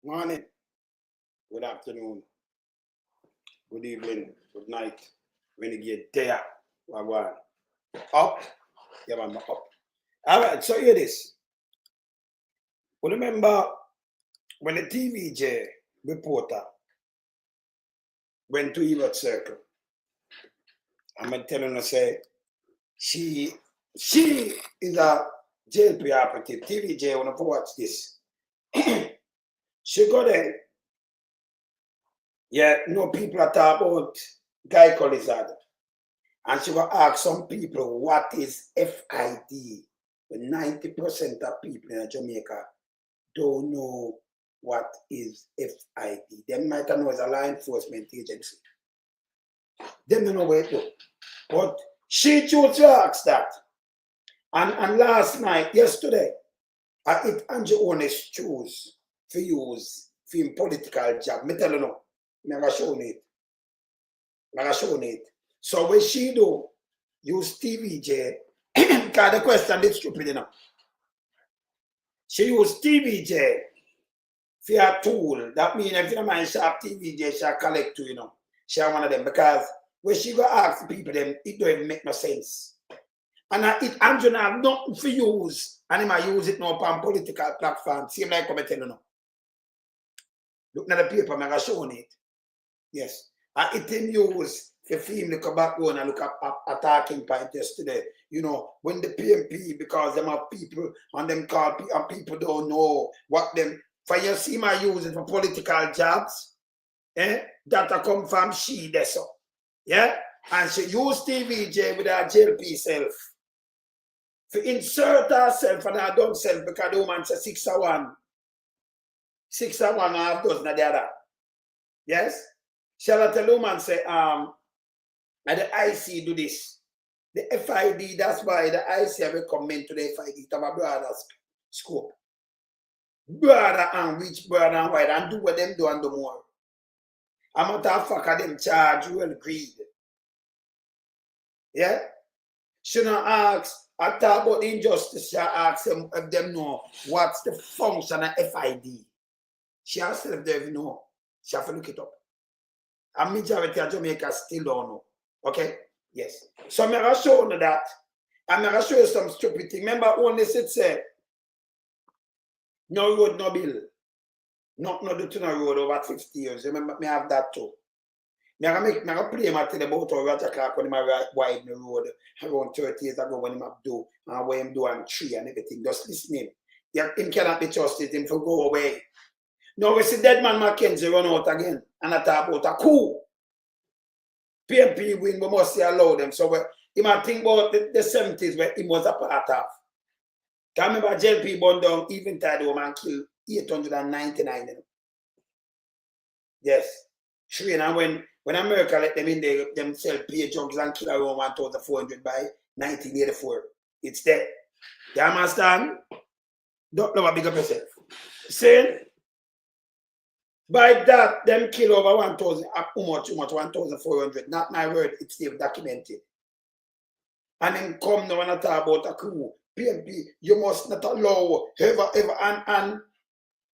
Morning, good afternoon, good evening, good night. When you get there, wagwan. Up, yeah, man, up. All right, so here it is. Remember when the TVJ reporter went to Evert Circle, I'm telling her, say, she is a JLP operative. TVJ, I want to watch this. She go there. Yeah, people are talking about Guy Colizard. And she will ask some people, what is FID? 90% of people in Jamaica don't know what is FID. They might know it's a law enforcement agency. They don't know where it goes. But she chose to ask that. And last night, yesterday, it Andrew Honest choose to use for him political job. Me tell you no, never shown it. Never shown it. So what she do, use TVJ, because the question is stupid enough. She use TVJ for a tool. That means if you don't mind sharp TVJ, she'll collect to, She one of them. Because when she go ask people, them, it don't even make no sense. And Andrew have nothing for use. And he might use it now on political platform. Same like I'm telling you. Look at the paper, I'm showing it. Yes. And it in use the film look back and look at attacking point yesterday. When the PMP, because them are people and them call people and people don't know what them for you see my use it for political jobs, that come from she there so. Yeah? And she use TVJ with her JLP self. To insert herself and her dumb self because the woman says 6 or 1. 6 or 1 and a half dozen of the other. Yes? Shall I tell the woman say, and the IC do this. The FID, that's why the IC have come into the FID. It's my brother's scope. Brother and rich, brother and white, and do what them do and do more. I'm not a fucker them charge well greed. Yeah? She not ask, I talk about the injustice, she ask them if them know what's the function of FID. She asked them if they know. She have to look it up. A majority of Jamaica still don't know. Okay? Yes. So I'm going to show you that. I'm going to show you some stupid thing. Remember, only say, no road, no bill. Not no do to no road over 50 years. Remember, me have that too. I'm going to play my tell about how Roger Clark when he wide the road around 30 years ago when he do and when he do and tree and everything. Just listening. Him cannot be trusted. Him to go away. Now we see DEDMON Mckenzie run out again and I talk about a coup. PMP win, we must allow them. So he might think about the 70s where he was a part of. I remember JLP burned down even tied home and killed 899. Yes. Train and when America let them in there, them sell pay drugs and kill around 1,400 by 1984. It's there. You understand? Don't love a bigger yourself. Saying by that, them kill over 1,000, how much, 1,400. Not my word, it's still documented. And then come now and talk about a coup. PMP, you must not allow ever, and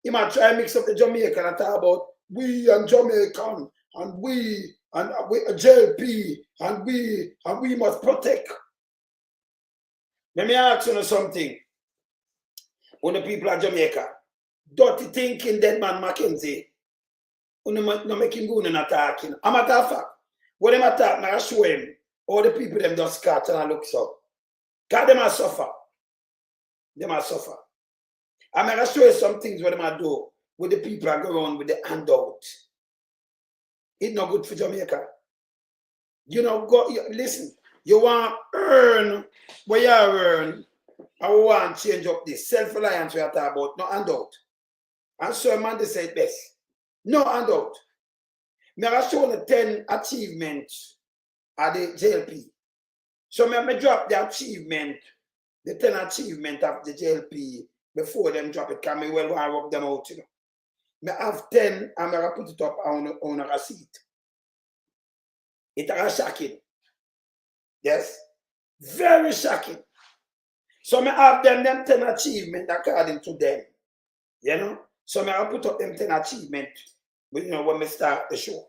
you might try to mix up the Jamaican and talk about we and Jamaican, and we JLP, and we must protect. Let me ask you something. When the people of Jamaica, dirty thinking DEDMON Mckenzie, no make him go in attacking. I'm a fact. When them attack, I show him all the people them just catch and look so. God them a suffer. Them a suffer. I'm gonna show you some things what them a do with the people that go around with the handout. It's not good for Jamaica. Listen, you want to earn what you earn, and we want to change up this self-reliance we are talking about, no handout. And so man they say it best. No handout. Me I show the 10 achievements at the JLP. So me drop the achievement, the 10 achievement of the JLP before them drop it. Can me well want to rub them out, Me have 10 and I put it up on a receipt. It is shocking. Yes? Very shocking. So me have them 10 achievements according to them. So I put up them 10 achievements, you know, when we start the show.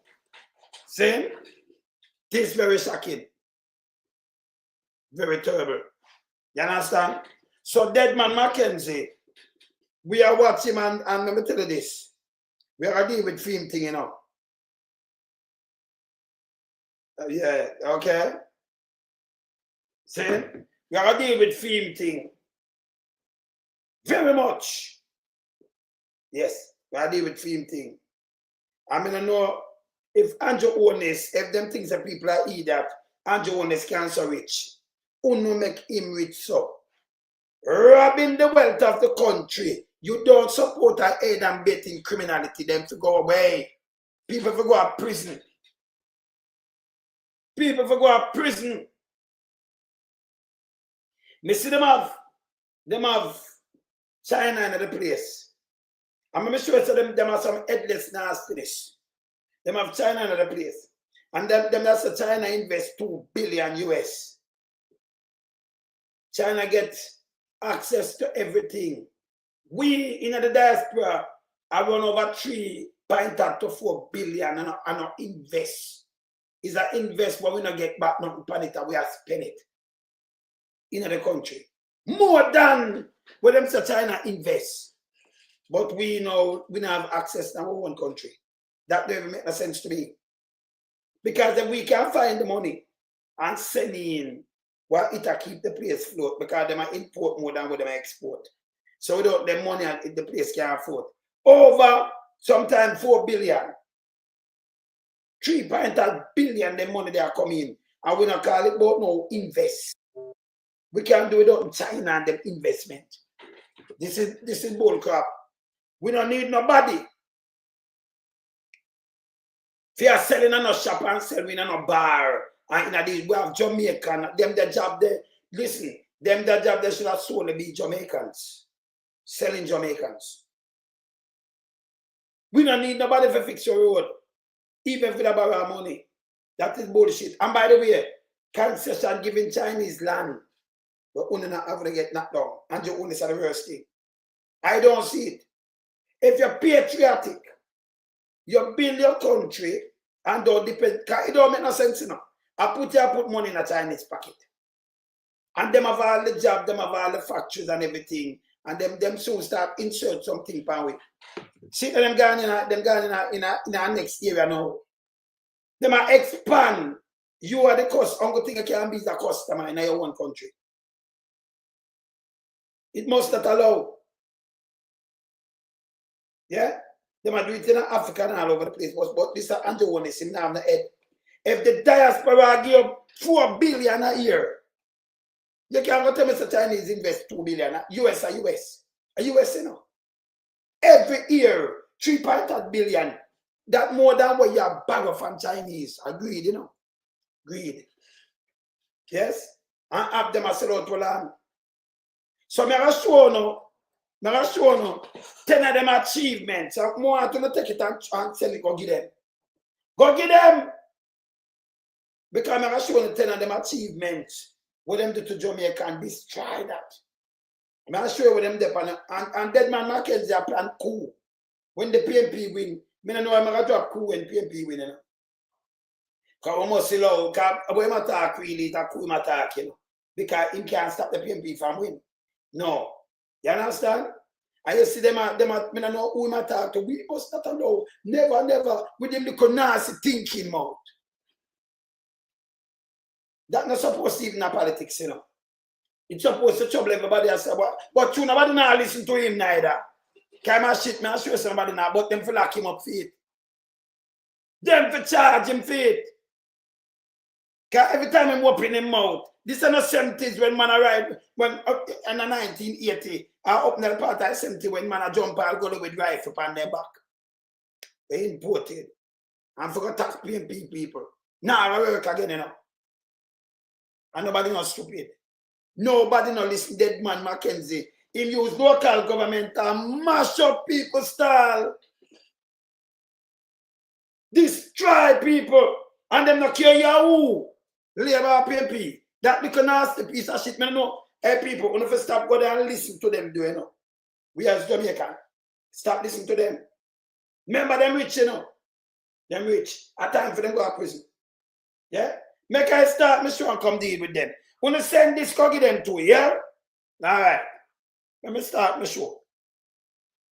See? This is very shocking. Very terrible. You understand? So DEDMON Mckenzie, we are watching and let me tell you this. We are dealing with film thing, you know. Yeah, okay. See? We are dealing with film thing. Very much. Yes, we are dealing with film thing. I mean, I know if Andrew Onis, if them things that people are eat that, Andrew Onis can't so rich. Who no make him rich so? Robbing the wealth of the country. You don't support or aid and betting criminality, them to go away. People for go to prison. People for go to prison. Me see them have China in the place. I'm going to show you so them have some headless nastiness. Them have China in the place. And them that's a China invest $2 billion US. China gets access to everything. We in the diaspora have run over 3.4 billion and not invest. It's an invest but we not get back nothing upon it and we have spent it in the country. More than what them say China invest. But we know we don't have access to our own country. That doesn't make no sense to me. Because if we can find the money and send in what it'll keep the place float because they might import more than what they might export. So without the money the place can't afford. Over sometimes 4 billion. 3.8 billion the money they are coming. And we don't call it but no invest. We can't do it without China and the investment. This is bull crap. We don't need nobody. If you are selling in a shop and selling in a bar, and in these we have Jamaican, them the job there. Listen, them the job they should have solely be Jamaicans. Selling Jamaicans. We don't need nobody to fix your road. Even if they borrow money. That is bullshit. And by the way, concession giving Chinese land. But only not ever get knocked down. And you only say the worst thing. I don't see it. If you're patriotic, you build your country and don't depend. It don't make no sense, you know. I put money in a Chinese pocket. And them have all the job, them have all the factories and everything. And them soon start insert something per way. See them going in our next area now. Them are expand. You are the cost. Only thing you can be is a customer in your own country. It must not allow. Yeah? They might do it in Africa and all over the place. But this is Andrew Onis, him now have the head. If the diaspora give up 4 billion a year, you can't go tell me the Chinese invest 2 billion. US. A US, you know. Every year, 3.8 billion. That more than what you have borrowed from Chinese. Agreed, you know. Greed. Yes? And have them a sell out to land. So I'm show no 10 of them achievements. I want to take it and sell it, go give them. Go give them. Because I'm show 10 of them achievements. What them do to Jamaica and destroy that. I'm show you what them do. And DEDMON Mckenzie plan Coup. When the PNP win, I don't know I'm going to drop Coup when PNP win. Because we must see how we attack really, that Coup attack, you know. Because he can't stop the PNP from winning. No. You understand? And you see them, I don't know who I'm talking to. We must not allow. Never. With them little nasty thinking mouth. That's not supposed to even in politics, you know. It's supposed to trouble everybody else. But you nobody now listen to him neither. Can I shit, man, show somebody now, but them for lock him up feet. Them for charge him feet. Because every time I'm opening him mouth, this is the 70s when man arrived, when in the 1980, I opened the part of 70 when man jump out, go with rifle on their back. They imported. And forgot tax PNP people. Now I work again, you know. And nobody not stupid. Nobody not listen to DEDMON Mckenzie. He use local government to mash up people's style. Destroy people. And them not care who. Labor PNP. That little nasty piece of shit. I know. Hey people, when you stop go there and listen to them do, you know. We as Jamaican. Stop listening to them. Remember them rich, you know. Them rich. A time for them go to prison. Yeah? Make I start my show and come deal with them. Wanna send this cookie them to, yeah? Alright. Let me start my show.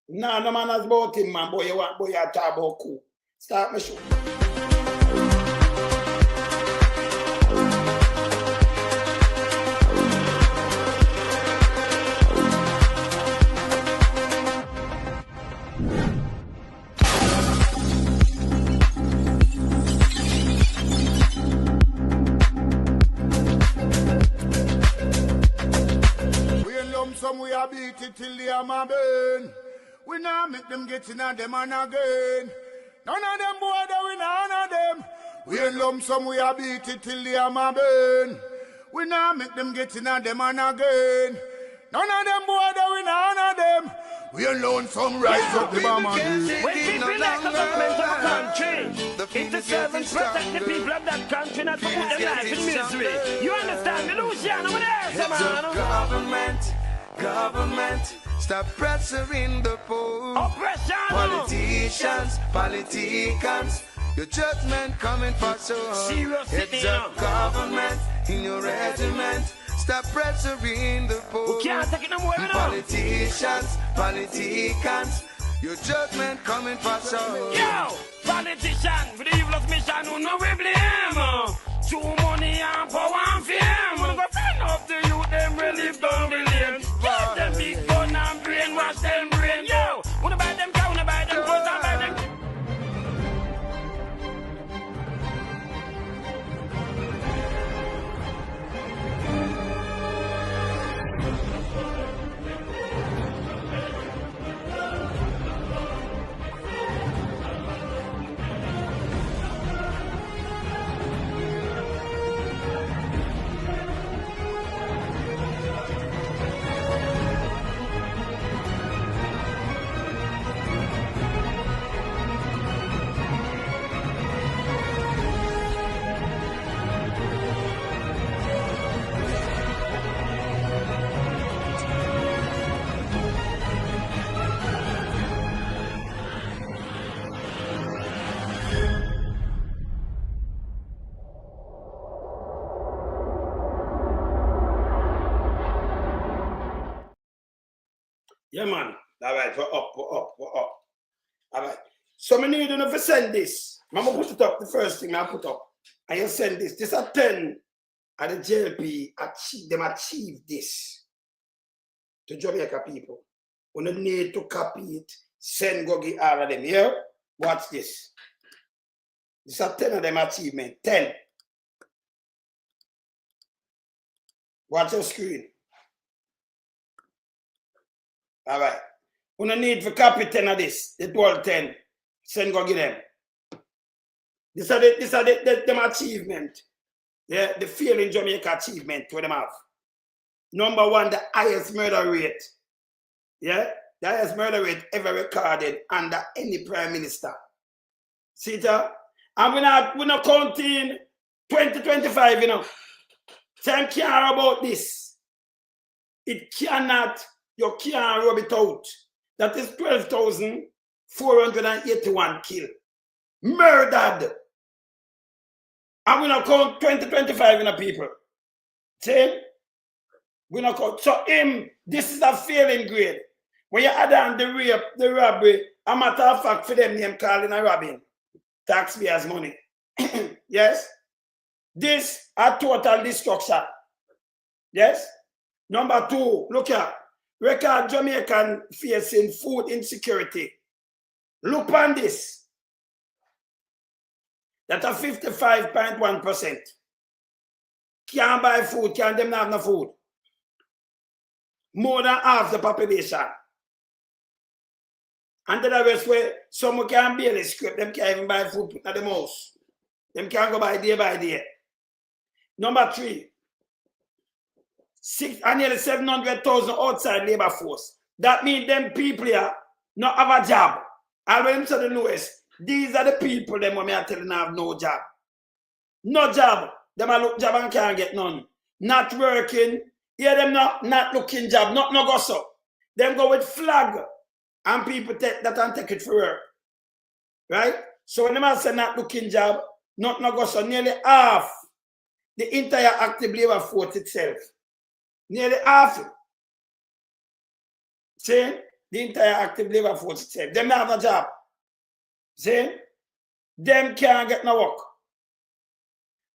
Nah, no man has about him, man. Boy, you want boy you talk about Coup. Start my show. Some we a beat it till the hammer burn. We now make them get in on them and again. None of them boy that we not honor them. We in lump some we a beat it till the hammer burn. We now make them get in on them and again. None of them boy that we not honor them. We alone some rise up the bomb and do. When people elect the government of a country, it's the servants protect the people of that country, not to put their life in misery. You understand me, Luciano? Over there, man. Government, stop pressuring the poor. Oppression. Politicians, your judgment coming for sure. Serious It's a government in your regiment. Stop pressuring the poor. We can't take it no more, you know. Politicians, your judgment coming for sure. Yo, politician, for the evilest mission, who know we blame. Too money and power and fame. Wanna go find up the youth, them relieve down the lane. Give them big gun and brainwash them brain. Yo, wanna buy them cow, wanna buy them clothes and buy them. Yeah, man. All right, we're up. All right. So I need you to send this. I'm going to put it up, the first thing I put up. And you send this. This are 10 at the JLP. Achieve this to Jamaica people. We don't need to copy it. Send go get all of them. Here, watch this. These are 10 of them achievement. 10. Watch your screen. All right. We don't need to copy 10 of this. The 12, 10. Send go get them. These are them achievement. Yeah, the feeling Jamaica achievement to them have. Number one, the highest murder rate. Yeah, the highest murder rate ever recorded under any prime minister. See that? And we're not counting 2025, you know. So I'm care about this. It cannot, you can't rub it out. That is 12,481 killed. Murdered. And we not count 2025 in a people. See? We not count. So this is a failing grade. When you add on the rape, the robbery, a matter of fact for them name calling a robbing. Taxpayers' money. Yes? This a total destruction. Yes? Number two, look at record Jamaican facing food insecurity. Look on this. That's a 55.1%. Can't buy food, can't them have no food. More than half the population. And then the rest where some can barely scrape, them can't even buy food at the house. Them can't go by day. Number three, nearly 700,000 outside labor force. That means them people here not have a job. I went to the lowest. These are the people them when I tell them have no job. No job. Them a look job and can't get none. Not working. Hear them not looking job. Not no go so. Them go with flag. And people take that and take it for work. Right? So when the man say not looking job, not go so nearly half the entire active labor force itself. Nearly half. See? The entire active labor force itself. Them not have a job. See? Them can't get no work.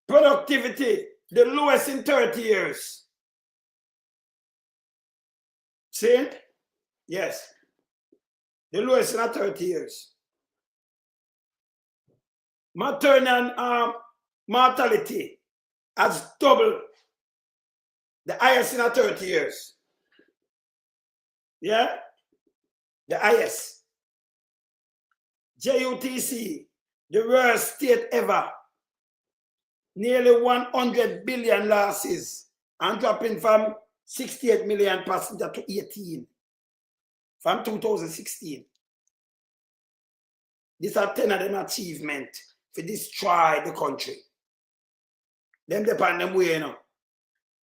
Productivity, the lowest in 30 years. See? Yes. The lowest in 30 years. Maternal mortality has doubled. The highest in 30 years. Yeah? The highest. JUTC, the worst state ever. Nearly 100 billion losses and dropping from 68 million passengers to 18 from 2016. These are 10 of them achievements to destroy the country. Them depend them way, you know.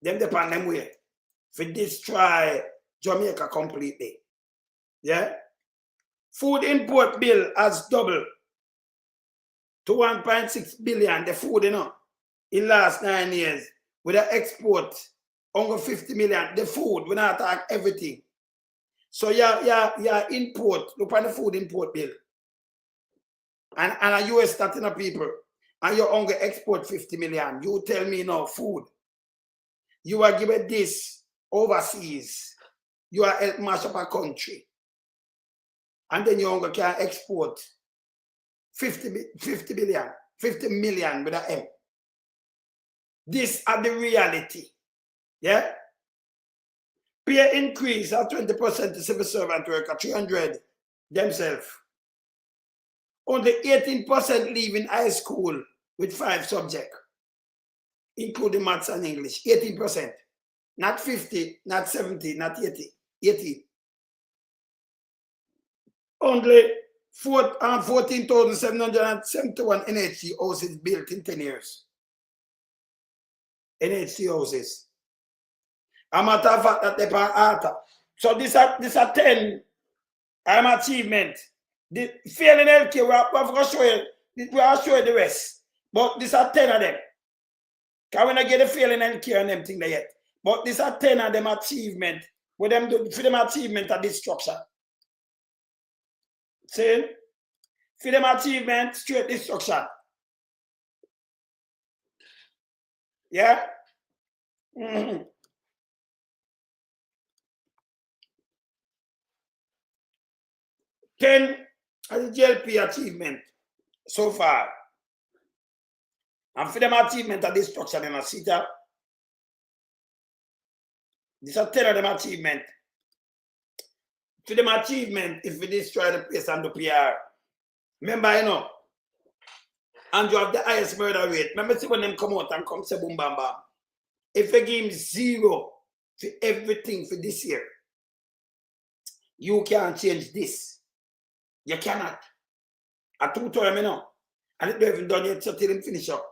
Them depend them way to destroy Jamaica completely. Yeah? Food import bill has doubled to 1.6 billion. The food, you know, in last 9 years. With the export, over 50 million. The food, we not talk everything. So yeah, import, look at the food import bill. And a US starting up people, and you only export 50 million. You tell me no food. You are given this overseas. You are help mash up a country. And then you only can export 50 million with an M. These are the reality. Yeah? Pay increase of 20% to civil servant worker, 300 themselves. Only 18% leaving high school with 5 subjects, including maths and English. 18%. Not 50, not 70, not 80. 80. Only 14,771 NHC houses built in 10 years. NHC houses. A matter of fact that they are alter. So this are 10 achievement. The failing healthcare, we are going to show you the rest. But these are 10 of them. Because we not get the failing healthcare and them thing there yet. But these are 10 of them achievement. For them achievement of destruction. See? For them achievement, straight destruction. Yeah? Mm-hmm. Ten as a GLP achievement so far. And for them achievement of destruction in a city. These are 10 of them achievement. For them achievement, if we destroy the place and the PR. Remember, you know, and you have the highest murder rate. Remember, see when them come out and come say boom bam bam. If you give him 0 for everything for this year, you can't change this. You cannot. A 2 term, you know, and it don't even done yet, so till him finish up.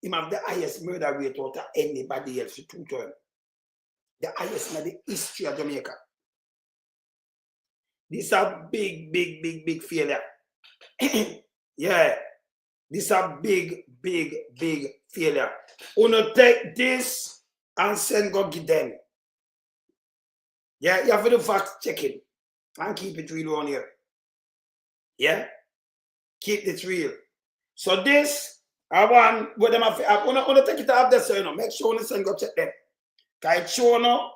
Him have the highest murder rate out of anybody else for 2 term. The highest in the history of Jamaica. This is a big failure. Yeah. This is a big failure. Uno take this and send go get them. Yeah, you have to do fact checking and keep it real on here. Yeah? Keep it real. So this, I want what them have I want to take it out there, so you know, make sure you send go check them. Can it show now?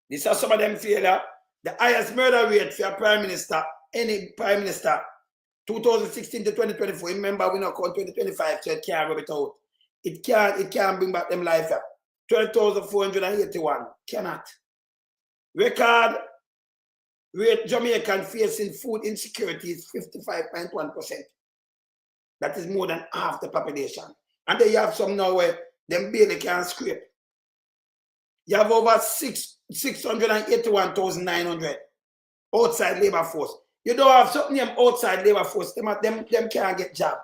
These are some of them failure. The highest murder rate for a prime minister, any prime minister, 2016 to 2024. Remember, we not count 2025, so it can't rub it out. It can't bring back them life. 12,481 cannot. Record rate Jamaican facing food insecurity is 55.1%. That is more than half the population. And then you have some now where them barely can't scrape. You have over 681,900 outside labor force. You don't have something outside labor force, them can't get job.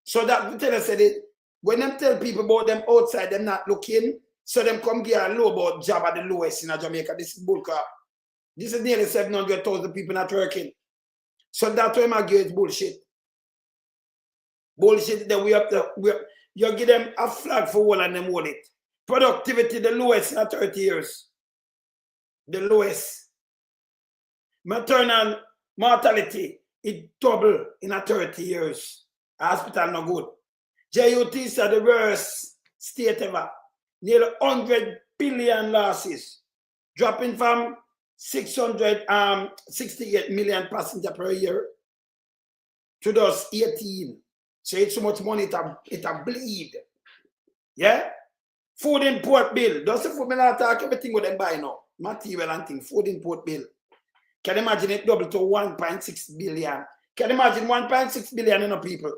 So that tell us that when them tell people about them outside, them not looking, so them come get a low about job at the lowest in Jamaica. This is bullcrap. This is nearly 700,000 people not working. So that's why my is bullshit. Bullshit that you give them a flag for all and them hold it. Productivity, the lowest in 30 years. The lowest. Maternal mortality, it double in 30 years. Hospital no good. JUTs are the worst state ever. Nearly 100 billion losses. Dropping from 668 million passengers per year to those 18. So it's so much money it a bleed. Yeah? Food import bill. Does the food bill attack everything with them buy now? Material and things. Food import bill. Can you imagine it double to 1.6 billion? Can you imagine 1.6 billion in people?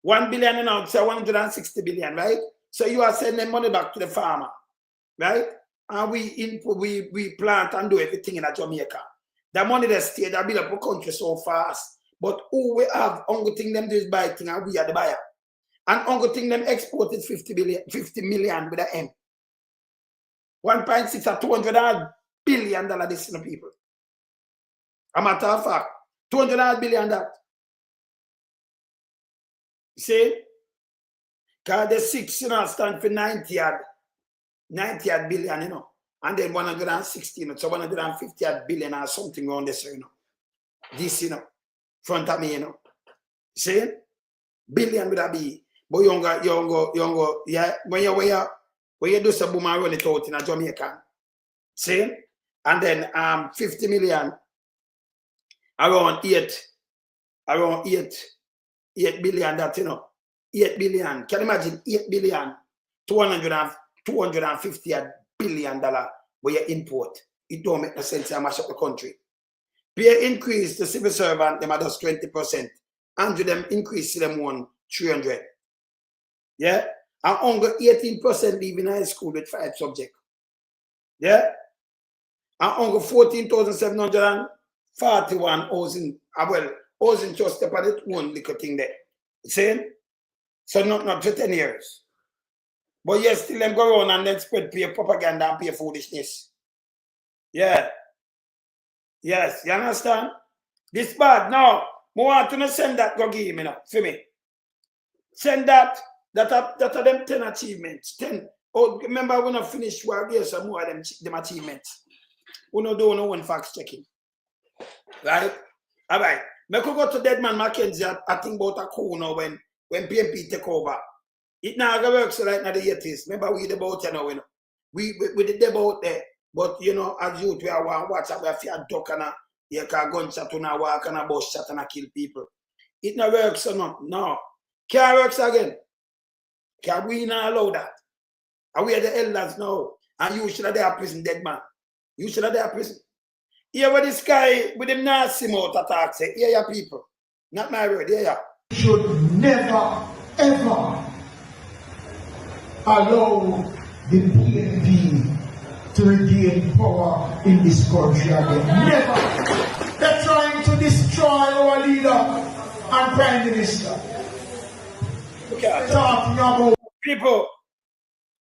1 billion in now, so 160 billion, right? So you are sending money back to the farmer, right? And we plant and do everything in Jamaica. The money that stay, that build up a country so fast. But who we have, only thing them do is buy thing and we are the buyer. And only thing them export is 50 million with an M. 1.6 or $200 billion this in the people. A matter of fact, $200 billion that. See? Because the 6 stand for 90 billion, you know. And then 160, you know, so 150 billion or something around this, you know. This, you know, front of me, you know. See? Billion would that be. But you go, yeah, when you do some boom and run it out in a Jamaica. See? And then 50 million, around 8 billion that, you know. 8 billion. Can you imagine 8 billion, 250 billion dollar where you import? It don't make no sense to mash up the country. Pay increase the civil servant, them are just 20%. And to them increase to them 300. Yeah? And only 18% leave in high school with 5 subjects. Yeah? And only 14,741 housing, housing just about it one little thing there. See? So not for 10 years. But yes, still them go around and then spread peer propaganda and peer foolishness. Yeah. Yes, you understand? This bad. Now, I want to send that go give me now. For me. Send that are them 10 achievements. 10. Oh, remember when I finish work, there's some more of them achievements. We don't do no one fact checking. Right? All right. I could go to DEDMON Mckenzie. I think about a coup now when PMP take over. It now works like in the 80s. Remember we did about, you know, we did about there. But you know, as youth, we are watch up, we have a duck and a gunshot and a walk and a bus shot and a kill people. It not works or not. No. Can works again. Can we not allow that? And we are the elders now. And you should have their prison, dead man. You should have their prison. Here where this guy with him nasty mouth attack say, here your people. Not my word, here ya. Should never, ever allow the PNP to regain power in this country again. Never. They're trying to destroy our leader and Prime Minister. Talking about people.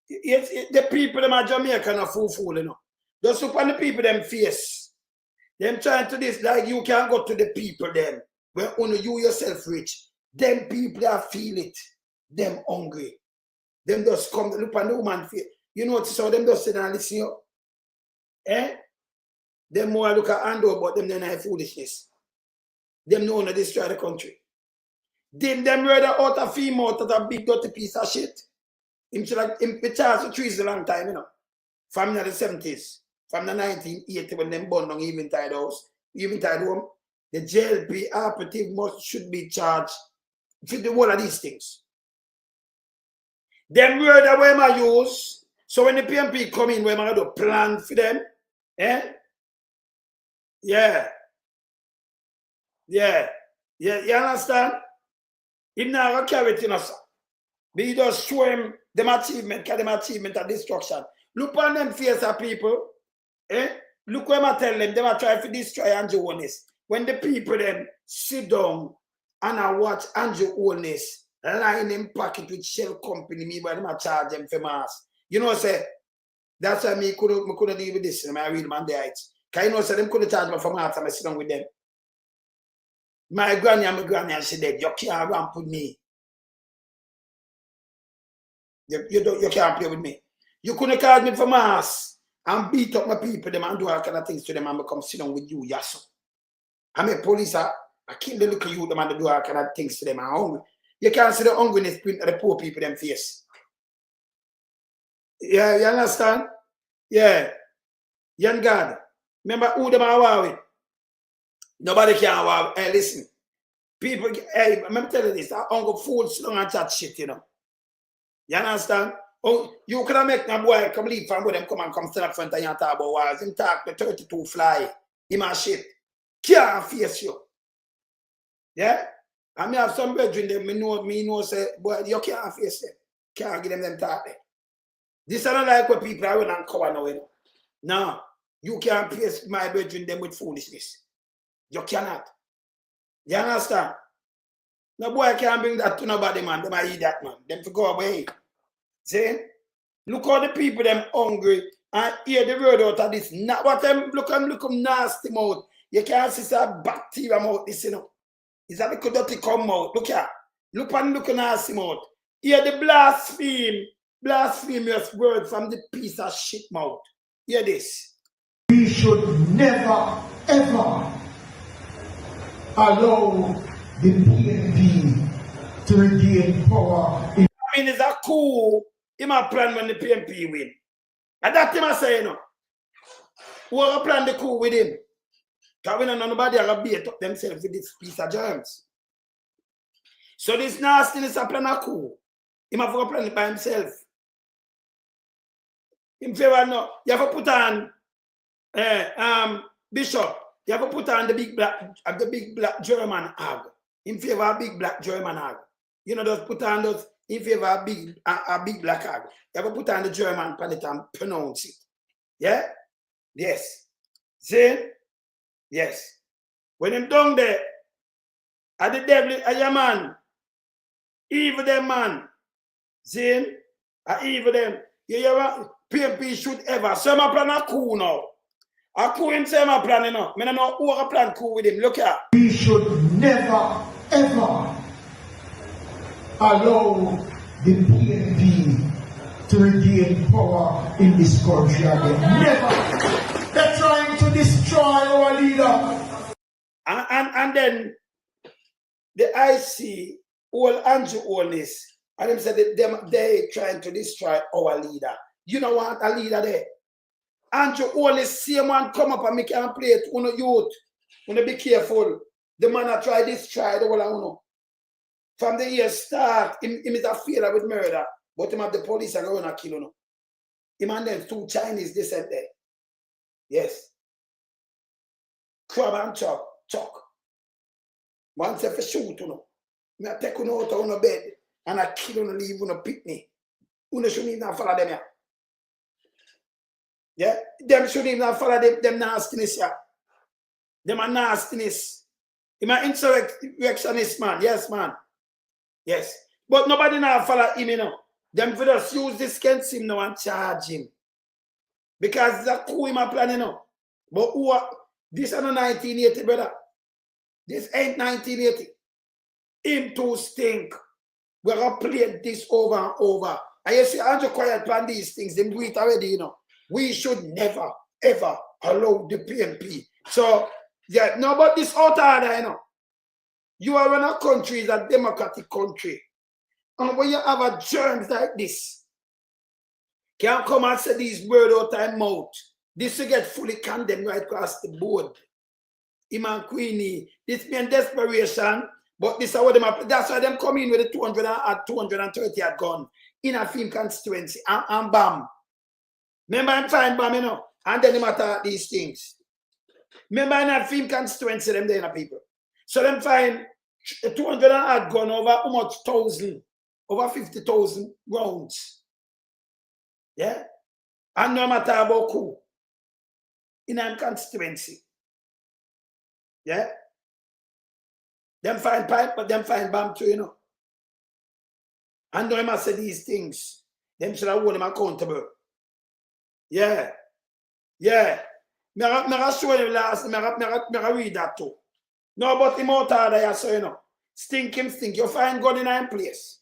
The people them are Jamaican are fool, you know. Just look on the people them face. Them trying to this like you can't go to the people them. When only you yourself rich. Them people that feel it. Them hungry. Them just come look on the woman face. You know so them just sit and listen you. Eh? Them more look at Ando, but them then have foolishness. Them know to destroy the country. Them rather out a female that a big dirty piece of shit. Him should have been charged for treason a long time, you know. From the 70s, from the 1980 when them burned down Eventide house, Eventide home, the JLP operative should be charged for the whole of these things. Them rather where I use, so when the PMP come in, where I do plan for them, eh? Yeah. You understand? Him now going to carry it in us. But he just show him them achievement, them achievement of destruction. Look on them face of people. Eh? Look what I tell them are trying to destroy Andrew Holness. When the people them sit down and I watch Andrew Holness line in pocket with shell company, me but them I charge them for mass. You know, say that's why me couldn't deal with this. I read man the heights. Can you know, so them couldn't charge me for my time I sit down with them. My granny and my granny, and she dead. You can't ramp with me. You can't play with me. You couldn't call me for mass and beat up my people, them and do all kind of things to them and come sit down with you, yes. I'm a police, I kill the little youth, them and do all kind of things to them and hungry. You can't see the hungriness print of the poor people them face. Yeah, you understand? Yeah. Young God. Remember who them are war with? Nobody can war with. Hey, listen. People, hey, I'm telling you this, I don't go fool long and chat shit, you know. You understand? Oh, you could make a boy come leave from where them come and come stand up front of you and talk about wars. Him talk the 32 fly. Him and shit. Can't face you. Yeah? I mean, have some brethren them, me know, say, boy, you can't face them. Can't give them talk there. This is not like what people are running and cover now, you know. No, you can't face my brethren them with foolishness. You cannot. You understand? No boy can't bring that to nobody, man. Them I eat that, man. Them to go away. See? Look how the people them hungry and hear the word out of this. Not what them look nasty mouth. You can't see some bacteria mouth this, you know. It's a little dirty come out. Look here. Look nasty mouth. Hear the blasphemous word from the piece of shit mouth. Hear this. We should never, ever allow the PNP to regain power. I mean, it's a coup. He might plan when the PNP win. And that him I say, you know. Who will plan the coup with him? Because we don't know nobody will beat up themselves with this piece of germs. So this nastiness a plan a coup. He might have plan it by himself. In favor, no. You have to put on Bishop. You have to put on the big black German hag. In favor of big black German hag. You know, just put on those in favor of a big black hag. You have to put on the German palette and pronounce it. Yeah? Yes. See? Yes. When them down there, at the devil, a your man. Evil them, man. See? A evil them. You hear PMP should ever. So my plan a coup now. A coup him say my plan, you know. I don't know who a plan coup with him. Look here. We should never, ever allow the PNP to regain power in this country again. Never. They're trying to destroy our leader. And then the IC, all Andrew Onis, and them said they trying to destroy our leader. You know what a leader there? Andrew Onis, same one come up and make and play it. Uno youth, uno be careful. The man that try destroy the whole uno. From the year start, him is a failure with murder, but him have the police and going to kill uno. Him and them 2 Chinese descent there. Yes. Crab and chuck. Once if I shoot uno, I take uno out of uno bed and I kill uno, leave uno picnic. Uno shouldn't even follow them here. Yeah? Them shouldn't even follow them nastiness here. Them are nastiness. Him an insurrectionist man. Yes, man. Yes. But nobody now follow him, you know. Them for just use this against him now and charge him. Because it's a coup him a plan, you know. But who are, this is not 1980, brother. This ain't 1980. Him too stink. We're going to play this over and over. And you see, Andrew quiet plan these things. They do it already, you know. We should never, ever allow the PNP. So, yeah, no, but this out order, you know. You are in a country, is a democratic country. And when you have a germs like this, can't come and say these words out of mouth. This will get fully condemned right across the board. Iman Queenie, this means desperation, but this is what them are, that's why them come in with the 230 at gun in a film constituency and bam. Remember I'm fine bam, you know, and then them attack these things. Remember in a film constituency, them there people. So them find 200 at gun over how much thousand, over 50,000 rounds. Yeah? And no matter about Coup in a constituency. Yeah? Them find pipe, but them find bomb too, you know. And no must say these things. Them should have hold them accountable. Yeah. Yeah. I show you last, I read that too. No, but him out of there, so you know. Stink. You find God in a place.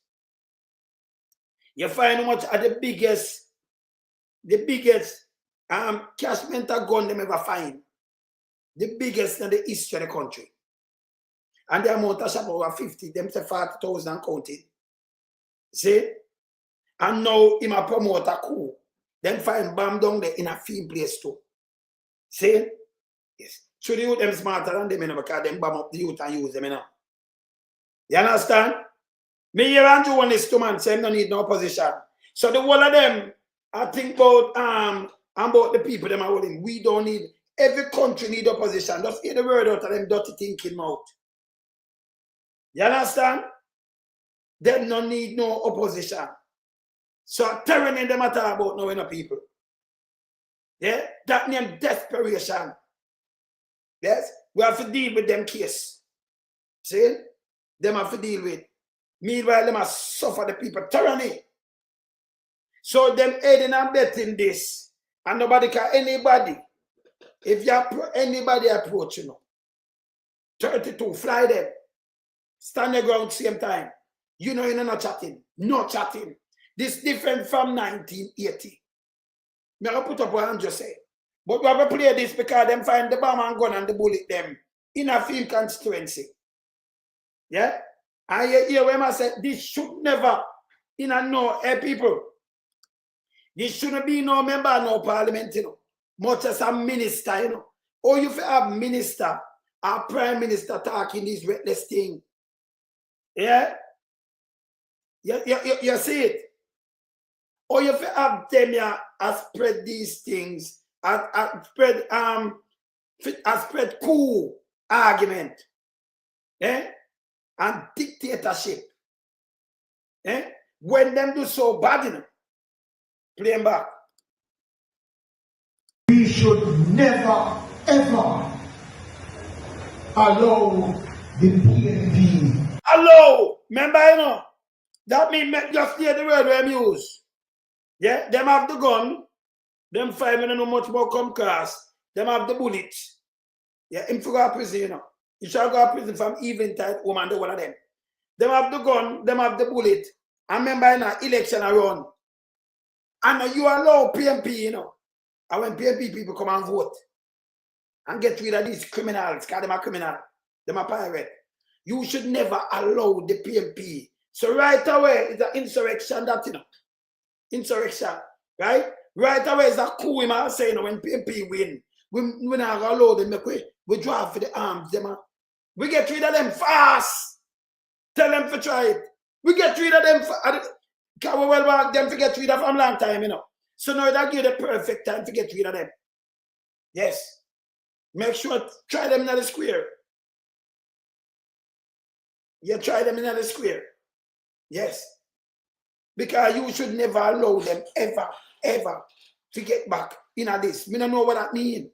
You find how much are the biggest catchment of gun them ever find. The biggest in the history of the country. And the amount of shop over 50, them say 40,000 counting. See? And now him a promote a coup. Them find bomb down there in a film place too. See? Yes. So the youth them smarter than them, you know, because them bomb up the youth and use them, you know. You understand? Me hear Andrew on this two man say no need no opposition. So the whole of them, I think about the people them are holding. We don't need, every country need opposition. Just hear the word out of them dirty thinking mouth. You understand? Them no need no opposition. So tyranny them matter about knowing the people. Yeah? That name desperation. Yes? We have to deal with them case. See? Them have to deal with. Meanwhile, them must suffer the people tyranny. So them aiding and betting this. And nobody can, anybody, if you anybody approach, you know, 32, fly them. Stand the ground same time. You know you're not chatting. No chatting. This different from 1980. Me I put up what I'm just saying. But we have to play this because them find the bomb and gun and the bullet them in a field constituency. Yeah? And you hear when I say this should never in a no people. This shouldn't be no member, no parliament, you know. Much as a minister, you know. Or you have minister or prime minister talking this reckless thing. Yeah? You see it? Or you have them here spread these things, spread coup argument. Eh? And dictatorship. Eh? When them do so bad, you know, play them back. We should never, ever allow the PNP. Allow! Remember, you know, that means just hear the word we use. Yeah? Them have the gun. Them 5 minutes know much more come class. Them have the bullet. Yeah, him for go to prison, you know. You shall go to prison from evening time, woman, the one of them. Them have the gun, them have the bullet. And remember, in an election around. And you allow PMP, you know. And when PMP people come and vote and get rid of these criminals, because them are criminal, them are pirate. You should never allow the PMP. So right away, it's an insurrection that, you know. Insurrection, right? Right away, it's a coup, you know, saying, you know, when PMP win, we not allow them, we draw for the arms, them. We get rid of them fast. Tell them to try it. We get rid of them. Because we well want them to get rid of them long time, you know. So now that give the perfect time to get rid of them. Yes. Make sure, try them in the square. You try them in the square. Yes. Because you should never allow them ever to get back in this. We don't know what that means.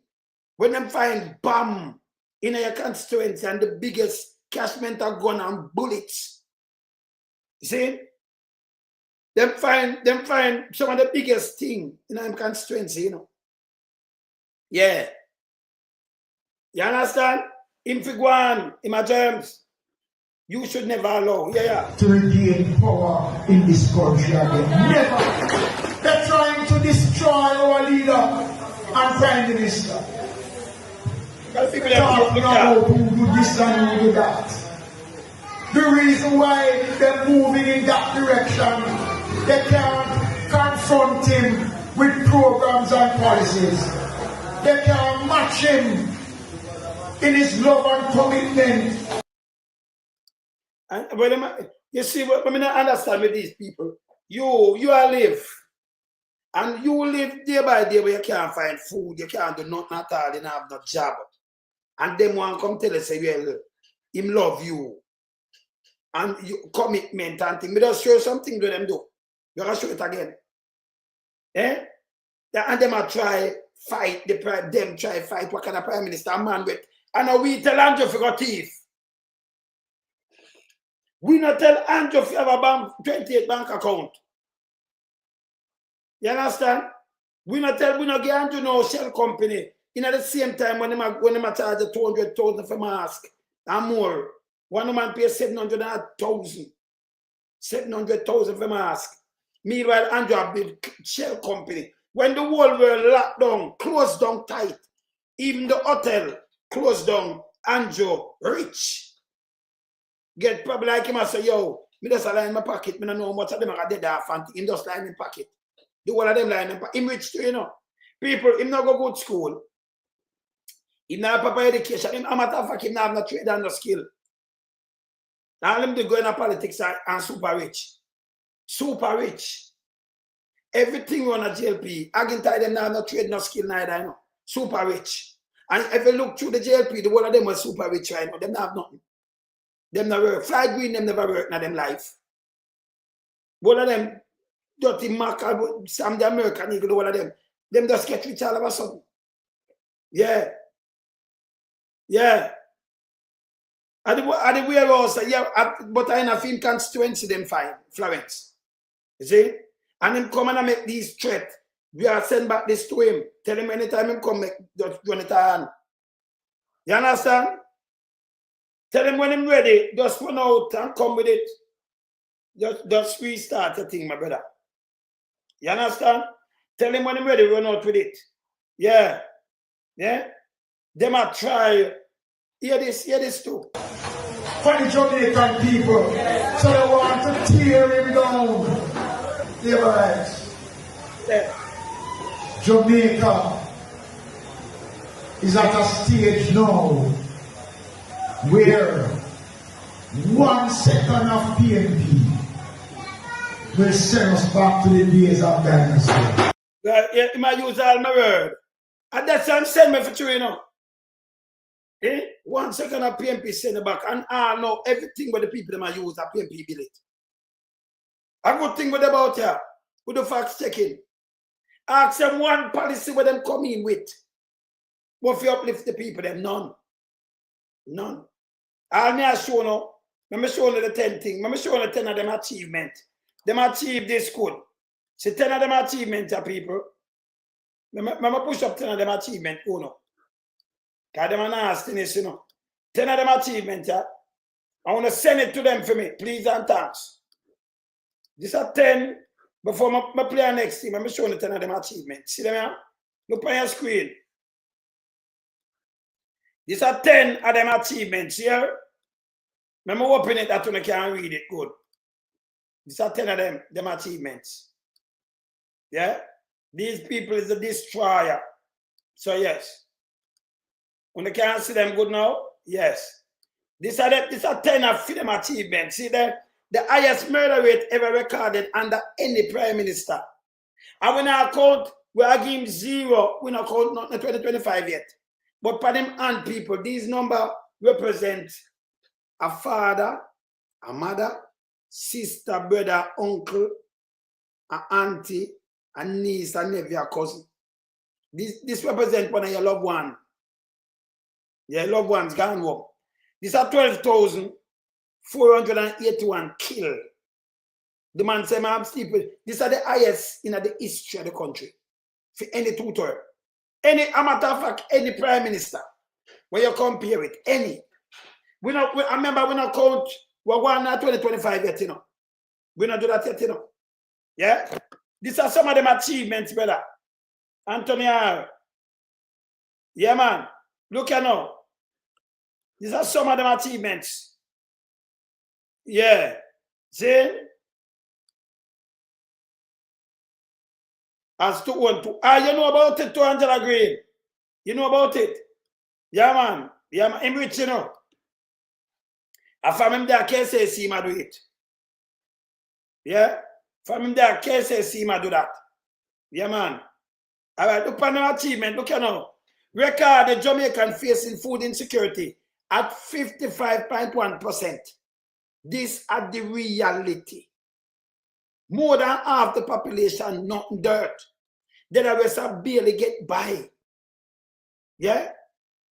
When them find bomb in your constituency and the biggest catchment of gun and bullets. You see? Them find some of the biggest thing in our constituency, you know. Yeah. You understand? In Figuan, in my terms, you should never allow. Yeah. To regain power in this country again. Never. They're trying to destroy our leader and prime minister. People know who do this and who do that. The reason why they're moving in that direction, they can't confront him with programs and policies. They can't match him in his love and commitment. And you see, what I mean, I understand with these people. You are live. And you live day by day where you can't find food, you can't do nothing at all, you don't have no job. And them one come tell us, say, well, him love you. And you commitment and thing. We just show something to them do. You gotta show it again. Eh? And them are try fight, them try fight what kind of prime minister a man with. And we tell Andrew for a thief. We not tell Andrew if you have a 28 bank account. You understand? We not give Andrew no shell company in at the same time when them charge 200,000 for mask and more, one man pay 700,000. 700,000 for mask. Meanwhile, Andrew have built shell company. When the world were locked down, closed down tight, even the hotel closed down, Andrew rich. Get probably like him and say, yo, me just lie in my pocket, me don't know how much of them are dead off and him just lie in pocket. The whole of them lie in pocket. Him rich too, you know. People, him not go good school. Him not have proper education. Him amateur fact, him not have no trade and no skill. Now him to go in politics and super rich. Super rich. Everything run a JLP. I can tell them now no trade, no skill neither, you know. Super rich. And if you look through the JLP, the whole of them were super rich right now. Them not have nothing. Them not work. Fly Green, them never work in them life. One of them, dirty Mac, Sam the American Eagle, one of them just get rich all of a sudden. Yeah. Yeah. At the warehouse, yeah, but I in a film constituency, them fine, Florence. You see? And him come and make these threats. We are send back this to him. Tell him anytime him come, make just run it on. You understand? Tell him when him ready, just run out and come with it. Just restart the thing, my brother. You understand? Tell him when him ready, run out with it. Yeah. Yeah? Them are try. Hear this too. For the Jamaican people, so they want to tear him down. Yeah, right. Yeah. Jamaica is at a stage now where 1 second of PNP will send us back to the days of dynasty. Yeah, he might use all my word. And that's what I'm saying me for you, you know. 1 second of PNP send it back. And I know everything what the people them use a PNP build it. A good thing with about here, with the facts checking. Ask them one policy where them come in with. What you uplift the people, them none. None. I'll me show no. Let me show you the 10 things. Let me show you the 10 of them achievement. Them achieve this good. See 10 of them achievement, people. Let me push up 10 of them achievement, you know. Because them are nastiness, you know. 10 of them achievement, yeah. I want to send it to them for me, please and thanks. This are 10. Before I play our next team, I'm showing you 10 of them achievements. See them here? Look on your screen. These are 10 of them achievements here. Let me open it that you can read it good. These are 10 of them achievements. Yeah? These people is a destroyer. So yes. When you can see them good now? Yes. These are 10 of them achievements. See that? The highest murder rate ever recorded under any prime minister. And when I count, we are giving 0. We not count not 2025 yet. But for them and people, these numbers represent a father, a mother, sister, brother, uncle, an auntie, a niece, a nephew, a cousin. This represents one of your loved ones. Your loved ones gone home. These are 12,481 killed. The man said, "Man, people, these are the highest in the history of the country. For any tutor, any matter of fact, any prime minister, when you compare it, any. I remember we not count, we're going now 2025 yet, you know. We not do that yet, you know. Yeah? These are some of them achievements, brother. Anthony R. Yeah, man. Look at now. These are some of them achievements. Yeah. See? As to 1, 2. You know about it, 200 Green. You know about it? Yeah, man. Yeah, man. I'm rich, you know. I found him there, can't say see him do it. Yeah? From him there, can't say see him do that. Yeah, man. All right, look at the achievement. Look at now. Record the Jamaican facing food insecurity at 55.1%. This is the reality. More than half the population not dirt. Then the rest are barely get by. Yeah?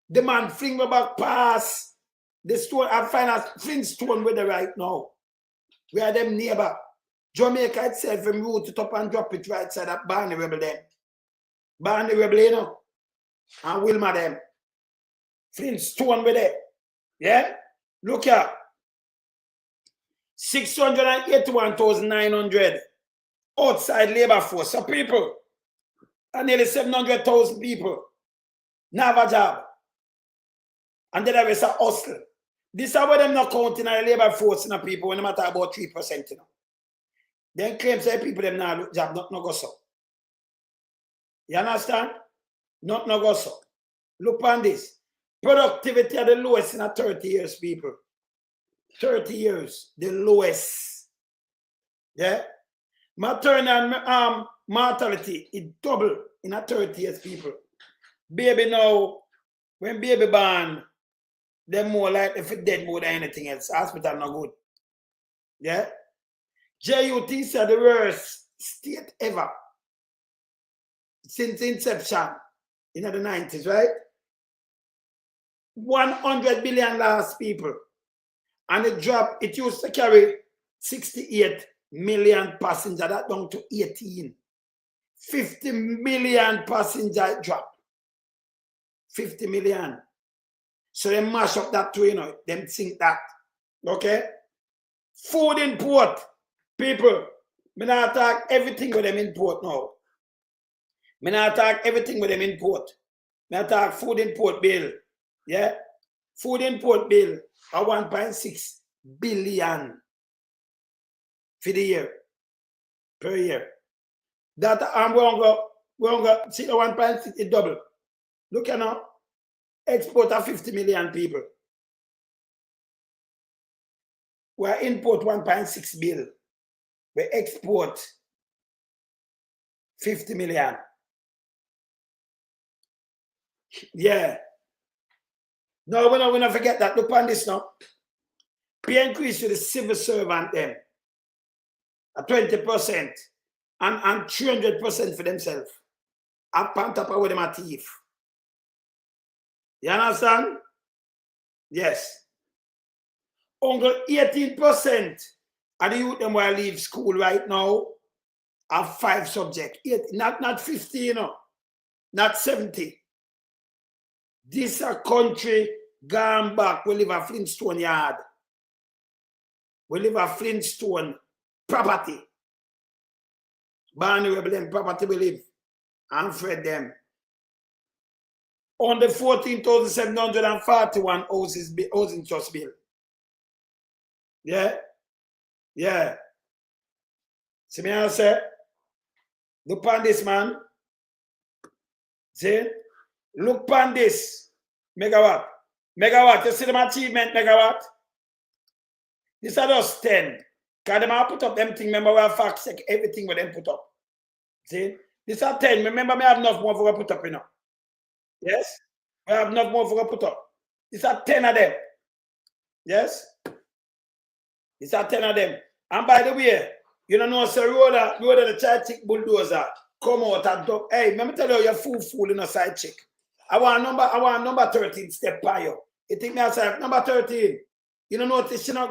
The man fling back past the stone. I find a Flintstone with the right now. We are them neighbor. Jamaica itself from root it up and drop it right side of Barney Rebel then. Barney Rebel, you know. and Wilma them. Flintstone with it. Yeah? Look here. 681,900 outside labor force. So people, and nearly 700,000 people now have a job. And then there is a hustle. This is where them not counting the labor force in the people when they matter about 3%. You know. Then claim say people them now look job, not no go so. You understand? Not no go so. Look on this. Productivity are the lowest in a 30 years, people. 30 years, the lowest. Yeah? Maternal mortality, it double in a 30 years, people. Baby now, when baby born, they're more likely if it dead more than anything else. Hospital not good. Yeah? JUT is the worst state ever. Since inception in the 90s, right? 100 billion lost people. And it dropped, it used to carry 68 million passengers, that down to 18. 50 million passengers dropped. 50 million. So they mash up that too, you know, them think that. Okay? Food import, people. Me not talk everything with them import now. Me not talk everything with them import. Me not talk food import bill. Yeah? Food import bill are 1.6 billion for the year. Per year. That we're gonna go see the 1.6 it double. Look at now. Export of 50 million people. We import 1.6 billion. We export 50 million. Yeah. No, we don't forget that. Look on this now. Pay increase to the civil servant them at 20% and 300% for themselves. Up on top of with them a thief. You understand? Yes. Only 18% of the youth them will leave school right now have 5 subjects. Not 50, you know. Not 70. This a country gone back. We live a Flintstone yard. We live a Flintstone property. Barney Rebel property we live. And Fred them. On the 14,741 housing trust bill. Yeah? Yeah. See me I say? Look on this, man. See? Look on this. Megawatt. Megawatt. You see them achievement, megawatt? This are just 10. Because them have put up them thing. Remember we have fact check everything with them put up. See? This are 10. Remember me have enough more for put up, you know. Yes? We have enough more for put up. These are 10 of them. Yes? These are 10 of them. And by the way, you don't know, so road of the side chick bulldozer come out and dog. Hey, let me tell you, you're fool in a side chick. I want number 13 step by you. You think me I say number 13. You don't notice she not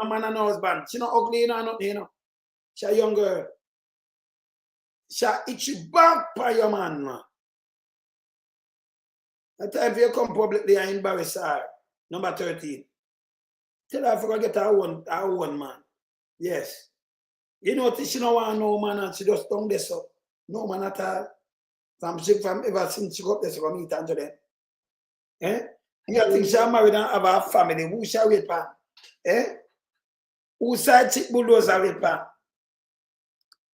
a man and husband. She not ugly, you know. She a young girl. She itch you back by your man, man. That time if you come publicly and embarrass her, number 13. Tell her I forgot to get her own man. Yes. You notice she don't want no man and she just don't this up. No man at all. From ever since she got this from meet and to them. Eh? You think she married and have a family. Who shall wait for? Eh? Who side chick bulldozer wait for?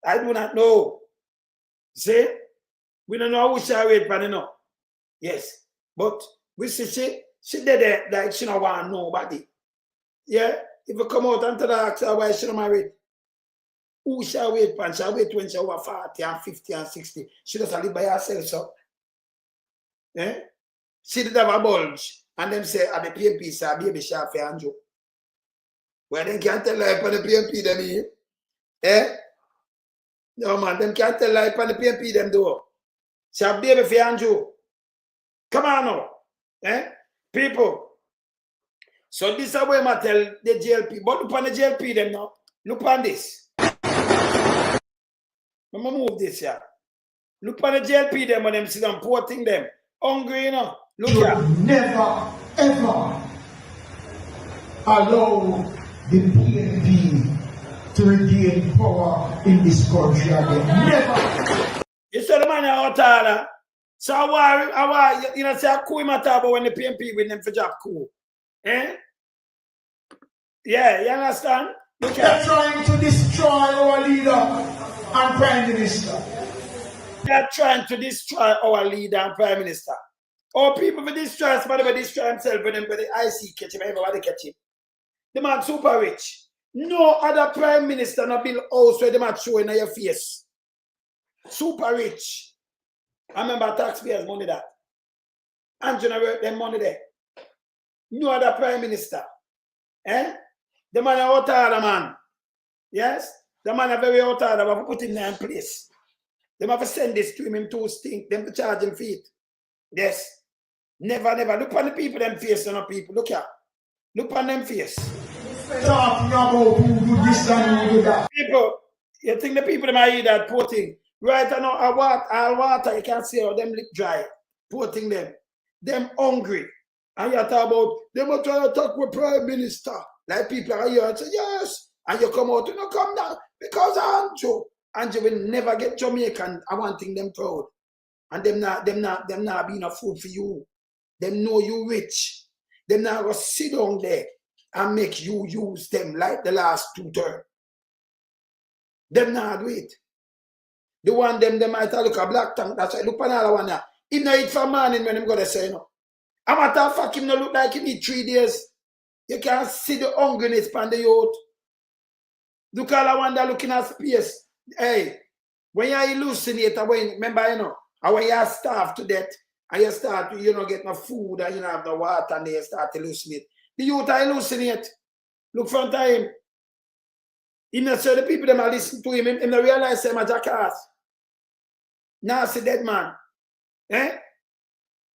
I do not know. See? We don't know who shall wait for, you know. Yes. But we see she did it like she don't want nobody. Yeah? If you come out and tell her why she don't married, who shall wait for? Shall wait when she over 40 and 50 and 60. She doesn't live by herself, so. Yeah? She did have a bulge. And them say, at the PMP, sir, baby shall for Andrew. Well, they can't tell her on the PMP, them here. Eh? No, man, them can't tell her on the PMP, them do. She have baby for Andrew. Come on now. Eh? People. So this is where I tell the JLP. But look on the JLP them now. Look on this. I'm going to move this here. Look on the JLP them when them sit down porting them. hungry, you know. Look should here. never, ever allow the PNP to regain power in this country again. Never. You saw the man out there. So I you know, say a coup matter about when the PNP with them for job coup. Eh? Yeah, you understand? Look They're here. trying to destroy our leader and Prime Minister. They're trying to destroy our leader and Prime Minister. Our people will destroy somebody will destroy himself with them, but the IC catch him, everybody catch him. The man super rich. No other Prime Minister no build house where the man show in your face. Super rich. I remember taxpayers' money that. And generate them money there. No other Prime Minister. Eh? The man out there, man. Yes? The man are very out there, they have to put him there in place. They have to send this to him to stink, them to charge him feet. Yes. Never, never. Look on the people, them face on the people. Look here. Look on them face. Talking about who do this and who do that. People, you think the people that might eat that poor thing. Right now, all water, you can't see how them lip dry. Poor thing them. Them hungry. And you talk about, them are trying to talk with Prime Minister. Like people are here and say, yes. And you come out, you know, come down. Because Andrew will never get Jamaican. I want thing them proud. And them not being a fool for you. Them know you rich. Them not go sit down there and make you use them like the last 2 terms. Them not do it. The one them might look a black tank. That's why look on all one now. He no eat for morning when him go to say no. I'm a matter of fact, him no look like him eat 3 days. You can't see the hungriness on the youth. Look all one that looking at space. Hey, when you hallucinate, remember, you know, and when you starve to death, and you start to, you know, get no food and you don't have no water, and then you start to hallucinate. The youth are hallucinate. Look front of him. He not say the people them are listening to him, him not realize him a jackass. Now see dead man. Eh?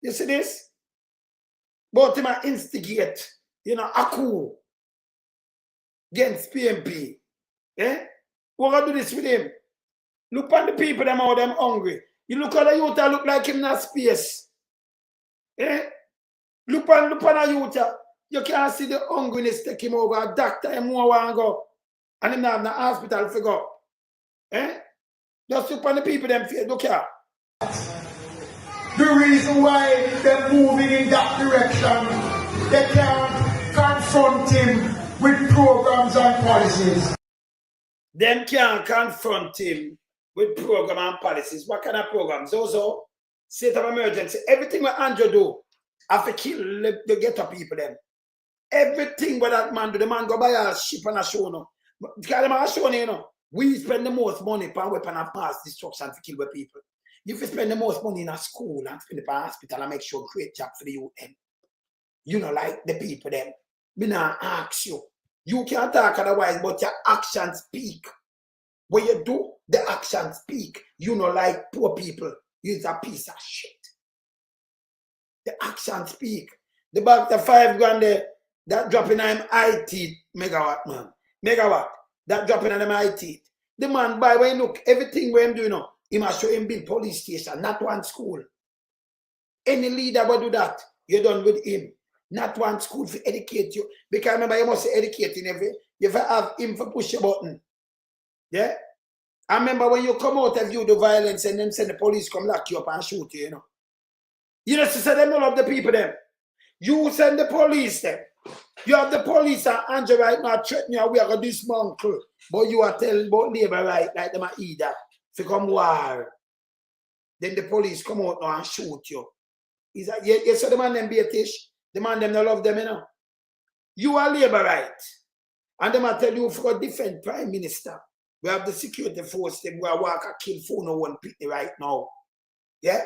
You see this? But him a instigate, you know, a coup against PNP. Eh? We're gonna do this with him. Look at the people them how them hungry. You look at the youth that look like him in a space. Eh? Look at the youth. You can't see the hungriness take him over. A doctor him more want to go. And him not have the hospital to go. Eh? Just look at the people them face. Look here. The reason why they're moving in that direction, they can't confront him with programs and policies. Them can't confront him with program and policies. What kind of programs? Also, state of emergency. Everything what Andrew do, have to kill the ghetto people them. Everything what that man do, the man go buy a ship and a show no. Because them are showing, you know, we spend the most money per weapon of mass destruction to kill the people. If you spend the most money in a school and spend it per hospital and make sure create job for the youth them. You know, like the people them. Me not ask you. You can't talk otherwise, but your actions speak. When you do, the actions speak. You know, like poor people. You're a piece of shit. The actions speak. The 5 grand there, that dropping on IT megawatt, man. Megawatt. That dropping on them IT. The man, by when look, everything we him do, you know, he must show him build police station, not one school. Any leader will do that. You're done with him. Not one school to educate you. Because remember, you must educate in every. You have him for push your button. Yeah? I remember when you come out and view the violence and then send the police come lock you up and shoot you, you know. You know, to say them all of the people them. You send the police them. You have the police and Andrew right now threatening you, we are going to dismantle. But you are telling about labor right, like them are eat that. If you come war. Then the police come out now and shoot you. Is that, you saw the man them British? The man them don't love them, you know. You are labor right. And them I tell you for a different prime minister. We have the security force, them go walk and kill for no one pitney right now. Yeah?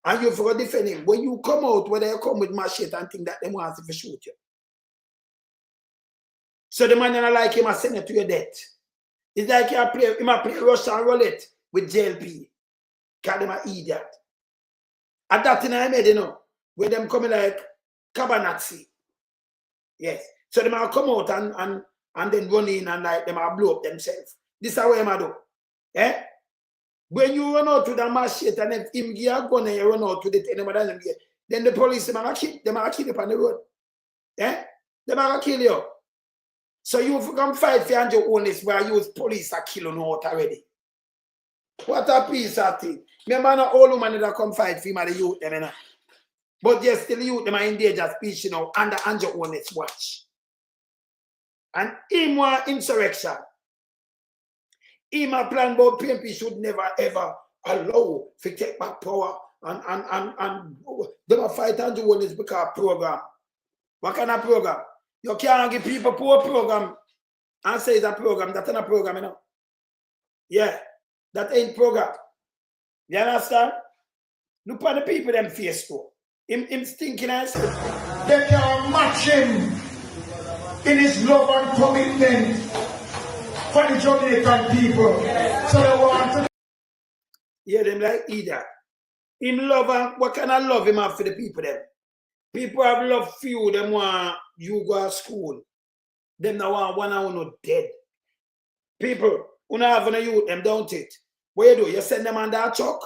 And you for a defend him. When you come out, whether you come with machete and think that them wants to shoot you. So the man don't like him and send it to your death. It's like he might play Russian roulette with JLP. Because them are idiot. At that thing I made, you know, where them coming like Cabanazzi. Yes. So they might come out and then run in and like them might blow up themselves. This is how they do. Eh? When you run out with a machete and if him give a gun and you run out with it, anybody doesn't get, then the police, them are kill you on the road. Eh? Them are kill you. So you come fight for your own list where you use police are killing you out already. What a piece of thing. Remember not all women that come fight for him and the youth them, you know. But yes, still youth them are in danger speech, you know, under your own list watch. And him want insurrection. Him a plan about PMP should never ever allow to take back power and them a fight on the one is because program. What kind of program? You can't give people poor program and say it's a program. That's not a program, you know. Yeah, that ain't program. You understand? Look at the people them face too. Him stinking ass. They can match him in his love and commitment for the Jamaican people. So they want to. Yeah, them like either. Him love and what kind of love him have for the people them? People have love for you, them want you go to school. Them now want one and one dead. People who not have a youth, them don't it. What you do? You send them on that truck.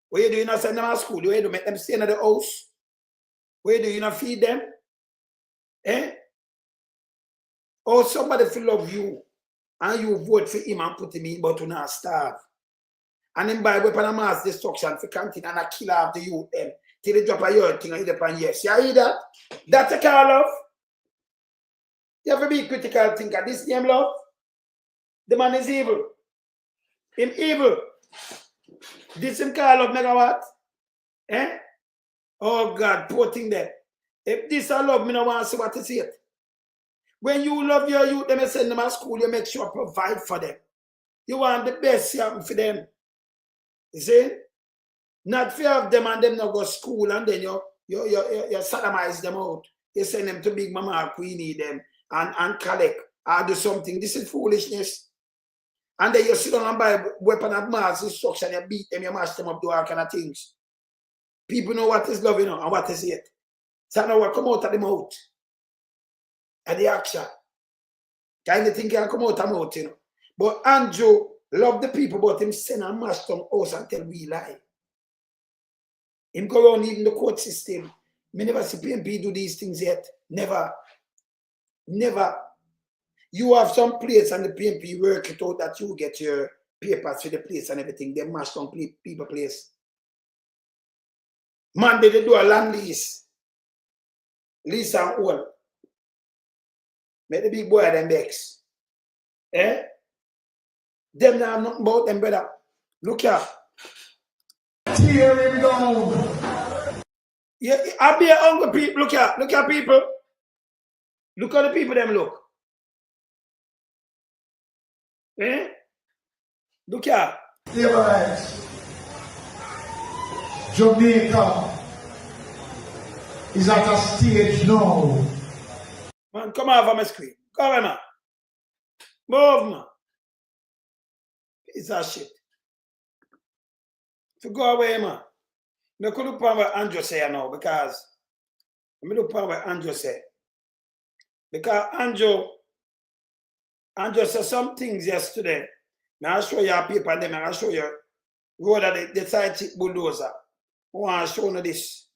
What you do? You not send them to school. What you do? Make them stay in the house. What you do? You not feed them. Eh? Or somebody feel love you and you vote for him and put him in, but you not starve. And then buy weapon of mass destruction for continue and a kill off the youth them. Till they drop a your thing and hit upon yes. You hear that? That's a kind of love. You have to be critical thinker. This name love. The man is evil. Him evil. This him call love megawatt. Eh? Oh God, poor thing there. If this I love, me no want to see what is it. When you love your youth, them send them to school, you make sure provide for them. You want the best happen for them. You see? Not fear of them and them not go to school and then you sodomize them out. You send them to Big Mama Queenie them and collect or do something. This is foolishness. And then you sit down and buy weapon of mass destruction, you beat them, you mash them up, do all kind of things. People know what is love, you know, and what is it. So now we come out of the mouth. And the action. Kind of thing can come out of the mouth, you know. But Andrew love the people, but him send and mash them house and tell we lie. Him go around even the court system. Me never see PMP do these things yet. Never. Never. You have some place and the PMP work it out that you get your papers for the place and everything. They mash down people place. Man, they do a land lease. Lease and all. Make the big boy them vex. Eh? Them now have nothing about them, brother. Look here. Tear him down. Yeah, I be a hungry people. Look at people. Look at the people them look. Eh? Look here. Right. Jamaica is at a stage now. Man, come over my screen. Come on, man. Move, man. Piece of shit. To go away, man. I could look at what Andrew say now because I look at what Andrew say. Because Andrew said some things yesterday. Now I'll show you a paper and then I'll show you road of the side chick bulldozer. I want to show you this.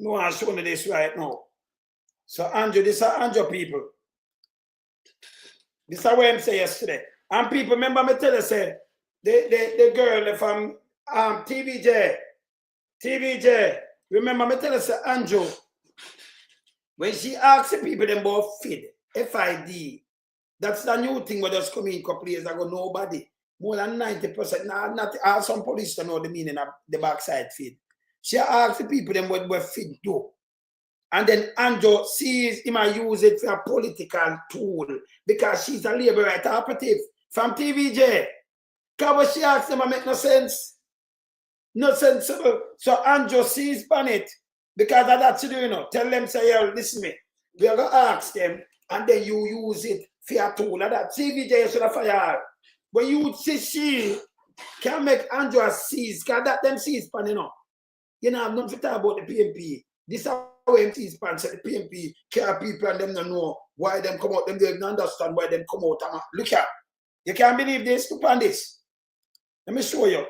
I want to show you this right now. So Andrew, this are Andrew people. This is what I say yesterday. And people, remember me tell you, say, the girl from TVJ, remember me tell you, say, Andrew, when she asks the people them about FID, that's the new thing where just come in a couple years ago, nobody. More than 90%, not some police don't know the meaning of the backside feed. She asks the people them what feed do. And then Andrew sees him use it for a political tool because she's a labor right operative from TVJ. Because what she asks them make no sense. No sensible. So Andrew sees on it because of that she do, you know. Tell them, say, yo, listen me. We are going to ask them and then you use it for a tool. And that TVJ should have fired. When you see she can make Andrew seize, because that them seize pan, you know. You know, I'm not to talk about the PMP. This is how MC's pants at the PMP care people and them don't know why them come out. Them don't understand why them come out. Look here. You can't believe this. Look on this. Let me show you.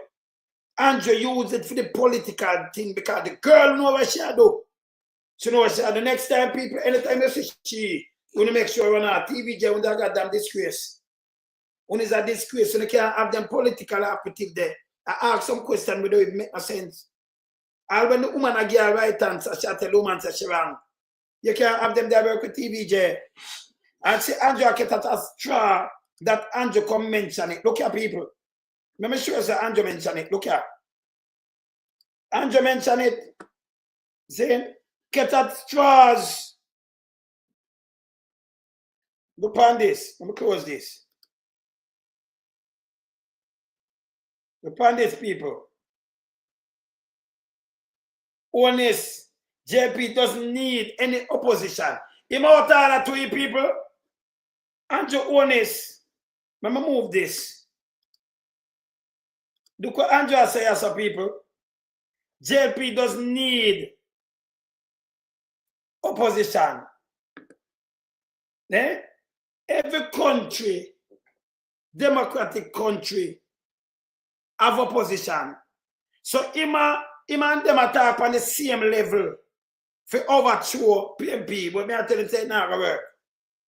Andrew used it for the political thing because the girl know what she do. She know what she do. The next time people, anytime you see she, you want to make sure you're not TVJ when they got them disgrace. When it's a disgrace, so you can't have them political operative there. I ask some question whether it make no sense. And when the woman give her right answer, she tell the woman say she wrong. You can't have them there work with TVJ. And see Andrew get at a straw that Andrew come mention it. Look here, people. Let me show you Andrew mention it. Look here. Andrew mention it. See? Get at straws. Look on this. Let me close this. Look on this, people. Honest. JP doesn't need any opposition. Him out order to you people. Andrew honest. Let me move this. Look what Andrew says, people. JP doesn't need opposition. Eh? Every country, democratic country, have opposition. So him and them attack on the same level for overthrow PMP, but me I tell him say it not gonna work.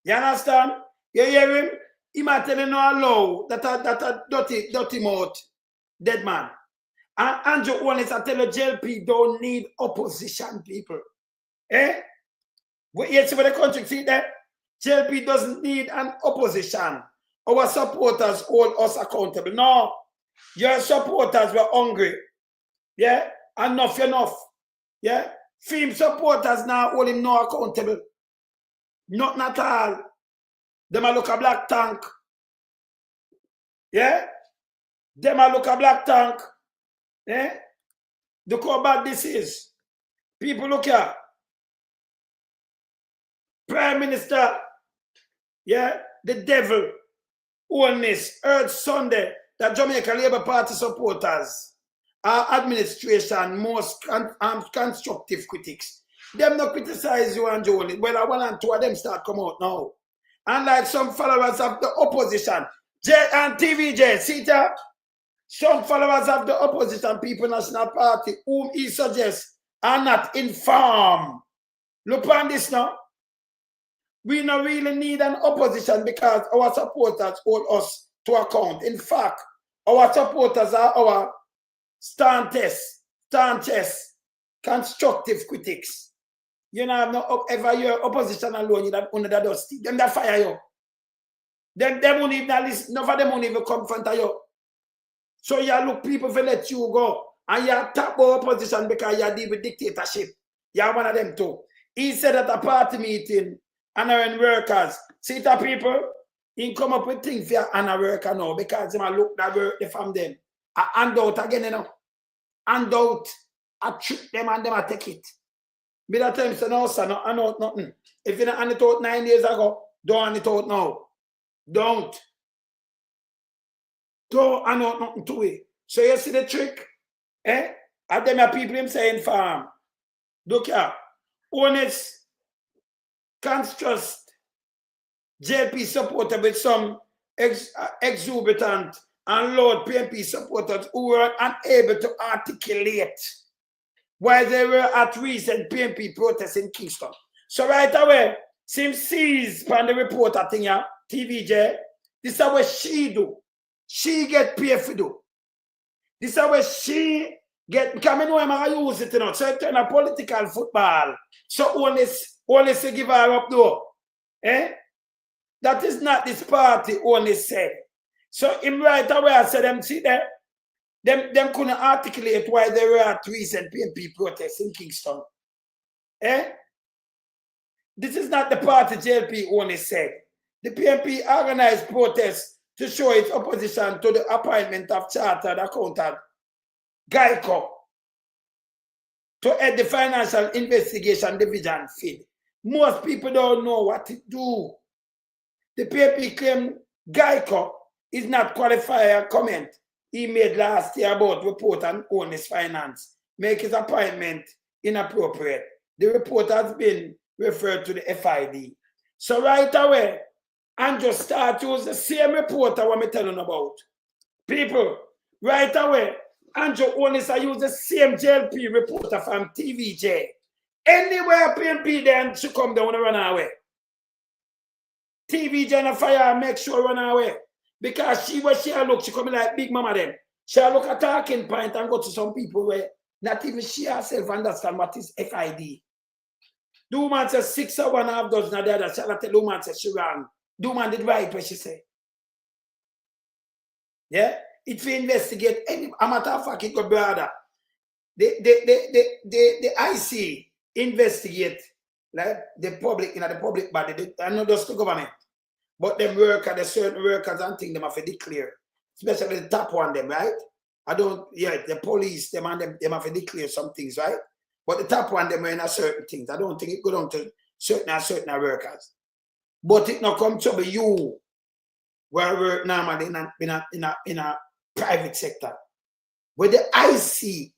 You understand? You hear him? He might tell him no allow that dirty mouth, dead man. And Andrew Owens I tell you JLP don't need opposition people. Eh? You see what the country see there? JLP doesn't need an opposition. Our supporters hold us accountable. No, your supporters were hungry. Yeah? Enough. Yeah? Film supporters now hold him no accountable. Not at all. Them a look a black tank. Yeah? Them a look a black tank. Yeah? Look how bad this is. People look here. Prime Minister, yeah, the devil, Honest, heard Sunday that Jamaica Labour Party supporters are administration most constructive critics. Them not criticize you and Jolie. Well, I want and two of them start come out now. And like some followers of the opposition, J and TVJ, see that? Some followers of the opposition People National Party, whom he suggests, are not informed. Look on this now. We don't really need an opposition because our supporters hold us to account. In fact, our supporters are our staunchest, constructive critics. You know, no ever your opposition alone, you have under the dusty. Them that fire you. Them won't even listen. None of them won't even confront you. So you look people will let you go. And you tap the opposition because you deal with dictatorship. You are one of them too. He said at a party meeting, honoring workers. See the people, he come up with things for honor worker now because they look that work from them. I hand out again, you know. Hand out. I trick them and them I take it. But that time say no, sir, no, I know nothing. If you don't hand it out 9 years ago, don't hand it out now. Don't hand out nothing to it. So you see the trick? Eh? And them are people him saying farm. Look here. Honest. Can't trust JP supporter with some exuberant and Lord PMP supporters who were unable to articulate why they were at recent PMP protests in Kingston. So right away, Sim sees on the reporter thing, yeah, TVJ, this is what she do. She get paid for do. This is what she get, because I know I'm going to use it, you know, so it turn a political football. So only say give her up though. Eh? That is not this party only said. So him right away I said them see that them couldn't articulate why they were at recent PMP protests in Kingston. Eh? This is not the party JLP only said. The PMP organized protests to show its opposition to the appointment of chartered accountant Geico to head the Financial Investigation Division FID. Most people don't know what to do. The PMP claim Geico is not qualified comment he made last year about report on honest finance, make his appointment inappropriate. The report has been referred to the FID. So right away, and just start use the same report I want me telling about. People, right away, Andrew Onis, I use the same JLP reporter from TVJ. Anywhere PNP then she come down and run away. TVJ and fire make sure run away. Because she look, she coming like big mama them. She look at talking point and go to some people where not even she herself understand what is FID. The woman says 6 or 1.5 dozen of the other. She tell the woman says she wrong. The woman did right what she say. Yeah? If you investigate any matter of fact, it go brother. The IC investigate like the public, the public body, I know just the government. But them workers, the certain workers and things them have to declare. Especially the top one them, right? The police, them and them have to declare some things, right? But the top one them are in a certain things. I don't think it go down to certain workers. But it not come to be you where work normally in a private sector. Where the IC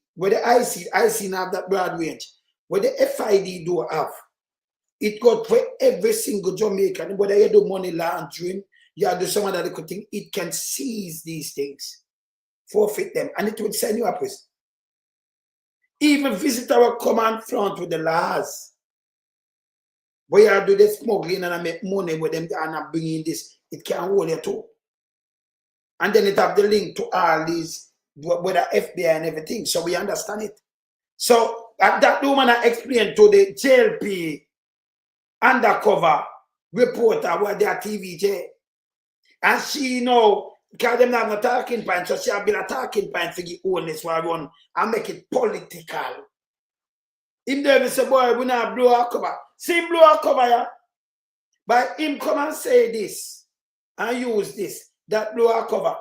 now have that broad range, where the FID do have, it got for every single Jamaican, whether you do money laundering, you do some other little thing, it can seize these things, forfeit them, and it will send you a prison. Even visitor will come and front with the laws. Where you do the smuggling and I make money with them and I'm bringing this, it can hold you too. And then it have the link to all these, with the FBI and everything, so we understand it. So that woman I explained to the JLP undercover reporter where they are TVJ. And she know, because them have no talking point, so she have been a talking point for the owners who run and make it political. Him there say, boy, we not blow our cover. See him blow our cover, yeah? But him come and say this and use this, that blow our cover.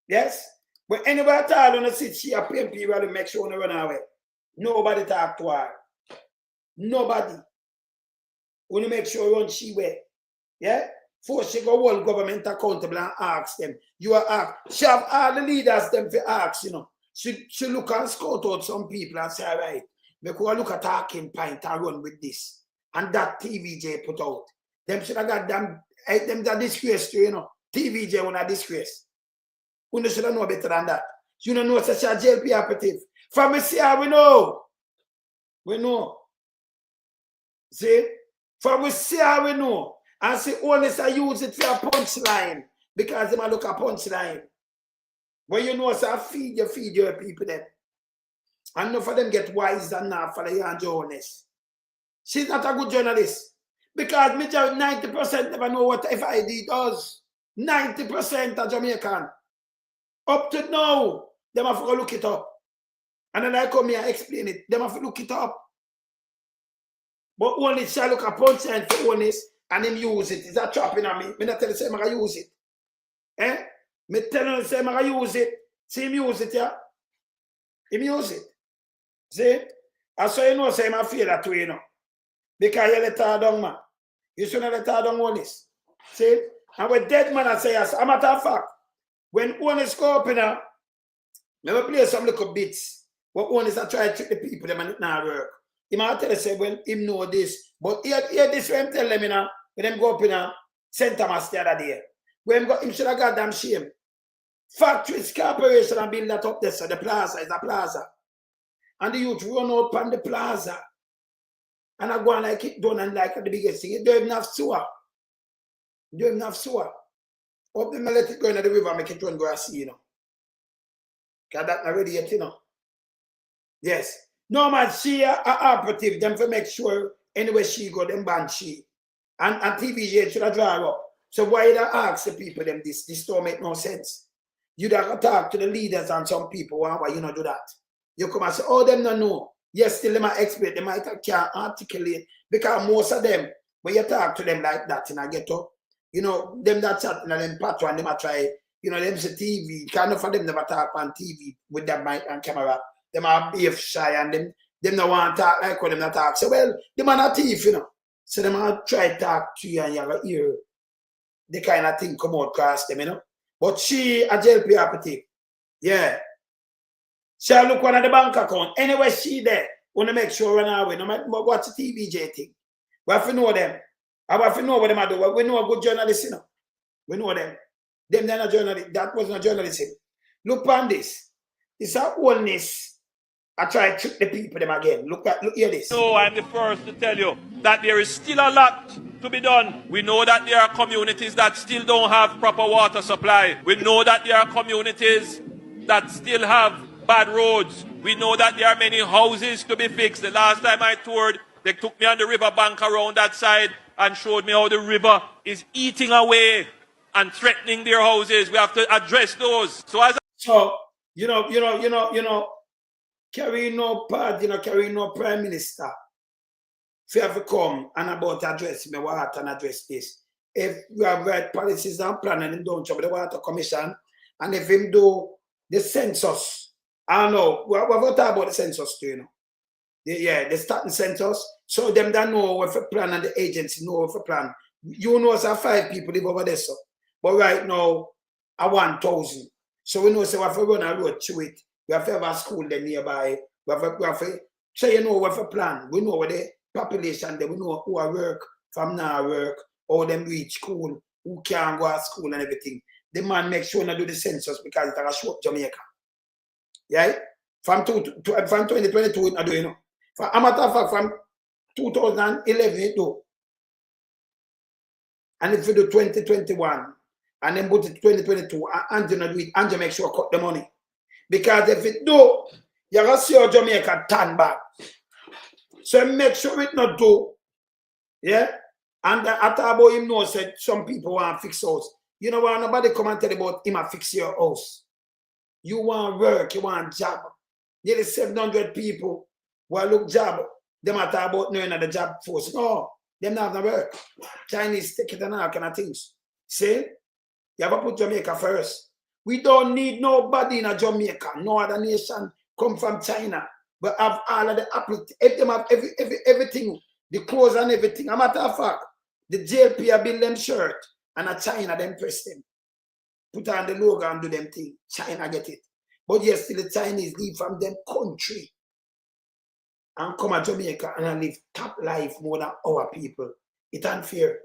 Yes? But anybody tell on the sit, she a pay people to make sure they run away. Nobody talk to her. Nobody. Only make sure run she way. Yeah? For she go hold government accountable and ask them. You are asked. She have all the leaders them for ask, you know. She look and scout out some people and say, all right, we could look at talking point and run with this. And that TVJ put out. Them should have got them that disgrace to, you know. TVJ when a disgrace. You should have know better than that. You don't know such a JLP operative. From me see how we know. We know. See? From we see how we know. And see, honest, I use it for a punchline. Because they might look a punchline. When you know, so feed your people then. And enough of them get wise and now follow you and honest. She's not a good journalist. Because majority 90% never know what FID does. 90% of Jamaican. Up to now, they have to go look it up. And then I come here and explain it. They have to look it up. But only shall look a punchline for honest and him use it. Is that trapping on me? Me not tell you say I'm going to use it. Eh? Me tell you say I'm going to use it. See him use it, yeah? Him use it. See? And so you know say I feel that way, you know. Because you let her down, man. You shouldn't let her down honest. See? And with DEDMON I say, as a matter of fact, when honest go up in her, me will play some little bits. But honest I try to trick the people, them and it not work. He might tell us, well, him know this. But here this way him tell them, you know, when them go up in a St. Thomas the other day. When him should have got damn shame. Factories, corporation and build that up there, so the plaza is a plaza. And the youth run out on the plaza. And I go on like it done and like the biggest thing. You don't even have sewer. You don't even have sewer. Up them let it go into the river, make it run go and see, you know. Because that's not ready yet, you know. Yes. No man, she are operative, them to make sure anywhere she go, them ban she. And TVJ should have draw up. So why you ask the people them this? This don't make no sense. You don't talk to the leaders and some people, why you not do that? You come and say, oh, them don't know. Yes, still they might explain, they might can't articulate. Because most of them, when you talk to them like that in a ghetto, you know, them that chat and them patron, they might try, you know, them say TV, kind of for them never talk on TV with their mic and camera. Them are behave shy and them don't want to talk like when them not talk. So, well, the man a thief, you know. So, them are try to talk to you and you have hear the kind of thing come out across them, you know. But she a JLP operative. Yeah. She look one at the bank account. Anyway, she there. Want to make sure run away. No matter what's the TVJ thing. We have to know them. I have to know what them are doing. We know a good journalist, you know. We know them. Them they're not journalists. That was not journalism. Look on this. It's a wholeness. I try to trick the people them again. Look here this. No, I'm the first to tell you that there is still a lot to be done. We know that there are communities that still don't have proper water supply. We know that there are communities that still have bad roads. We know that there are many houses to be fixed. The last time I toured, they took me on the river bank around that side and showed me how the river is eating away and threatening their houses. We have to address those. So, you know, carry no part, carry no prime minister. If you have to come and about address me water and address this. If you have right policies and plan and don't job the water commission, and if him do the census, I don't know, what talk about the census too, you know? The starting census, so them that know what for plan and the agency know what for plan. You know, so 5 people live over there, so. But right now, I 1,000. So we know, so we have to run a road to it. We have to have a school there nearby. We have to, so you know what for plan. We know what the population there. We know who are work, from now work, how them reach school, who can go to school and everything. The man make sure to do the census because it's a short Jamaica. Yeah? From 2022, I do, you know. For a matter of fact, from 2011, it do. And if you do 2021, and then put it 2022, and do not do it, and you make sure cut the money. Because if it do, you're going to see how Jamaica turn back. So make sure it not do. Yeah? And after about him know said some people want to fix house. You know what? Nobody come and tell about him and fix your house. You want work, you want job. Nearly 700 people who look job. They might talk about knowing the job force. No, them not have no work. Chinese take it and all kind of things. See? You have to put Jamaica first. We don't need nobody in Jamaica. No other nation come from China. But have all of the apple. If them have everything, the clothes and everything. A matter of fact, the JP have built them shirt and a China them press them. Put on the logo and do them thing. China get it. But yes, still the Chinese leave from them country and come to Jamaica and live top life more than our people. It's unfair.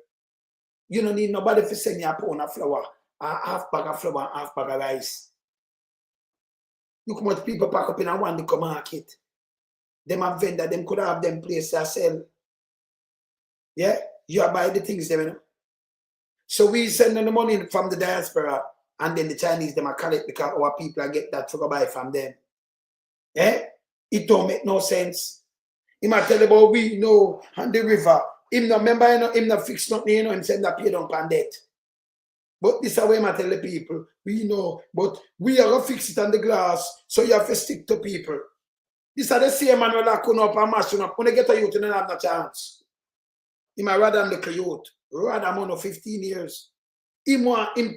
You don't need nobody to send you a pound of flour, a half bag of flour, and half bag of rice. Look how much people pack up in a one to market. Them have vendor, them could have them place to sell. Yeah? You are buy the things them, you know. So we send them the money from the diaspora, and then the Chinese them are collect because our people are get that to go buy from them. Yeah? It don't make no sense. He might tell about we know on the river. Him no remember, you know, him no fix nothing, you know, him send that pay down pan debt. But this is the way I tell the people, we know, but we are going to fix it on the glass, so you have to stick to people. This is the same man who come up and mashing up. When they get a youth, you don't have no chance. He might rather than the youth, rather man of 15 years. Him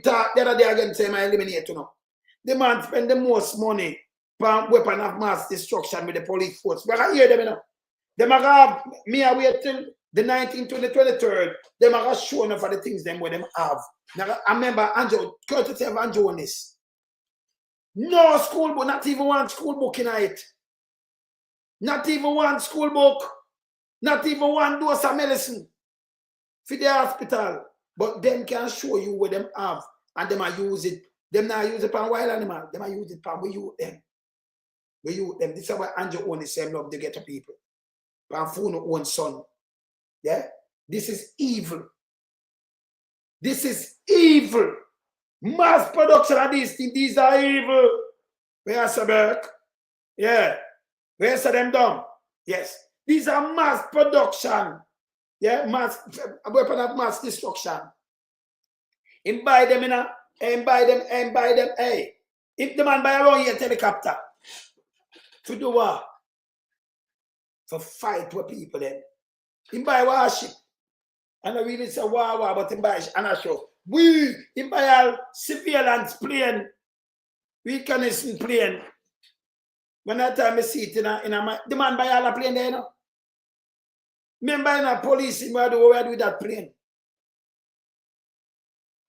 talk the other day again, say, I eliminate, you know. The man spend the most money on weapon of mass destruction with the police force. But I hear them, you know. They might have me away till the 19th to the 23rd. They might have shown for the things them where them have. Now, I remember Andrew, courtesy of Andrew on this. No school book, not even one school book in it. Not even one school book. Not even one dose of medicine for the hospital. But them can show you what them have. And them might use it. Them not use it for wild animal. They might use it for we use them. We use them. This is why Andrew own the same love to get to people. Panfuno own son. Yeah? This is evil. This is evil. Mass production of these things, these are evil. Where's the work? Yeah. Where's them dumb? Yes. These are mass production. Yeah, a weapon of mass destruction. Him buy them in a, and buy them, hey. If the man buy around here a helicopter, to do what? For fight with people then. Him buy warship. And I really say war, but him buy and I show. Him buy all surveillance plane, reconnaissance plane. When that time I see it the man buy all a plane there, you know. Remember in a police in where do with that plane.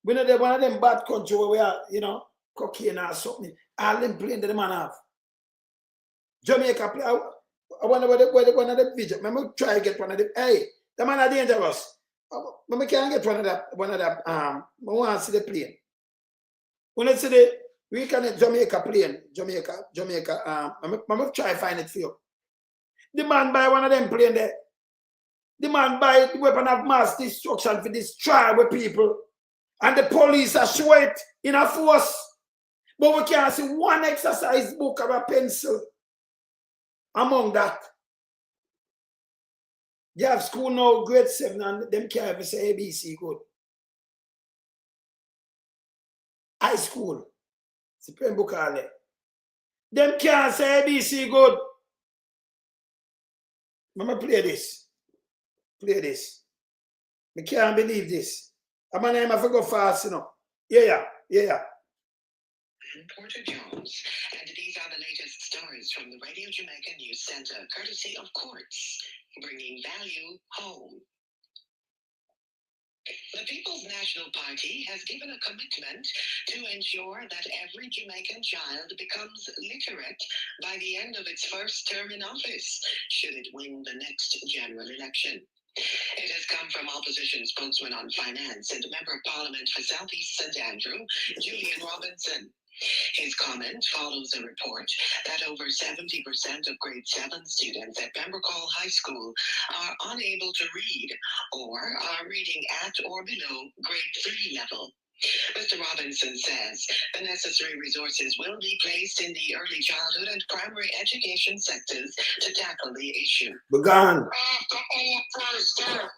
We know one of them bad country where we are, you know, cocaine or something. All them plane that the man have. Jamaica play. I wonder where one of the video. Remember try to get one of them. Hey, the man are dangerous. Remember can't get one of that I want to see the plane. When I see We can Jamaica plane. Jamaica, I'm going to try to find it for you. The man buy one of them plane there. The man buy the weapon of mass destruction for destroy with people. And the police are show it in a force. But we can't see one exercise book or a pencil among that. They have school now, grade 7, and them can't even say ABC good. High school. Supreme book all there. Them can't say ABC good. Mama play this. Play this. I can't believe this. I'm going to have to go fast, you know. Yeah. And Porter Jones. And these are the latest stories from the Radio Jamaica News Center, courtesy of Courts, bringing value home. The People's National Party has given a commitment to ensure that every Jamaican child becomes literate by the end of its first term in office, should it win the next general election. It has come from opposition spokesman on finance and member of parliament for South East St. Andrew, Julian Robinson. His comment follows a report that over 70% of grade 7 students at Pembrokeshire High School are unable to read or are reading at or below grade 3 level. Mr. Robinson says the necessary resources will be placed in the early childhood and primary education sectors to tackle the issue. Began. After our first term,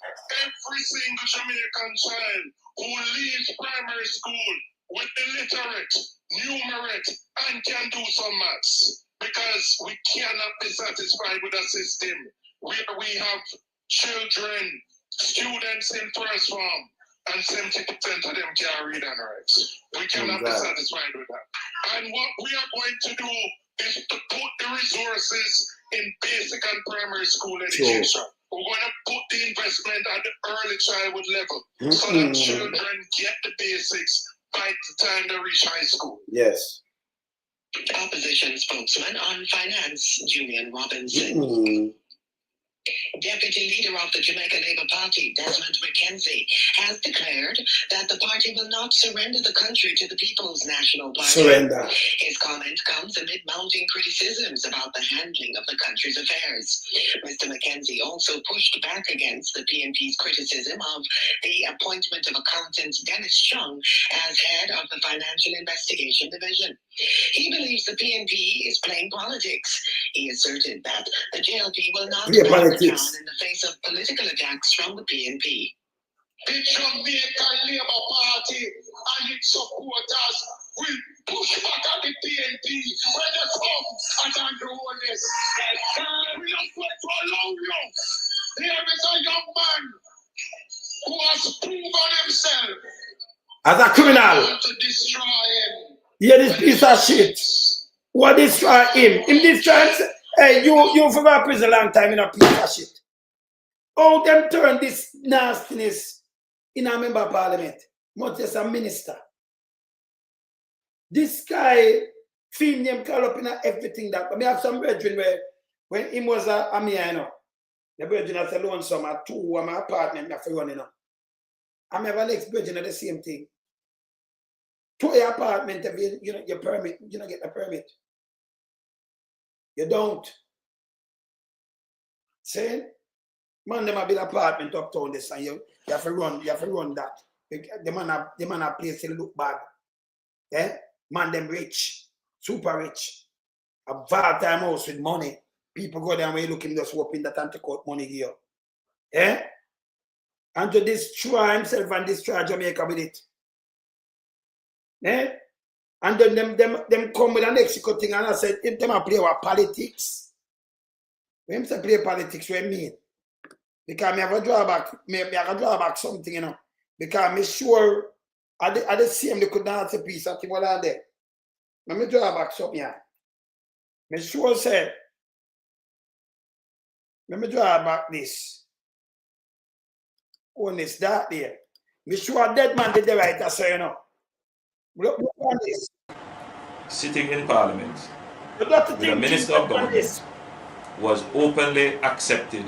every single Jamaican child who leaves primary school with illiterate, numerate, and can do some maths, because we cannot be satisfied with a system where we have children, students in first form, and 70% of them can't read and write. We cannot be satisfied with that. And what we are going to do is to put the resources in basic and primary school education. Sure. We're going to put the investment at the early childhood level so that children get the basics by the time they reach high school. Yes. Opposition spokesman on finance, Julian Robinson. Deputy leader of the Jamaica Labour Party, Desmond Mckenzie, has declared that the party will not surrender the country to the People's National Party. Surrender. His comment comes amid mounting criticisms about the handling of the country's affairs. Mr. Mckenzie also pushed back against the PNP's criticism of the appointment of accountant Dennis Chung as head of the Financial Investigation Division. He believes the PNP is playing politics. He asserted that the JLP will not back down in the face of political attacks from the PNP. The Jamaican Labour Party and its supporters will push back at the PNP when they come at underwhelmness. We are going to allow you. There is a young man who has proven himself as a criminal to destroy him. Yeah, this piece of shit. What destroy him? Him destroy himself. Hey, you forgot prison a long time in a piece of shit. Oh, them turn this nastiness in a member of parliament. Much as a minister. This guy, film him call up in everything that. I mean, I have some brethren where, when him was a mayor, you know, the brethren has a loan sum at 2 of my apartment, for running, you know. I have an ex-brethren at the same thing. 2 your apartment, if you know, your permit, you don't get a permit. You don't. See? Man, them a build apartment uptown this and you have to run that. The man a place to look bad. Yeah? Man them rich, super rich. A part-time house with money. People go down where you looking just whooping that and take out money here. Yeah? And to destroy himself and destroy Jamaica with it. Yeah? And then them come with an execute thing and I said, if them a play with politics, when say play politics, what I mean? Because I have a drawback something, you know. Because I'm sure at the same they could dance a piece of thing what are there. Let me draw back something here. I'm sure say, let me draw back this. On this, that there. I'm sure DEDMON did the right, so you know. Look on this. Sitting in Parliament with the Minister of Government was openly accepted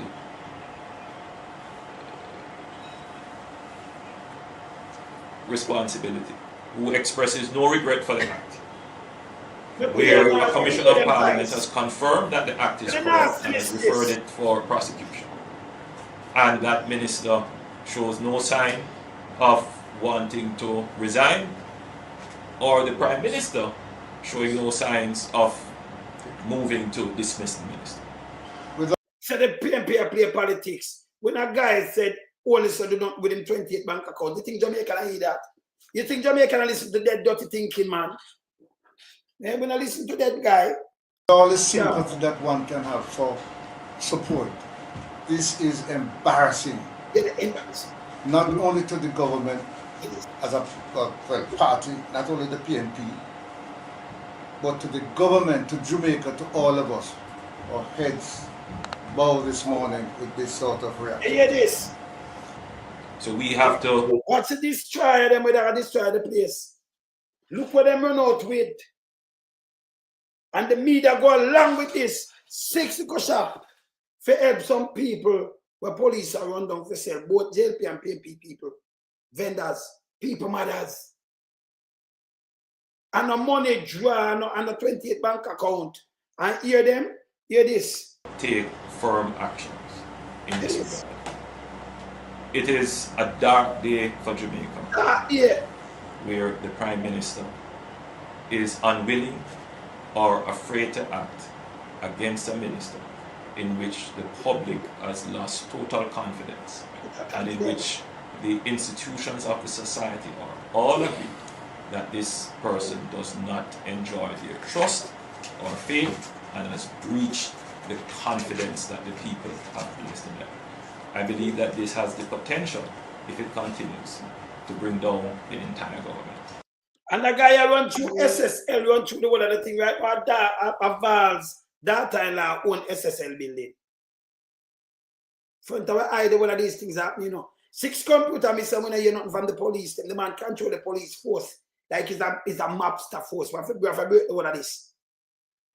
responsibility, who expresses no regret for the act. where a Commission of Parliament has confirmed that the act is correct and has referred it for prosecution. And that minister shows no sign of wanting to resign, or the Prime Minister showing no signs of moving to dismiss the minister. So the PNP play politics. When a guy said, only so do not with him 28 bank account, you think Jamaica can hear that? You think Jamaica can listen to that dirty thinking, man? Yeah, when I listen to that guy. All the sympathy that one can have for support. This is embarrassing. Yeah, embarrassing. Not only to the government as a party, not only the PNP, but to the government, to Jamaica, to all of us. Our heads bow this morning with this sort of reaction. Hear this. So we have to... What's a destroyer them with a destroy the place? Look what them run out with. And the media go along with this. 6 shop for help some people where police are run down for sale. Both JLP and PNP people. Vendors, people mothers. And the money draw and a 28 bank account. And hear them, hear this. Take firm actions in this regard. It is a dark day for Jamaica. Yeah. Where the Prime Minister is unwilling or afraid to act against a minister in which the public has lost total confidence and in which the institutions of the society are all agree that this person does not enjoy their trust or faith and has breached the confidence that the people have placed in them. I believe that this has the potential, if it continues, to bring down the entire government. And the guy run through SSL, run through the whole other thing, right? Or Val's data own SSL building. Front of our eye, the one of these things happen, you know. 6 computers, Mr. When I hear nothing from the police, the man control the police force. Like it's a mobster force. We have to break the one of this.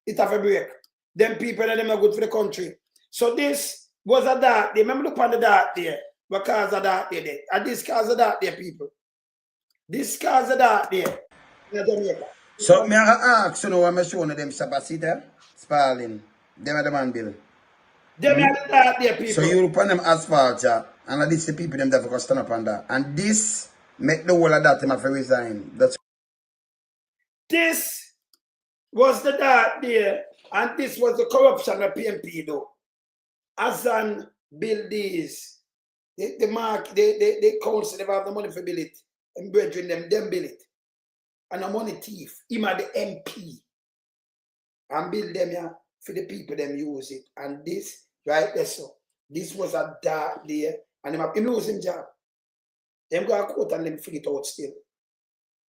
It have a break. Them people and them are good for the country. So this was a dark day. Remember look on the dark there. What cause a dark day there? And this cause a dark day, people. This cause a dark day. So me ask you know what I'm showing them Sabasita, Spalling. Them are the man bill. Them are the dark day, people. So you upon them asphalt, yeah, and this the people them that for stand up on that. And this make the whole of that them have to resign. That's this was the dark day, and this was the corruption of PNP though. As an build these, they mark, they council, they have the money for build it, and brethren them build it. And the money thief, him at the MP, and build them yeah, for the people them use it. And this, right there, so this was a dark day, and him losing job. Them go a court and them figure it out still.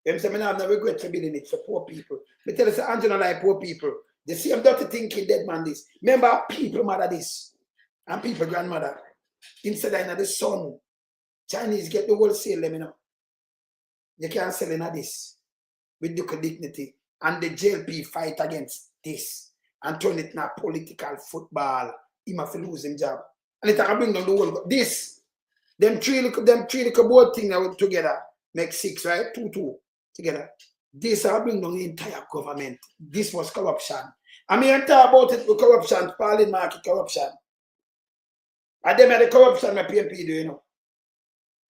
Them say, I have no regret for building it for poor people. Me tell you, say, Angela like poor people. The same dirty thinking dead man this. Remember, people mother this. And people grandmother. Instead of the sun, Chinese get the wholesale, let me know. They can't sell in this with the dignity. And the JLP fight against this and turn it into political football. He must lose his job. And it can bring down the whole. This, them three little board thing that together make 6, right? 2-2 together. This will bring down the entire government. This was corruption. I mean, I talk about it with corruption, parliament market corruption. And them had the corruption my PNP do, you know.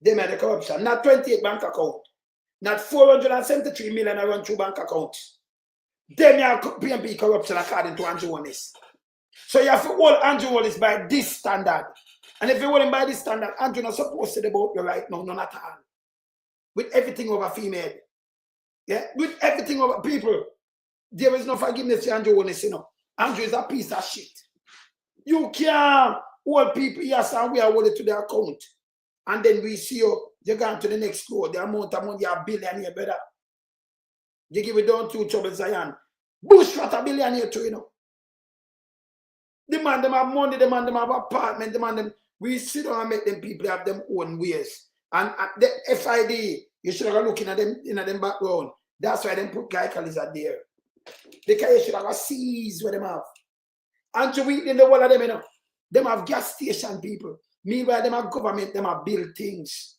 Them had the corruption. Not 28 bank account. Not 473 million I run through bank accounts. Them have PNP corruption according to Andrew Wallace. So you have to hold Andrew Wallace by this standard. And if you hold him by this standard, Andrew not supposed to say about you right now, none at all. With everything over female. Yeah, with everything over people. There is no forgiveness to Andrew Wallace, you know. Andrew is a piece of shit. You can't hold people, yes, and we are holding to their account. And then we see you go to the next floor, the amount of money you are billionaire, brother. They give it down to Trouble Zion. Bushrat a billionaire too, you know. The man them have money, the man them have apartment, the man them, we sit down and make them people have them own ways. And at the FID, you should have looking at them in them background. That's why them put Guy Calizar there. Because you should have seized where them have. And to week in the world of them, you know. Them have gas station people. Meanwhile, them have government, them have build things.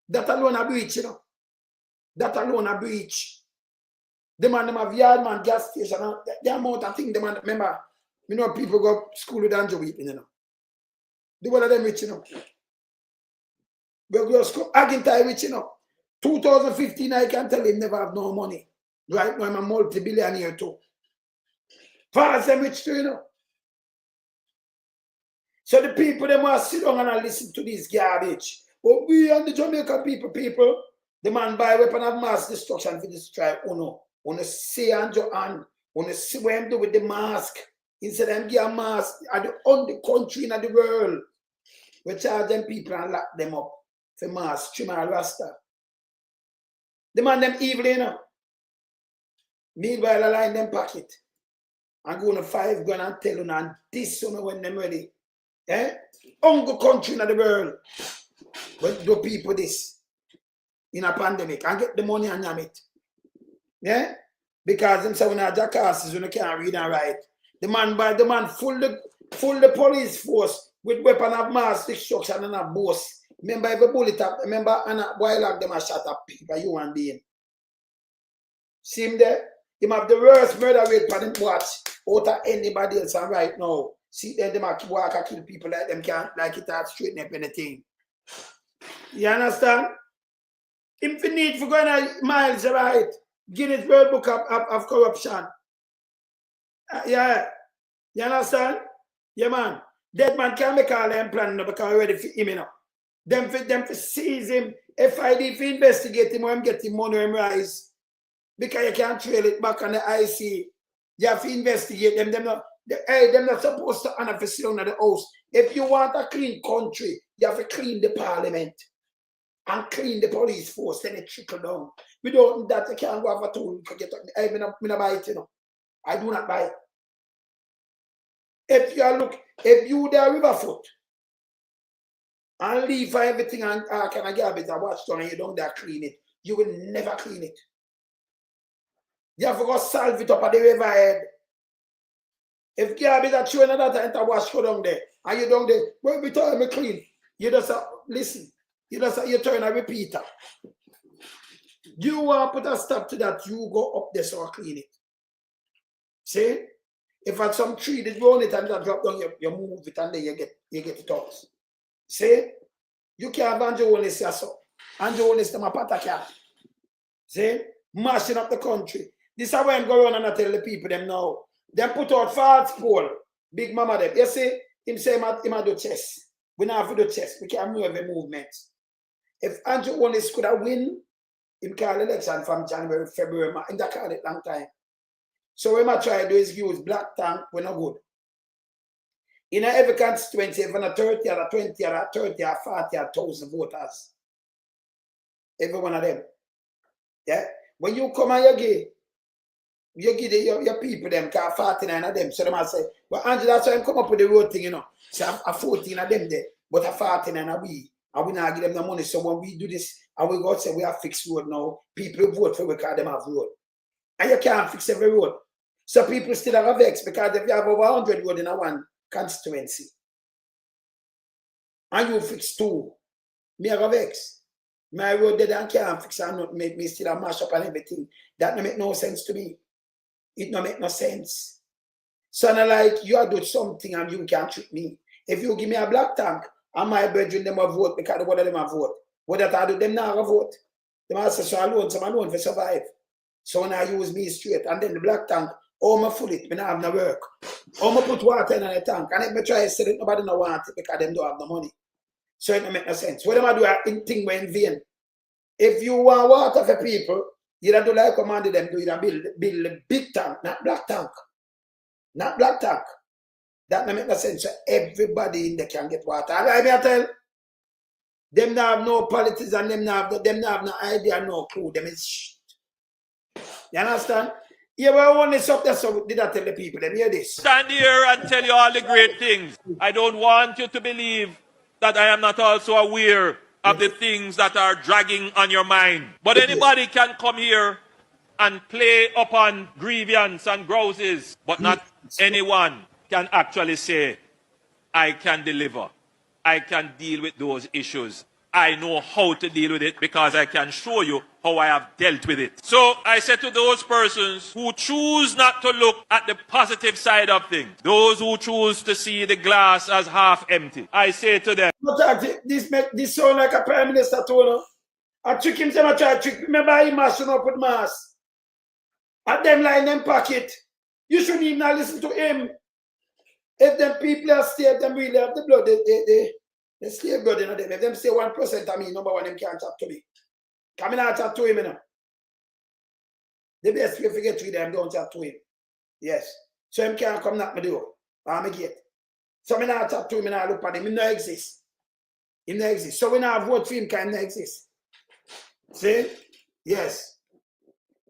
That alone a breach, you know. That alone a breach. them have yard man, gas station, and the amount of things, remember, you know, people go to school with Andrew Wheaton, you know. The one of them rich, you know. We go to school, Agintai rich, you know. 2015, I can tell him never have no money. Right now, I'm a multi-billionaire too. Fast them rich too, you know. So the people, they must sit down and listen to this garbage. But we and the Jamaican people, the man buy weapon of mass destruction for destroy Uno. Wanna see and wanna see what I'm doing with the mask. Instead of them give a mask at the only country in the world. We charge them people and lock them up for mask, trim and rasta. The man them evil, you know. Meanwhile, I line them pocket. And go on 5 gun and tell you and this you know when them ready. Eh? Only country in the world. But do people this in a pandemic and get the money and yam it. Yeah? Because them say when a jackasses when you can't read and write. The man full the police force with weapon of mass destruction and a boss. Remember every bullet up, remember and while like them a shot up people, human being. See him there? Him have the worst murder rate for them watch out of anybody else and right now. See them walk and kill people like them can't like it out straighten up anything. You understand? If you need for going miles right, Guinness World Book of corruption. Yeah. You understand? Yeah, man. DEDMON can't make all them plan because already for him, you know. Them for seize him, FID for investigate him or him get him money or him rise. Because you can't trail it back on the IC. You have to investigate them. Them not supposed to honor for sit down at the house. If you want a clean country, you have to clean the parliament and clean the police force, then it trickle down. Without that, you can't go have a tool. I not buy it, you know. I do not buy it. If you there Riverfoot and leave for everything and can I garbage and watch down and you don't there clean it, you will never clean it. You have to go salve it up at the riverhead. If garbage are chewing that enter wash go down there and you down there, well, we tell me clean. You just listen. You turn a repeater. You want to put a stop to that, you go up there so I clean it. See? If at some tree they grow it and that drop down, you move it and then you get it out. See? You can't have Andrew Holness here, so. Andrew Holness them a pataka. See? Mashing up the country. This is why I'm going on and I tell the people them now. Them put out false poll. Big mama them. You see? Him say him do chess. We not have to do chess. We can't move every movement. If Andrew Holness could have win, him call election from January, February, him that call it long time. So we might try to do is use black tank, we're not good. In every constituency, even a 30 or a 20 or a 30 or 40,000 voters. Every one of them. Yeah? When you come and you give your people them, because 49 of them. So they might say, well, Andrew, that's why I come up with the road thing, you know. So I 14 of them there, but a 49 of we. And we not give them the money. So when we do this, and we go say we have fixed road now, people vote for we because them have road. And you can't fix every road. So people still have a vex because if you have over 100 road in a one constituency, and you fix 2, me have a vex. My road dead and can't fix and not make me still a mash up and everything. That don't make no sense to me. It don't make no sense. So not like you are doing something and you can't trick me. If you give me a black tank, and my brethren them have vote because one of them have vote. What that I do, them now have vote. Them also so alone, some alone for survive. So when I use me straight, and then the black tank, my full it, me not have no work. My put water in the tank, and if me try to sell it, nobody no want it because them don't have no money. So it don't make no sense. What am I do in thing in vain? If you want water for people, you don't do like commanded them do, you build a big tank, not black tank. Not black tank. That don't make no sense. So everybody in there can get water. I tell them not have no politics and them not have no idea, no clue. Them is shit. You understand? Yeah, well, only something so did I tell the people, them hear this. Stand here and tell you all the great things. I don't want you to believe that I am not also aware of the things that are dragging on your mind. But anybody can come here and play upon grievance and grouses, but not anyone can actually say, I can deliver. I can deal with those issues. I know how to deal with it because I can show you how I have dealt with it. So I said to those persons who choose not to look at the positive side of things, those who choose to see the glass as half empty, I say to them, this sound like a prime minister told her. I trick him, I try to trick. Remember, he must not put mask. At them line them pocket. You shouldn't even listen to him. If them people are still, them really have the blood, they still blood in them. If them say 1% of me, number one, them can't talk to me. Come in and talk to him, you know. The best way to get to them, don't talk to him. Yes. So him can't come knock my door. I'm a gate. So I not talk to him and I look at him. He no exist. He no exist. So we not vote for him because he no exist. See? Yes.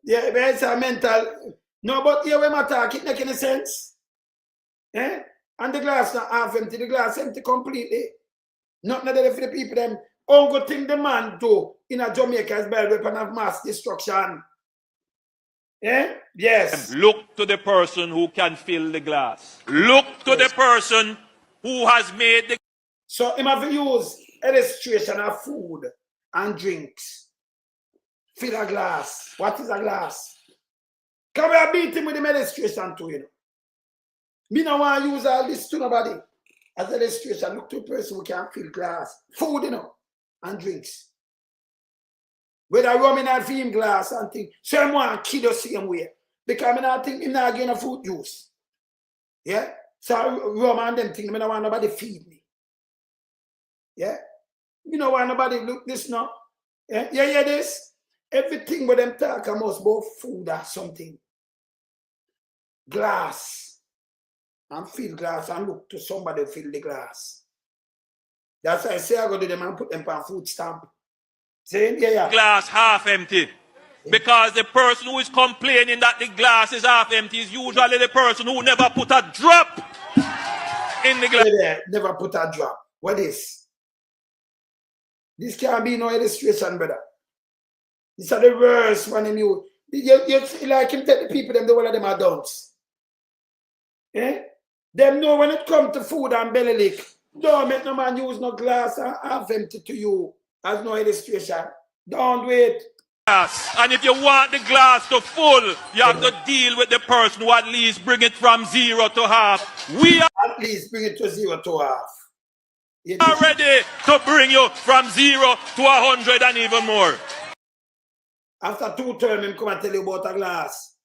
Yeah, but it's a mental. No, but here when I talk, it make any sense. Eh? And the glass not half empty, the glass empty completely. Nothing there for the people them. Only thing the man do in a Jamaica is buy a weapon of mass destruction. Eh? Yes. Look to the person who can fill the glass. Look to the person who has made the. So him have to use illustration of food and drinks. Fill a glass. What is a glass? Can we beat him with the illustration too, you know? Me no want to use all this to nobody. As illustration, look to a person who can fill glass. Food, you know, and drinks. Whether rum in a film glass and things. So I want to kill the same way. Because I not think him not getting a fruit juice. Yeah? So rum and them things, I don't want nobody feed me. Yeah? You don't want nobody look this now. Yeah, yeah, this. Everything with them talk must about food or something. Glass. And fill glass and look to somebody fill the glass. That's why I say I go to them and put them on food stamp. See? Yeah, yeah. Glass half empty. Because the person who is complaining that the glass is half empty is usually the person who never put a drop in the glass. Yeah, never put a drop. What is? This can't be no illustration, brother. These are the worst one in you. You like him tell the people them the one of them are dunce. Eh? Them know when it comes to food and belly lick. Don't make no man use no glass and half empty to you as no illustration. Don't wait. And if you want the glass to full, you have to deal with the person who at least bring it from 0 to half. We are at least bring it to 0 to half. ready to bring you from 0 to 100 and even more. After 2 terms, him come and tell you about a glass.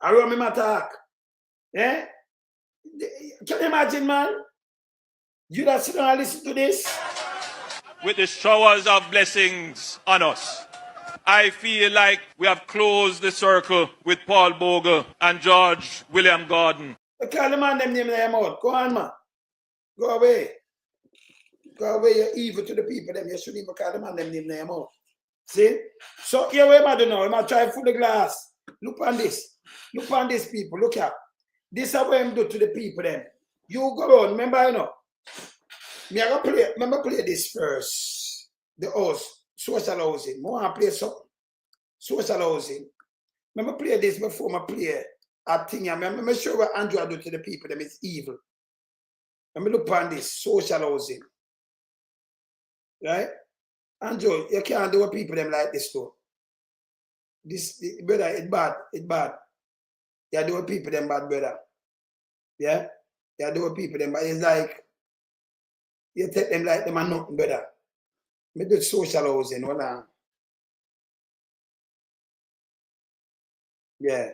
I run him attack. Eh? Can you imagine, man? You that sit down and listen to this? With the showers of blessings on us, I feel like we have closed the circle with Paul Bogle and George William Gordon. Call the man them name in their mouth. Go on, man. Go away. Go away. You're evil to the people. Them. You shouldn't even call the man them name in their mouth. See? So here we are now. I'm going to try full the glass. Look on this. Look on this, people. Look here. This is what I'm doing to the people then. You go on. Remember, you know. Remember play this first. The house. Social housing. I want to play something. Social housing. Remember play this before I play a thing. I'm sure what Andrew do to the people. Them is evil. Let me look on this. Social housing. Right? Andrew, you can't do what people them like this too. This brother, it's bad. It's bad. You do what people them bad, brother. Yeah? You do what people them bad. It's like you take them like them are nothing, brother. Me do social housing, hold on. Yeah.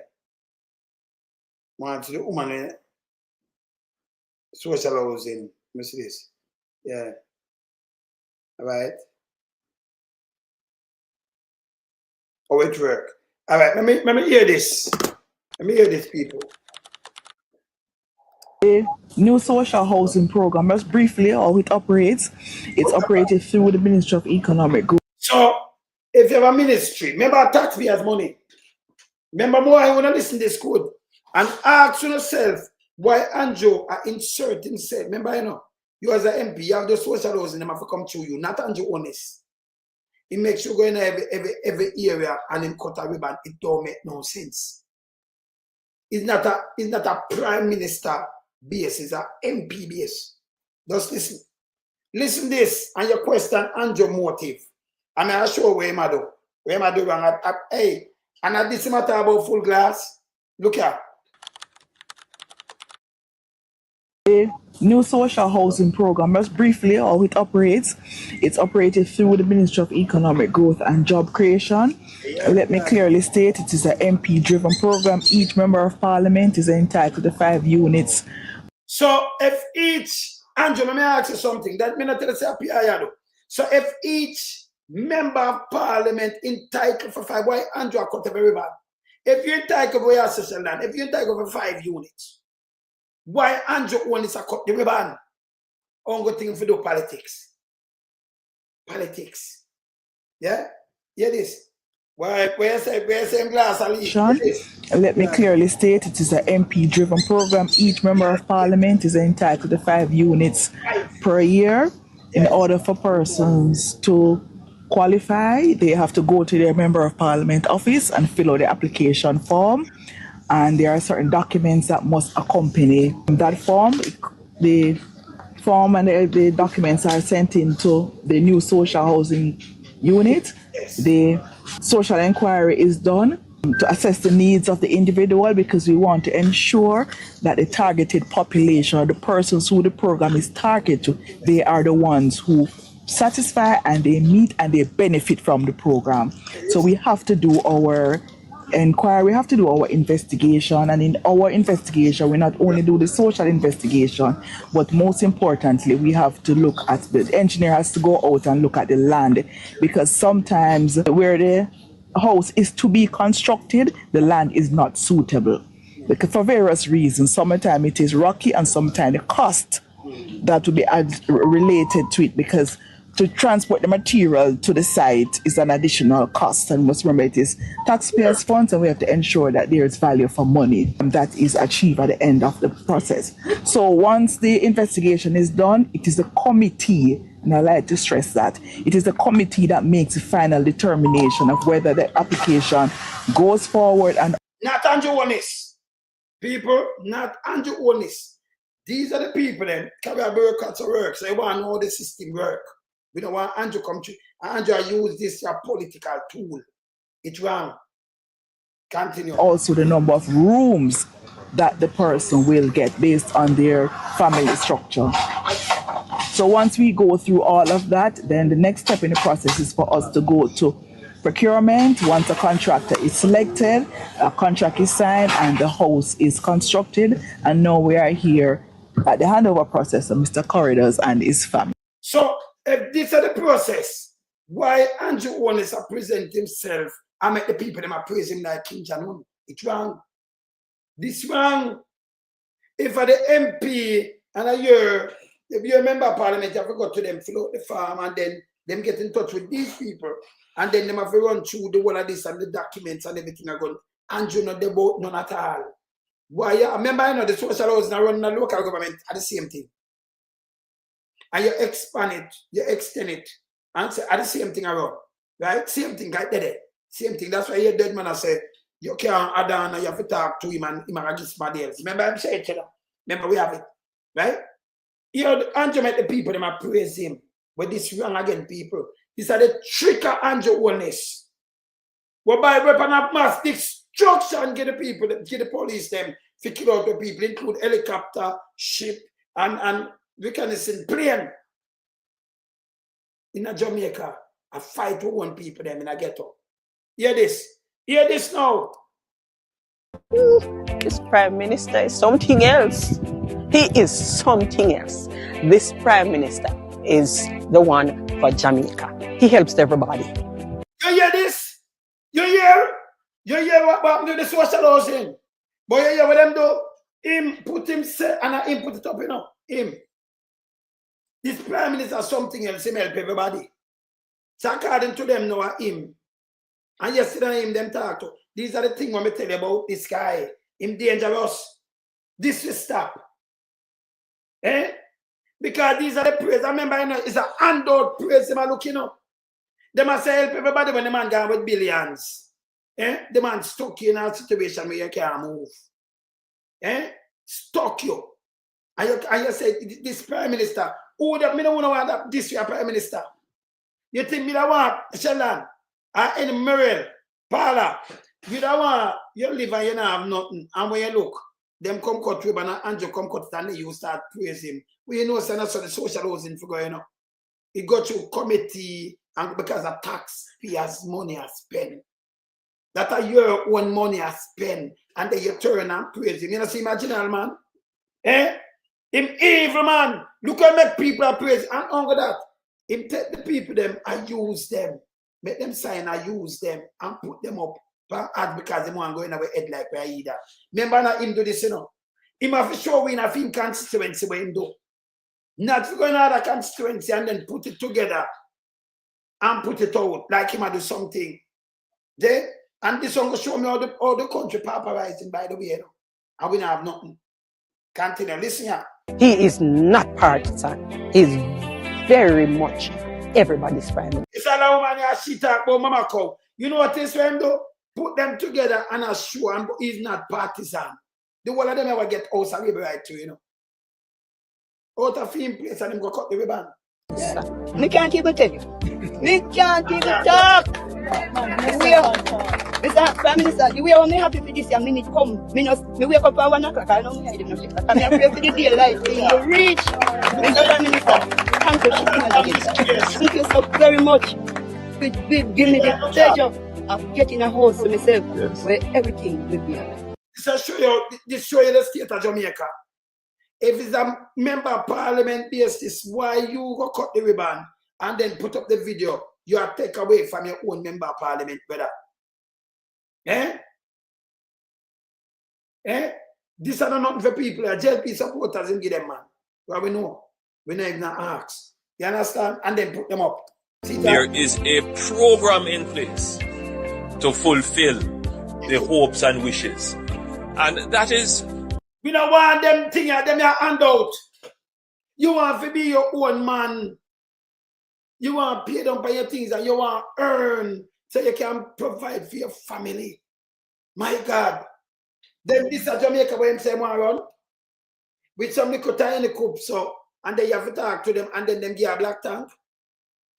Want to the woman social housing. Let me see this. Yeah. All right. How it work. All right, let me hear this. Let me hear this, people. The new social housing program, just briefly how it operates. It's operated through the Ministry of Economic Growth. So, if you have a ministry, remember taxpayers' money. Remember more, I want to listen to this code. And ask yourself why Andrew are inserting himself. Remember, you know, you as an MP, you have the social housing, them have to come through you, not Andrew honest. It makes you go in every area and then cut a ribbon. It don't make no sense. It's not a prime minister base, it's a MP base. Just listen. listen this and you question Andrew motive. I mean, I show where am I do. Where am I do wrong? Hey, and at this matter about full glass. Look here. The new social housing program, just briefly how it operates. It's operated through the Ministry of Economic Growth and Job Creation. Let me clearly state it is an MP-driven program. Each member of parliament is entitled to 5 units. So if each, Andrew, let me ask you something. That may not tell us a So if each member of parliament entitled for 5, why Andrew are cut very bad? If you're entitled for your social land, if you're entitled for 5 units, why Andrew only is a cut the ribbon? Only thing for do politics. Politics. Yeah? Hear this. Why same glass Let me clearly state it is an MP-driven program. Each member of parliament is entitled to 5 units per year. In order for persons to qualify, they have to go to their member of parliament office and fill out the application form. And there are certain documents that must accompany that form. The form and the documents are sent into the new social housing unit. The social inquiry is done to assess the needs of the individual, because we want to ensure that the targeted population, the persons who the program is targeted to, they are the ones who satisfy and they meet and they benefit from the program. So we have to do our inquiry, we have to do our investigation, and in our investigation we not only do the social investigation, but most importantly we have to look at the engineer has to go out and look at the land, because sometimes where the house is to be constructed, the land is not suitable because for various reasons. Sometimes it is rocky and sometimes the cost that will be related to it, because to transport the material to the site is an additional cost, and must remember it is taxpayers' funds, and we have to ensure that there is value for money that is achieved at the end of the process. So once the investigation is done, it is the committee, and I like to stress that, it is the committee that makes the final determination of whether the application goes forward. And not Andrew Onis. People, not Andrew Onis. These are the people then, carry bureaucrats to work, so they want to know how the system work. We don't want Andrew come to Andrew use this as a political tool. It's wrong. Continue. Also the number of rooms that the person will get based on their family structure. So once we go through all of that, then the next step in the process is for us to go to procurement. Once a contractor is selected, a contract is signed, and the house is constructed. And now we are here at the handover process of Mr. Corridors and his family. So if this is the process, why Andrew Onis present himself and make the people them praise him like King Janon? It's wrong. This wrong. If for the MP and a year, if you remember Parliament, you have to go to them, fill out the form, and then them get in touch with these people, and then them have to run through the whole of this and the documents and everything are going. Andrew not the boat, none at all. Why? I remember, you know, the social housing and running the local government are the same thing. And you expand it, you extend it, and say, are the same thing around, right? Same thing, right there. Same thing. That's why your dead man say, you can't add on and you have to talk to him and him and give somebody else. Remember I'm saying it, remember we have it, right? You know, Andrew met the people, them praise him. But this wrong again, people. These are the trick of Andrew Onis. Whereby weapon of mass destruction get the people, get the police them, to kill out the people, include helicopter, ship, and reconnaissance plane. In a Jamaica, a fight to one people them in a ghetto. Hear this. Hear this now. This Prime Minister is something else. He is something else. This Prime Minister is the one for Jamaica. He helps everybody. You hear this? You hear? You hear what happened to the social housing? But you hear what them do? Him put himself and him put it up, you know. Him. This Prime Minister is something else. Him help everybody. So according to them now, him. And yesterday him them talk to. These are the things when I tell you about this guy. Him dangerous. This will stop. Eh? Because these are the praise. I remember, you know, it's a handout praise them are looking up. They must help everybody when the man gone with billions. Eh? The man stuck you in a situation where you can't move. Eh? Stuck you. And you say, this Prime Minister Who that me don't want that this year Prime Minister? You think me don't want Sheldon or any Muriel, Paula? You don't want you live and you don't have nothing. And when you look, them come cut ribbon and Andrew come cut it and you start praising him. Well, you know, so that's the social housing figure, you know. It got to committee and because of taxpayers' money I spend. That are your own money I spend. And then you turn and praise him. You know, see, imagine, man. Eh? Him evil, man. Look how make people praise. And under that, him take the people them and use them. Make them sign and use them and put them up. Because they want to go in our head like we are either. Remember not him do this, you know. Him have to show in a film constituency where him do. Not to go in another constituency and then put it together and put it out like him do something. Then, and this one will show me all the country paparazing by the way, you know. And we don't have nothing. Continue, listen here. He is not partisan. He's very much everybody's friend. It's a woman here, she talk about Mama Cow. You know what this friend do? Put them together and assure and he's not partisan. The one of them ever get house and labor right to, you know. Out of him place and him go cut the ribbon. Yeah. Me can't even tell you. Me can't even talk. Mr. Prime Minister, the way I'm happy for this year, me need come. Me wake up at 1 o'clock, I don't know how to do I'm pray for the daylight. You reach. Mr. Prime Minister, thank you. Thank you so very much. Give me the pleasure of getting a house for myself where everything will be. This show you the state of Jamaica. If it's a member of parliament basis, why you go cut the ribbon and then put up the video, you are take away from your own member of parliament, brother. Eh? Eh? This is not for people. JLP supporters and give them, man. Well, we know. We not even ask. You understand? And then put them up. See there is a program in place to fulfill the hopes and wishes. And that is... We don't want them things, them your handout. You want to be your own man. You want to pay them by your things and you want to earn so you can provide for your family. My God. Then this is Jamaica where him say want to run. With some little tiny cup, so, and then you have to talk to them and then them give a black tank.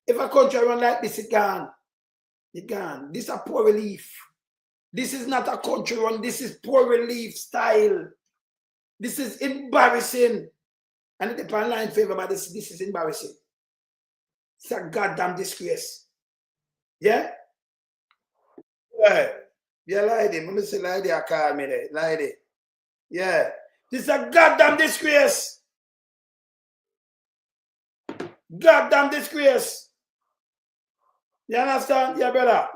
If a country run like this, it's gone. It's gone. This is a poor relief. This is not a country run. This is poor relief style. This is embarrassing. And it depends on in favor, but this is embarrassing. It's a goddamn disgrace. Yeah? Yeah. Yeah, lady. Let me say lady, I call me there. Lady. Yeah. This is a goddamn disgrace. Goddamn disgrace. You understand? Yeah, brother.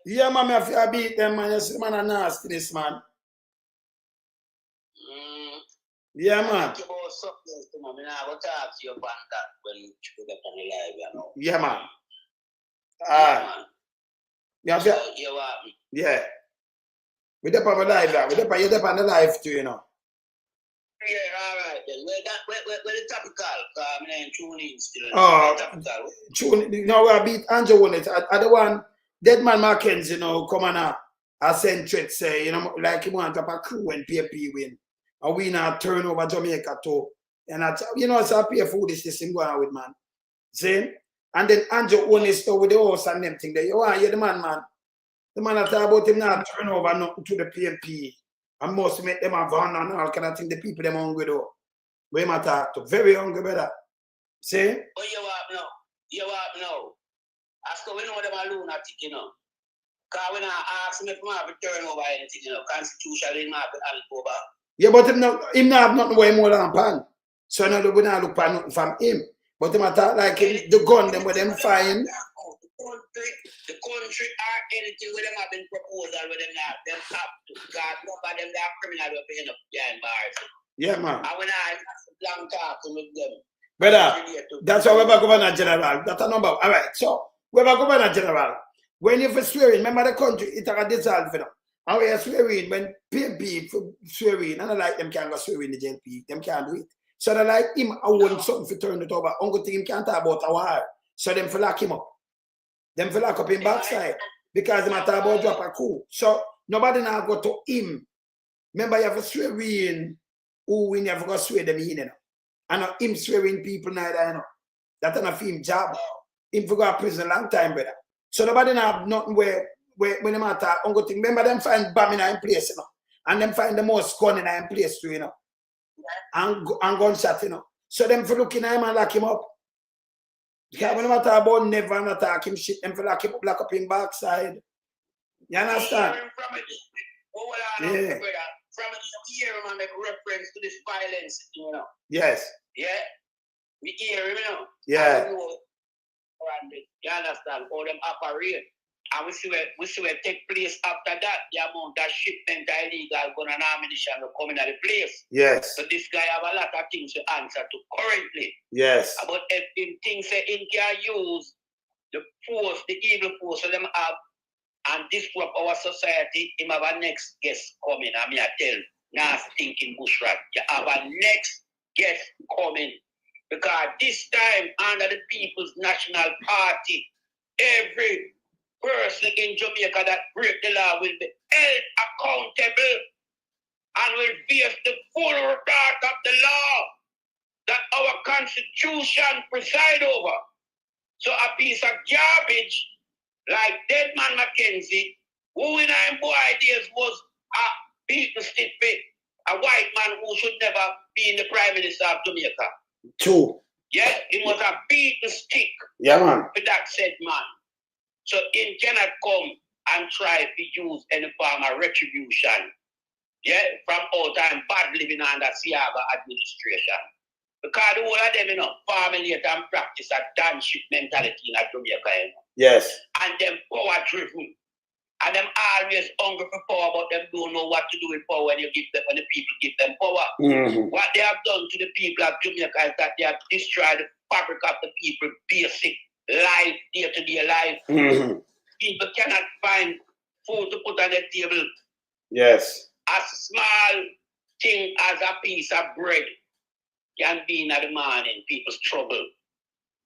Yeah, man, I feel I beat them, man. You see, man, I'm nasty, this man. Yeah, man. Yeah, man. Yeah. We dep on the live, we dep on the live too, you know. Yeah, all right then. Where the topical? I'm tuning still. Tune. No, I beat Andrew on it. I the one DEDMON Mckenzie, you know, come on I send threats, say, you know, like he want to have a crew when PFP win. And we now turn over Jamaica too. And you know, it's a pay foolish this thing going on with, man. See? And then Andrew own his stuff with the house and them thing there. You want to hear the man, man. The man that talk about him now turn over nothing to the PMP. And most make them a van and all kind of thing. The people them hungry though. Where am I talk to? Very hungry, brother. See? Oh, you up now. You up now. After we know them are lunatic, you know. Because when I ask him if I have a turn over anything, you know, constitutionally not have over. Yeah, but him not have nothing way more than pan. So now we not look for nothing from him. But him attack like him, the gun them with them find. The country are anything with them have been proposal with them now. Them have to God over them that criminal will be up behind bars. Yeah, man. And when I long talking with them. Brother, that's why we're Governor General. That's a number. All right, so we're Governor General. When you first swear in, remember the country, it's a dissolve for them. And we are swearing when PMP swearing, and I like them can't go swear in the JLP, them can't do it. So they like him, I want something to turn it over. Uncle think him can't talk about a war. So them for lock him up. Them for lock up in backside. Because them talk about drop a coup. So nobody now go to him. Remember you have to swear in who win, you have to go swear them in. You know. And him swearing people neither, you know. That's not him job. Him for go to prison a long time, brother. So nobody have nothing where when them attack, remember them find bomb in a place, you know. And them find the most gun in a place too, you know. And gunshot, you know. So them for looking at him and lock him up. Because when them talk about never attack him shit, them for lock up him backside. You understand? Yeah. From here, man, make reference to this violence, you know. Yes. Yeah. We hear him, you know. Yeah. You understand how them operate. And we see where take place after that, the amount that shipment of illegal gun and ammunition will come in at the place. Yes. So this guy have a lot of things to answer to currently. Yes. About if him things say him can use the force, the evil force for them have and disrupt our society, him have a next guest coming. I mean I tell now thinking bushrat. You have a next guest coming. Because this time under the People's National Party, every person in Jamaica that break the law will be held accountable and will face the full wrath of the law that our Constitution preside over. So a piece of garbage like DEDMON Mckenzie, who in our boy days was a beaten stick fit, a white man who should never be in the Prime Minister of Jamaica. True. Yeah, it was a beaten stick. Yeah, man. For that said man. So it cannot come and try to use any form of retribution. Yeah, from all time bad living under Siaga administration. Because the whole of them, you know, formulate and practice a damn shit mentality in Jamaica. You know? Yes. And them power driven. And them always hungry for power, but them don't know what to do with power when you give them, when the people give them power. Mm-hmm. What they have done to the people of Jamaica is that they have destroyed the fabric of the people, basic life, day-to-day life. Mm-hmm. People cannot find food to put on the table. Yes. A small thing as a piece of bread can be in the morning, people's trouble.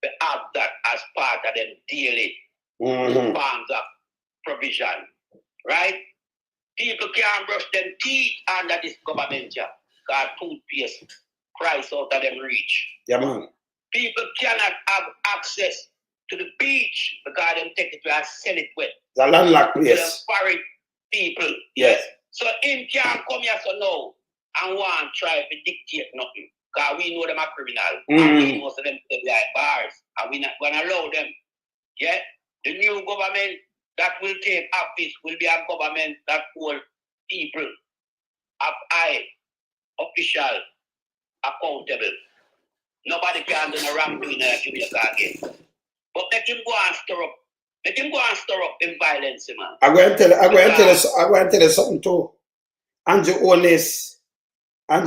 They have that as part of them daily forms of provision. Right? People can't brush them teeth under this government, yeah. Because toothpaste price out of them reach. Yeah, man. People cannot have access to the beach because them take it to and sell it with. The landlocked place. The foreign people. Yes. So him can't come here so now and want to try to dictate nothing. Because we know them are criminal. And we know them behind bars. And we're not going to allow them. Yeah? The new government that will take office will be a government that hold people of high official accountable. Nobody can do no wrong doing that Jamaica again. But let him go and stir up. Let him go and stir up in violence, man. I'm going to tell you something too. Andrew Onis had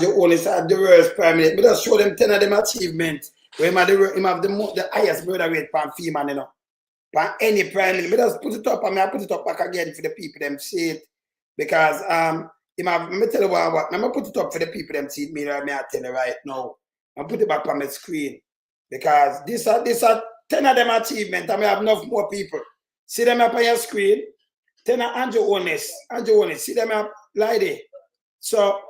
the worst prime minister. But just show them 10 of them achievements. Where him have the highest murder rate per female, you know. For any prime minister. But just put it up and I put it up back again for the people them see it. Because let me tell you what. I'm gonna put it up for the people them see it. Me I tell you right now. I put it back on my screen. Because these are 10 of them achievements, and we have enough more people. See them up on your screen. 10 of Andrew Onis. See them up like that. So,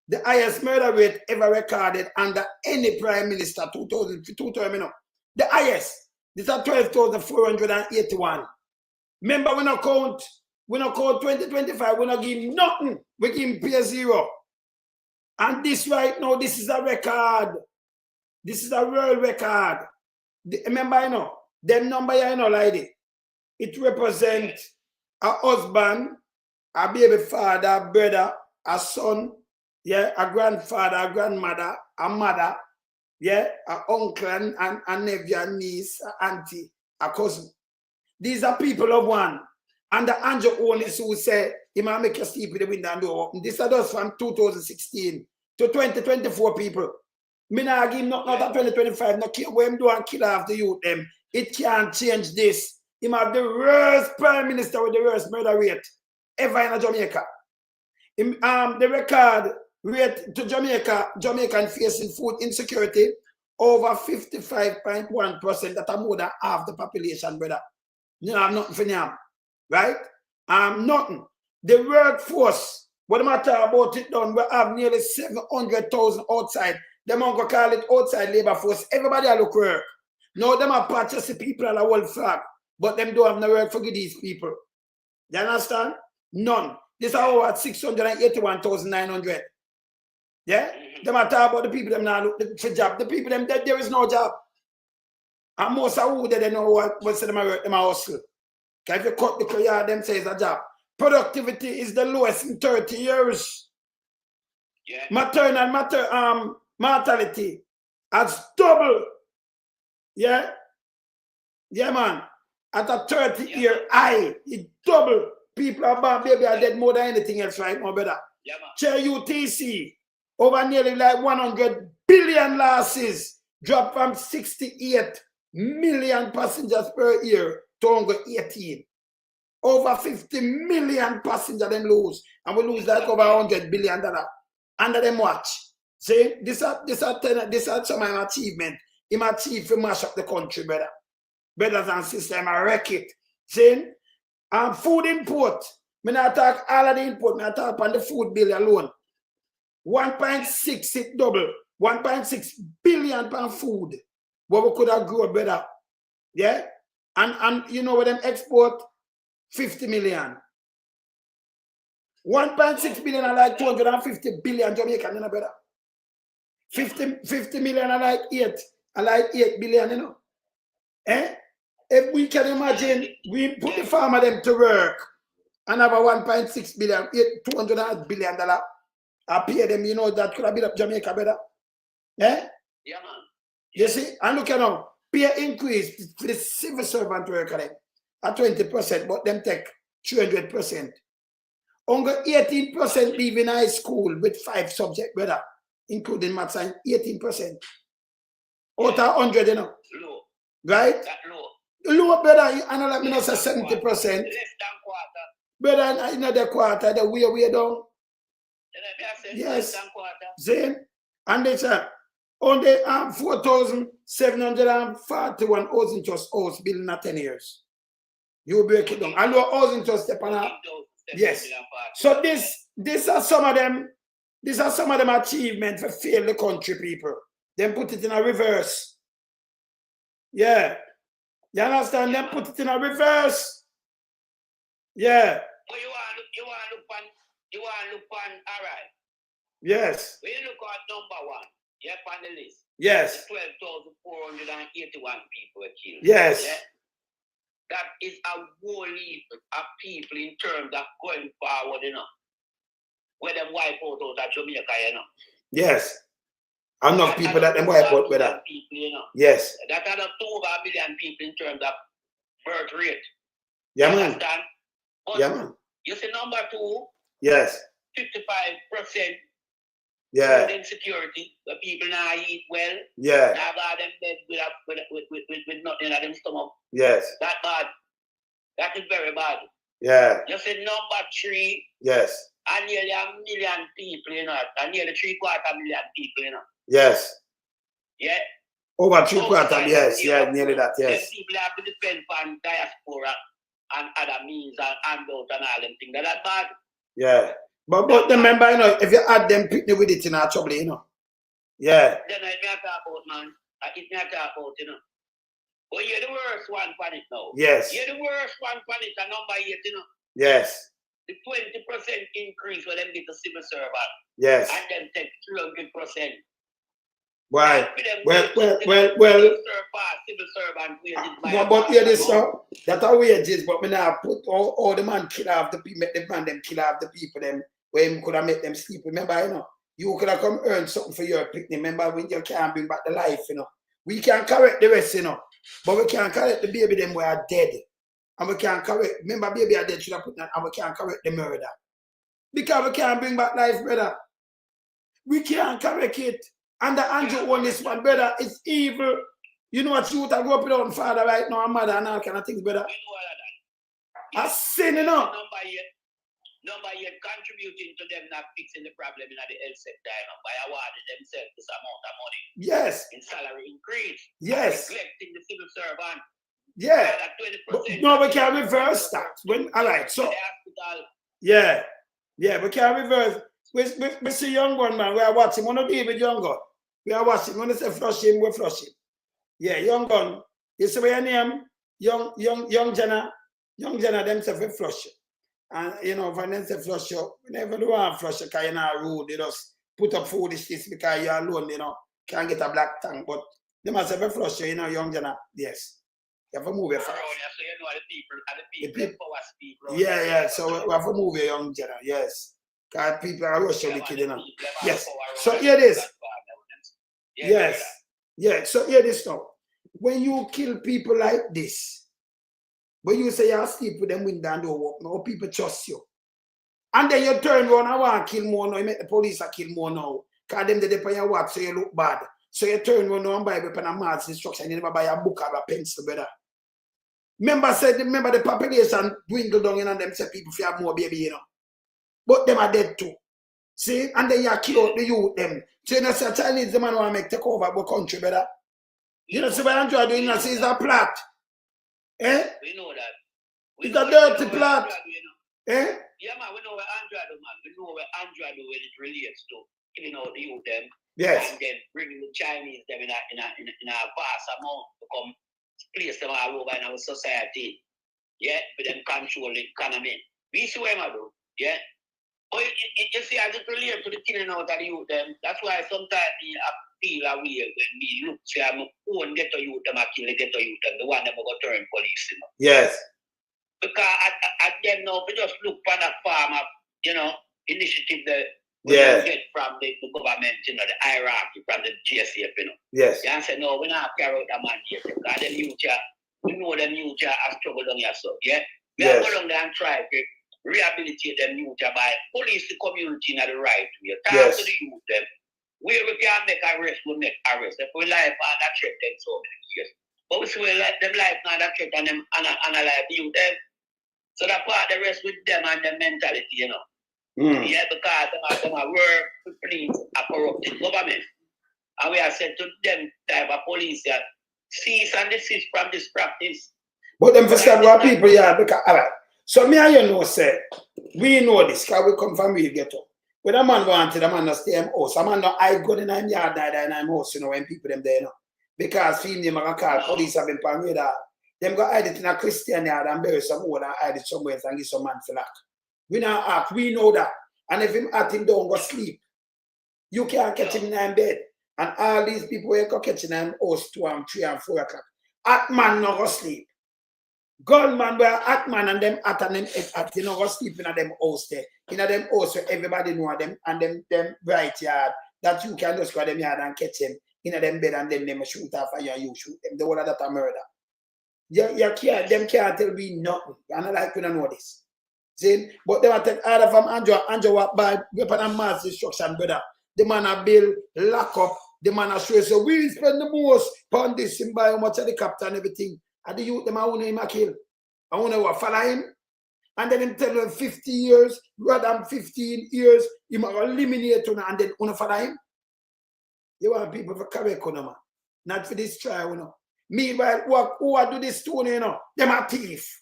the highest murder rate ever recorded under any prime minister, 2002, you know. The highest. These are 12,481. Remember, we not count 2025, we not give nothing. We give him zero. And this right now, this is a record. This is a world record. Remember, you know, them number, you know, like it. It represents a husband, a baby father, a brother, a son, yeah, a grandfather, a grandmother, a mother, yeah, a uncle and nephew, a niece, a auntie, a cousin. These are people of one. And the Andrew Onis who say, he might make you sleep with the window and door open. This is just from 2016 to 2024 people. Me not give not 2025, no care what him do and kill off the youth them. It can't change this. Him have the worst prime minister with the worst murder rate ever in Jamaica. The record rate to Jamaican facing food insecurity over 55.1%. That are more than half the population, brother. You know, have nothing for them. Right? Nothing. The workforce, what matter about it done, we have nearly 700,000 outside Them on go call it outside labor force. Everybody a look work. No, them are purchase the people and a whole flag. But them don't have no work for these people. You understand? None. This is our 681,900. Yeah? Them are talk about the people them now look for job. The people them dead, there is no job. And most of who they know what's them work, them a hustle. If you cut the career, them say it's a job. Productivity is the lowest in 30 years. Yeah. Maternal mortality has doubled. Yeah? Yeah, man. At a 30-year high, it doubled. People are born, baby are dead more than anything else right now, brother. Yeah, man. Share UTC, over nearly like 100 billion losses, dropped from 68 million passengers per year to only 18. Over 50 million passengers them lose, and we lose like over $100 billion. Under them watch. See, this are some achievement. Him achieve to mash up the country, brother. Brothers and sisters, I wreck it. See, food import. Me not talk all of the import, me not talk on the food bill alone. 1.6 it double. 1.6 billion pound food. What we could have grown better. Yeah? And you know what them export? 50 million. 1.6 billion are like 250 billion Jamaican, you know, better. 50 million are like 8 billion, you know. Eh? If we can imagine, we put the farmer them to work and have a 1.6 billion, $200 billion, I pay them, you know, that could have built up Jamaica better. Eh? Yeah, man. You see, and look at now, pay increase for the civil servant worker at 20%, but them take 200%. Only 18% leave in high school with 5 subjects, brother, including maths and 18%. Out of 100, you know. Low. Right? That low. Low, brother, and let me know say 70%. Less than quarter. Brother, in the quarter, the way down. Yes. Same. And they say, only 4,741 housing trust house built in 10 years. You break it down. I know housing trust step on that. Yes. So these are some of them achievements for fail the country people. Then put it in a reverse. Yeah. You understand? Then put it in a reverse. Yeah. But you want to look on, all right. Yes. When you look at number 1, you're on the list. Yes. 12,481 people were killed. Yes. Yeah? That is a whole heap of people in terms of going forward, you know. Where them wipe out of Jamaica, you know. Yes. Enough people that them wipe out with that. People, you know. Yes. That are up to over 1 billion people in terms of birth rate. Yeah, you man. Understand? But yeah, man. You see number 2. Yes. 55%. Yeah. Food insecurity. The people now eat well. Yeah. Now got them dead with nothing in their stomach. Yes. That bad. That is very bad. Yeah. You see number 3. Yes. And nearly 1 million people, you know. And nearly 3/4 million people, you know. Yes. Yeah. Over 3/4, yes. Yeah, nearly that, yes. Then people have to depend on diaspora and other means and handout and all them things. That bad. Yeah. But remember, you know, if you add them picnic with it in our trouble, you know. Yeah. Then it may talk about, man. It may talk about, you know. But you're the worst one for it now. Yes. You're the worst one for it, and number 8, you know. Yes. The 20% increase for them get the civil servant. Yes. And then take 300%. Why? Well. Civil servant wages. But hear this, so that's our wages, but me now put all the man kill off the people, make the man them kill off the people them where him could have made them sleep. Remember, you know, you could have come earn something for your picnic. Remember when you can't bring back the life, you know. We can correct the rest, you know. But we can't correct the baby them who are dead. And we can't correct, remember baby are dead, should have put that, and we can't correct the murder. Because we can't bring back life, brother. We can't correct it. And the Andrew on this one, brother, it's evil. You know what, you would have grown up without father right now, and mother and all kind of things, brother. I sin, you know. Number 8 contributing to them not fixing the problem in the health sector, you know, by awarding themselves this amount of money. Yes. In salary increase. Yes. Neglecting the civil servant. Yeah. But, no, we can reverse that. All right, so. Yeah. Yeah, we can reverse. We see young one, man. We are watching one of David Younger. We are watching. When they say flush him, we flush him. Yeah, young gun. You see what your name? Young Jenna. Young Jenna, them say we flush you. And you know, when they say flush you, we never do want to flush you because you're not rude. They just put up foolishness because you're alone, you know. Can't get a black tongue. But they must say we flush you, you know, young Jenna. Yes. You have to move it fast. So you know the people power speak. Yeah. So we have to move it, young Jenna. Yes. Because people are rushing the kid, you know. Yes. So hear this. Yes. Yeah. So hear this now. When you kill people like this, when you say you're asleep with them window and door walk, now people trust you. And then you turn around and want to kill more now. You make the police kill more now. Because them they pay your watch so you look bad. So you turn around now and buy a weapon and mass instruction. You never buy a book or a pencil, brother. Remember the population dwindle down and them say people fear more baby, you know. But them are dead too. See? And then you kill out the youth them. So you know say Chinese the man want to make take over the country, brother. You know see what Andrew doing now? See it's a plot. Eh? We know that. It's a dirty plot. Eh? Yeah, man, we know where Andrew do, man. We know where Andrew do when it relates to killing out the youth them. Yes. And then bringing the Chinese them in a vast amount to come place them all over in our society. Yeah, for them control the economy. We see what I do. Yeah. But you see, I just relate to the killing out of the youth them. That's why sometimes I feel a way when we look, say I'm own ghetto youth them, I kill the ghetto youth them, the one them go turn police, you know. Yes. Because at them now, we just look for the farm of, you know, initiative that we get from the government, you know, the hierarchy from the GSF, you know. Yes. You say, no, we're not carry out that man here. Because them youth, we know them youth are struggle down here, so, yeah? We have to go down there and try to rehabilitate them youth by police the community in the right way. Talk to the youth, them. Where we can make arrest, we make arrest. If we life on that threat, then so many years. But we see we let them life on that threat and them analyze the youth, them. So that part the rest with them and their mentality, you know. Yeah, because them are work to please a corrupted government. And we have said to them type of police that cease and desist from this practice. But them for stand what people, yeah, because all right. So me and you know, say, we know this, because we come from real ghetto. When a man wanted, a man to stay in house. A man no I go in him yard, die in him house, you know, when people them there, you know. Because female them call police have been paranoid. Them go hide it in a Christian yard and bury some wood and hide it somewhere and give some man for luck. We now act, we know that. And if him at him don't go sleep, you can't catch him in his bed. And all these people will go catch him in house 2 and 3 and 4 o'clock. At man no go sleep. Gunman were at man and them at and them at you know go sleep in a them house there. In a them house where everybody know them and them right yard that you can just go to them yard and catch them in a them bed and then them shoot off and you shoot them. The whole of that a murder. You can't, them can't tell me nothing. And I like you to know this. See? But they will take either from Andrew what bad weapon and mass destruction, brother. The man a bill, lock up, the man a show. So we spend the most on this and buy how much helicopter and everything. And the youth them I want him a kill. I want to follow him. And then him tell him 50 years, rather than 15 years, he might eliminate him and then want to follow him. You want people for correct, you know, man. Not for this trial, you know. Meanwhile, who do this to you know? Them are thief.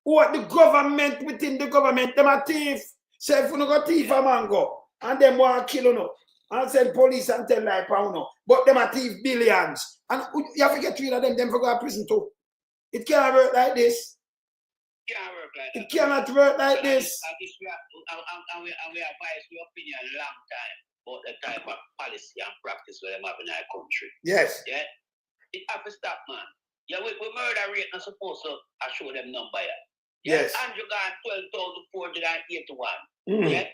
Who are the government within the government? Them are thief. Say if you no go thief a man go, and them want to kill you know, and send police and tell like you know. But them are thief billions. And you have to get rid of them for go to prison too. It can't work like this. Can't work like that. It cannot work like this. And we advise your opinion a long time about the type of policy and practice where them have in our country. Yes. Yeah. It have to stop, man. Yeah, we murder rate not supposed to show them number yet. Yeah? Yes. Andrew got 12,481. Yeah.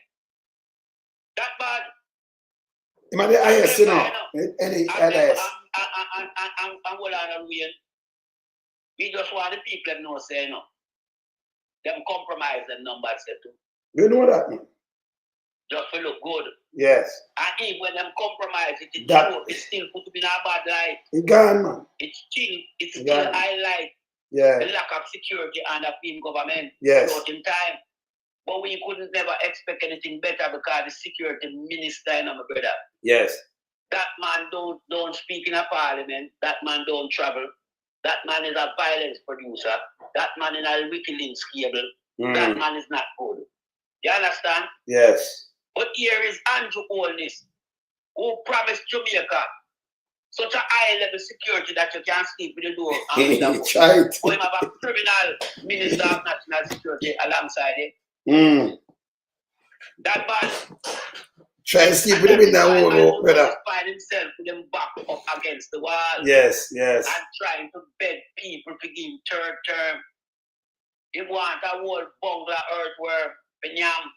That bad. It might be highest, you know. Any highest. And hold on, we just want the people to know, say, you know, them compromise them numbers, too. You know that, man. Just to look good. Yes. And even when them compromise it, it's still put in a bad light. It gone, man. It's still highlight the lack of security under the government throughout in time. But we couldn't never expect anything better because the security minister, you know, my brother. Yes. That man don't speak in a parliament. That man don't travel. That man is a violence producer. That man is a WikiLeaks cable. That man is not good. You understand? Yes. But here is Andrew Holness. who promised Jamaica such a high level security that you can't sleep with the door. Try it. Or him have a criminal minister of national security alongside him. That man. Try to sleep with him in that wall, brother. Find himself with them back up against the wall. Yes, yes. And trying to beg people to give him third term. He want a whole bungalow earthworm. Penyam.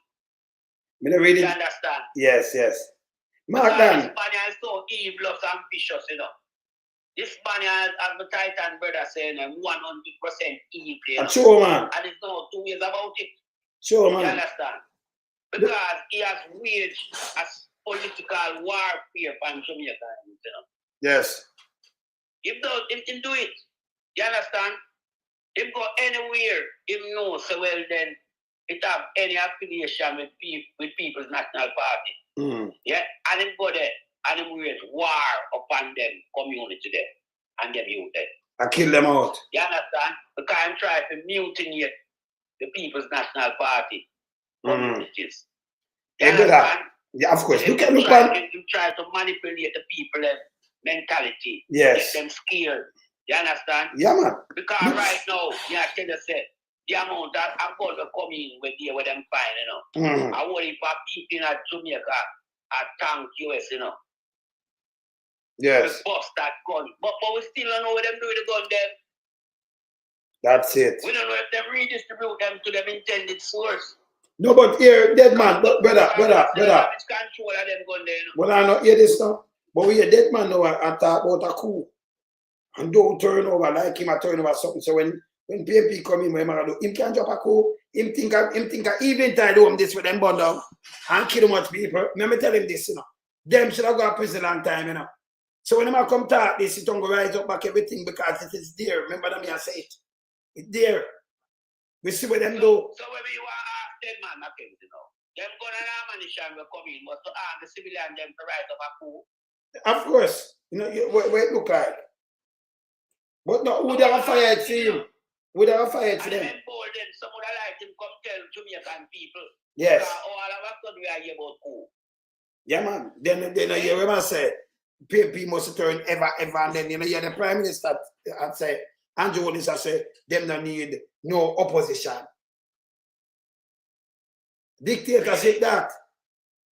You understand? Yes, yes. Mark Dan. This man is so evil and vicious, you know. This man has, as the Titan brother saying, 100% evil. You know? Sure, man. And there's no two ways about it. Sure, man. You understand? Because he has waged a political warfare on Jamaica, you know. Yes. If he do it, you understand? If go anywhere, if know so well then it have any affiliation with People's National Party. Yeah, and him go there and him wage war upon them community there and them youth there. I kill them out. You understand? Because I'm trying to mutinate the People's National Party communities. You understand? Yeah, of course. You try to manipulate the people mentality. Yes. Get them scared. You understand? Yeah, man. Because right now, you have to tell yourself, the amount that I'm going to come in with them fine, you know. I worry for people in Jamaica at thank US, you know. Yes. We bust that gun. But we still don't know what them do with the gun then. That's it. We don't know if they redistribute them to them intended source. No, but here, dead man, but brother. Control of them gun there, you know. Well, I not hear this now. But we hear dead man now and talk about a coup. And don't turn over like him a turn over something. So when PMP come in, him can drop a coup. Him think even time do him this with them bun down and kill much people. Let me tell him this, you know. Them should have got to prison long time, you know. So when him come talk this, it don't go rise up back everything because it is there. Remember them I say it. It's there. We see what them do. So when we want to ask dead man, Mckenzie, you know. Them gun and ammunition will come in, but to arm the civilian them to rise up a coup. Of course. You know, what it look like. But no, who they have fired for him? Who they have fired for them? And then some would have liked him come tell Jamaican people. Yes. All of a sudden we are here about coup. Yeah, man. Then you remember say, PMP must turn ever, and then you know, the Prime Minister had say, Andrew Willis has said, them don't need no opposition. Dictatorship that.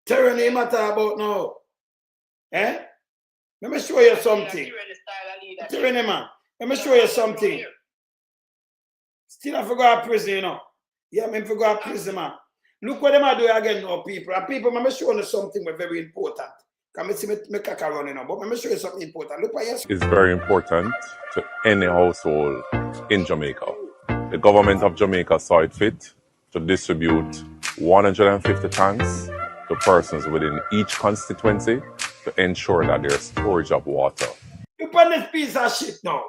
Tyranny matter about now. Eh? Let me show you something. Tyranny, man. Let me show you something. Still I forgot prison, you know. Yeah, I forgot prison, man. Look what them are doing again now, people. And people, let me show you something very important. Can I see me caca running now? But let me show you something important. Look what you see. It's very important to any household in Jamaica. The government of Jamaica saw it fit to distribute 150 tanks to persons within each constituency to ensure that there's storage of water. You put this piece of shit now.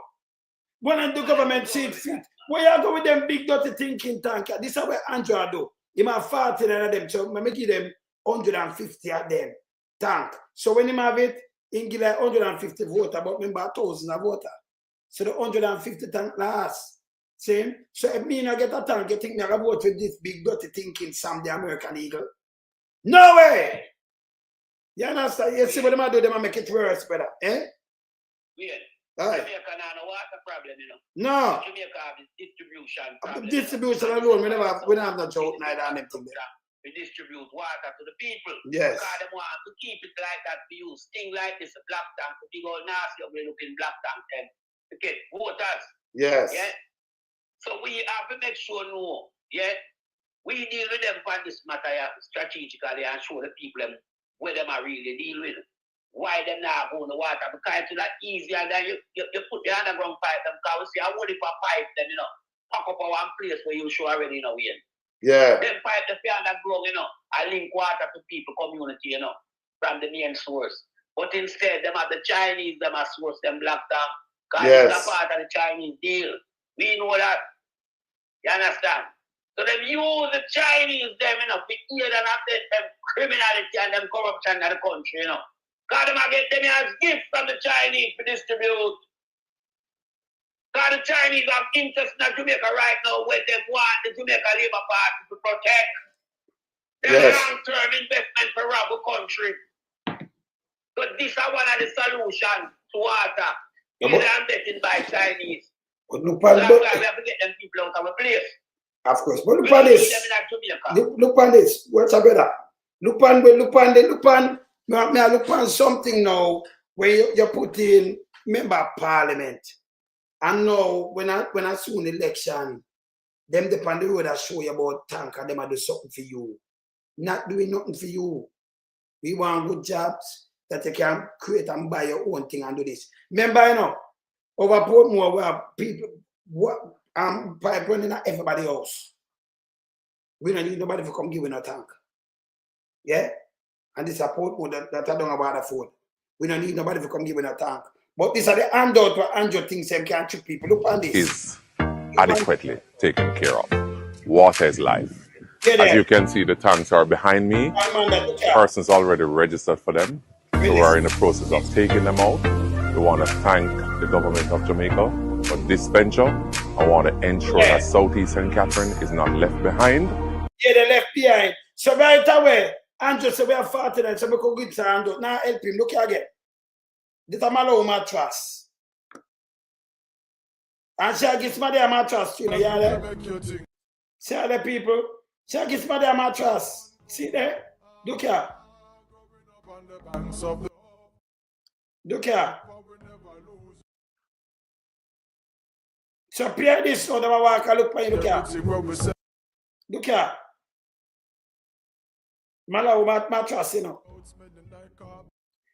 When the government see it fit, where you go with them big dirty thinking tank? This is what Andrew do. He might 40 of them, so I give them 150 of them tank. So when he have it, he give like 150 voter, but remember 1,000 of voter. So the 150 tank last. See? So if me not get a tank, you think me I vote with this big dirty thinking Sam the American Eagle? No way! You understand? You see what they do, they make it worse, brother. Eh? Yeah. Right. Jamaica has no water problem, you know. No. Jamaica have this distribution problem. Distribution alone, we don't have no joke neither on them thing there. We distribute water to the people. Yes. Because they want to keep it like that for use. Thing like this, a black tank, a big old nasty ugly looking black tank them to get voters. Yes. Yeah. So we have to make sure no, yeah. We deal with them on this matter strategically and show the people them where them are really deal with. Why them not going to water? Because it's not easier than you put the underground pipe them. Because we see I want it for pipe them, you know, pack up one place where you show already, you know, in. Yeah. Them pipe the underground, you know, I link water to people community, you know, from the main source. But instead, them have the Chinese, them are source them black down. Because it's a part of the Chinese deal. We know that. You understand? So them use the Chinese them, you know, to hear them criminality and them corruption in the country, you know. God, them get them as gifts from the Chinese to distribute. God, the Chinese have interest in Jamaica right now where they want the Jamaica Labour Party to protect their long-term investment for rob the country. So this is one of the solutions to water. Yeah, These but- are getting by Chinese. But look So on that's why we have to get them people out of a place. of course. But look We on don't need this. them in Jamaica. Look on this. What's a better? Look on. Me I look on something now where you put in member of parliament. And now when I soon election, them depend the road that show you about tank and them I do something for you. Not doing nothing for you. We want good jobs that you can create and buy your own thing and do this. Remember, you know, over Portmore we have people pipe running at everybody else. We don't need nobody to come give a tank. Yeah? And this support that I don't know about the phone. We don't need nobody to come give a tank. But these are the handout for Andrew things them can't trick people. Look on this. Is adequately taken care of. Water is life. As you can see, the tanks are behind me. Persons already registered for them. So we're in the process of taking them out. We want to thank the government of Jamaica for this venture. I want to ensure that Southeast St. Catherine is not left behind. Yeah, they left behind. So right away, Andrew said we are 49, so we could get to Andrew. Now help him. Look here again. This is my low mattress. And she gets my damn mattress, you know, yeah. See all the people. She gets my damn mattress. See there? Look here. Look here. So play this now, they walk and look for you. Look here. Look here. My low mattress, you know.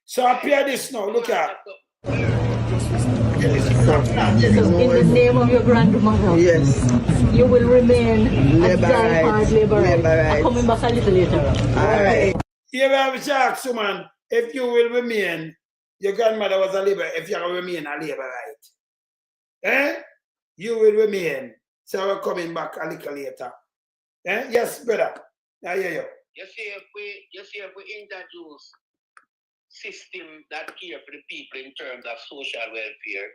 So I play this now. Look here. In the name of your grandmother, yes, you will remain a die-hard laborer. I'm coming back a little later. All right. Here we have a ask someone, if you will remain, your grandmother was a laborer, if you will remain a laborite. Eh? You will remain. So we're coming back a little later. Eh? Yes, brother. I hear you. You see, if we introduce system that care for the people in terms of social welfare,